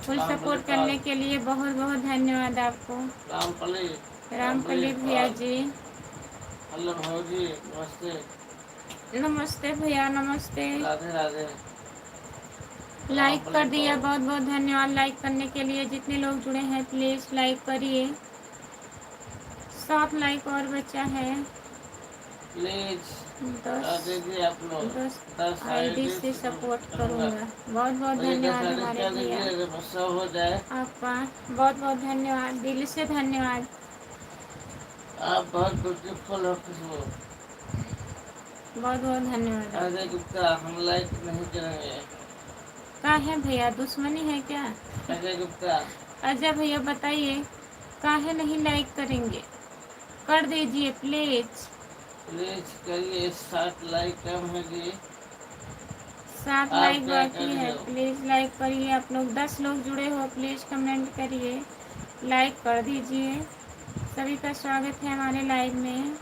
फुल
रामबली
सपोर्ट
पाल।
करने के लिए बहुत बहुत धन्यवाद आपको।
रामपली। रामबली
रामपली भैया
पाल।
जी,
हेलो भाजी, नमस्ते।
नमस्ते भैया नमस्ते।
राधे राधे।
लाइक
रामबली
कर दिया,
पाल।
बहुत बहुत धन्यवाद लाइक करने के लिए। जितने लोग जुड़े हैं प्लीज़ लाइक करिए। 7 लाइक और बचा है।
प्लीज
दस
कर दीजिए आप लोग।
10
10
आईडी
आईडी
से सपोर्ट
करूँगा।
करूँगा। बहुत बहुत
और ये 10
धन्यवाद
आईडी
हमारे
कर
भैया
दीजिए जब 100 हो जाए।
आपका, बहुत बहुत धन्यवाद, दिल से धन्यवाद।
आप बहुत ब्यूटीफुल हो खुशबू।
बहुत बहुत धन्यवाद
अजय
आपका।
गुप्ता, हम लाइक नहीं करेंगे।
कहाँ है भैया, दुश्मनी है क्या?
अजय गुप्ता
अजय भैया बताइए, काहे नहीं लाइक करेंगे? कर दीजिए प्लीज़।
प्लीज करिए, 7 लाइक कम है जी।
7
आप
लाइक
क्या कर
बाकी
रहे
है,
हो?
प्लीज़ लाइक करिए। आप लोग 10 लोग जुड़े हो, प्लीज़ कमेंट करिए, लाइक कर दीजिए। सभी का स्वागत है हमारे लाइव में।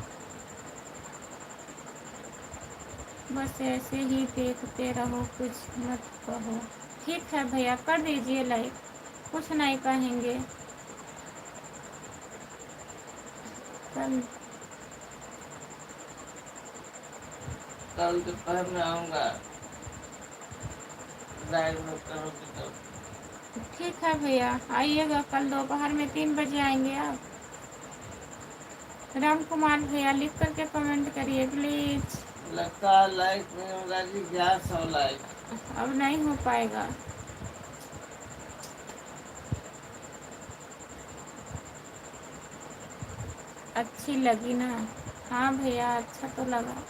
बस ऐसे ही देखते रहो, कुछ मत कहो। ठीक है भैया, कर दीजिए लाइक, कुछ नहीं कहेंगे। कल
कल दोपहर में आऊँगा, लाइव में करोगे तो।
ठीक है भैया, आइएगा कल दोपहर में 3 बजे आएंगे आप। राम कुमार भैया लिख करके कमेंट करिए प्लीज़।
लगता है लाइक नहीं होगा जी, 1100 लाइक।
अब नहीं हो पाएगा। अच्छी लगी ना? हाँ भैया अच्छा तो लगा।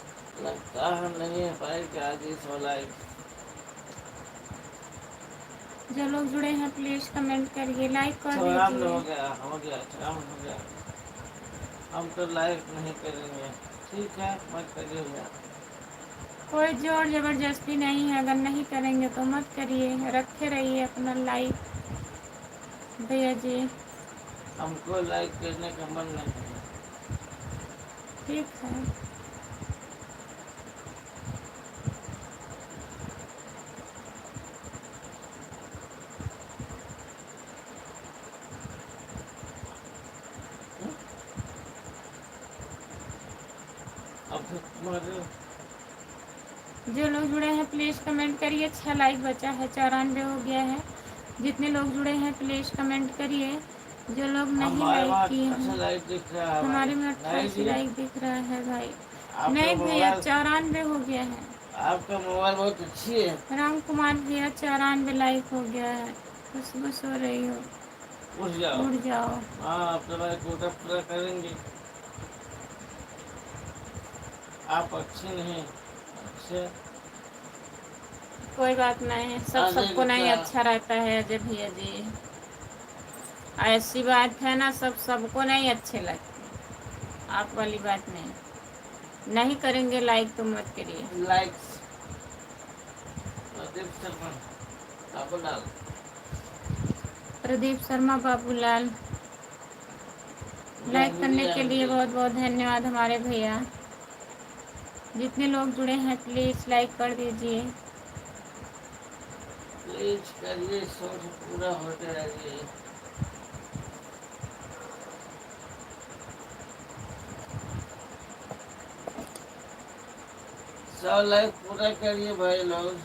लगता है नहीं है पाएगा जी 100 लाइक।
जो लोग जुड़े हैं प्लीज़ कमेंट करिए, लाइक कर
54
दीजिए।
हो गया, हो गया 54 हो गया। हम तो लाइक नहीं करेंगे। ठीक है, मत करिए भैया।
कोई जोर ज़बरदस्ती नहीं है, अगर नहीं करेंगे तो मत करिए, रखे रहिए अपना लाइक भैया जी।
हमको लाइक करने का मन नहीं है।
ठीक है।
अब तो तुम्हारे
जो लोग जुड़े हैं प्लीज़ कमेंट करिए। 6 लाइक बचा है, 94 हो गया है। जितने लोग जुड़े हैं प्लीज़ कमेंट करिए। जो लोग नहीं
हमारे
लाइक
वहाँ
किए
88
हैं,
लाइक दिख रहा है भाई।
हमारे में
नहीं
88
जी,
लाइक दिख रहा है भाई।
आपका
नहीं भैया
मोबाइल
94 हो गया है।
आपका मोबाइल बहुत अच्छी है।
राम कुमार भैया 94 लाइक हो गया है। खुशबू सो रही हो,
उठ जाओ।
उठ जाओ।
हाँ, आप तुम्हारे कोटा पूरा करेंगे। आप अच्छी नहीं अच्छे।
कोई बात नहीं, सब
अजय
सबको नहीं
गुप्ता।
अच्छा रहता है अजय भैया जी। ऐसी बात है ना, सब सबको नहीं अच्छे लगते। आप वाली बात नहीं, नहीं करेंगे लाइक तो मत करिए।
लाइक्स प्रदीप शर्मा बाबूलाल।
प्रदीप शर्मा बाबूलाल, लाइक
जहूरी
करने के लिए
अहमदी।
बहुत बहुत धन्यवाद हमारे भैया। जितने लोग जुड़े हैं प्लीज़ लाइक कर दीजिए।
प्लीज करिए, सोच पूरा होते रहिए। सौ लाइक पूरा करिए भाई लोग।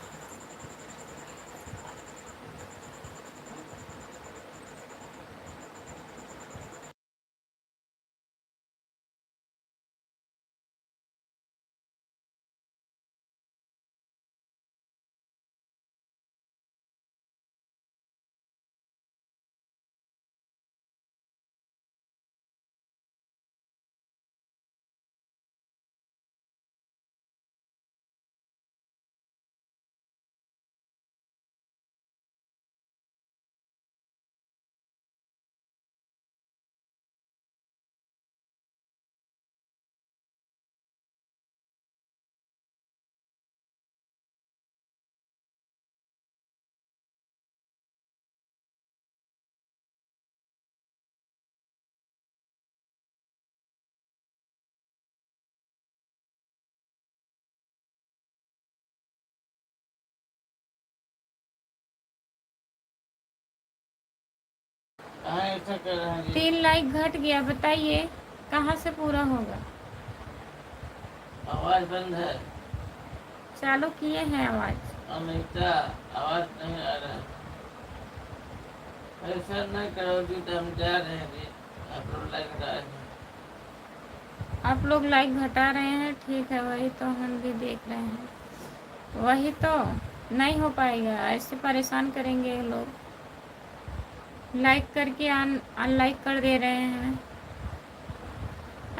हाँ, ऐसा कर रहे हैं जी।
3 लाइक घट गया, बताइए कहाँ से पूरा होगा।
आवाज बंद है।
चालू किए हैं आवाज।
अमिता, आवाज नहीं आ रहा। ऐसा नहीं करोगी तो हम जा रहे हैं जी। आप लोग लाइक रहे हैं।
आप लोग लाइक घटा रहे हैं, ठीक है, वही तो हम भी देख रहे हैं। वही तो नहीं हो पाएगा, ऐसे परेशान करेंगे ये लोग। लाइक करके अनलाइक कर दे रहे हैं,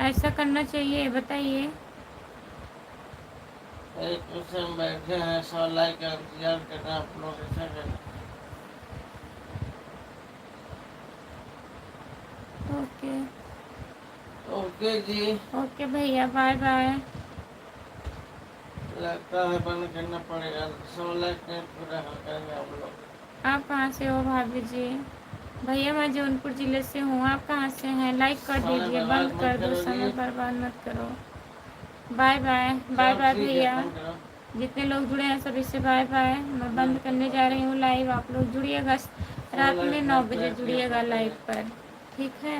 ऐसा करना चाहिए, बताइए।
एक कुर्सी में बैठे हैं, 100 लाइक का इंतजार करना। आप लोग ऐसा करना।
ओके
ओके जी।
ओके भैया, बाय बाय।
लगता है बंद करना पड़ेगा। 100 लाइक नहीं पूरा हो करेंगे हम लोग।
आप कहाँ से हो भाभी जी? भैया मैं जौनपुर ज़िले से हूँ, आप कहाँ से हैं? लाइक कर
समय
दीजिए,
बर्बाद
बंद
मत
कर दो,
करो जी।
समय बर्बाद मत करो। बाय बाय, बाय
सब
बाय
ठीक है,
भैया।
बंद करो।
जितने लोग जुड़े हैं सभी से बाय बाय। मैं
नहीं
बंद करने
कर
जा
पाते।
रही हूँ लाइव, आप लोग जुड़िएगा
100
रात में
लाइक
9
नहीं
बजे
पूरा किया
जुड़िएगा
पता
लाइव
है।
पर, ठीक है।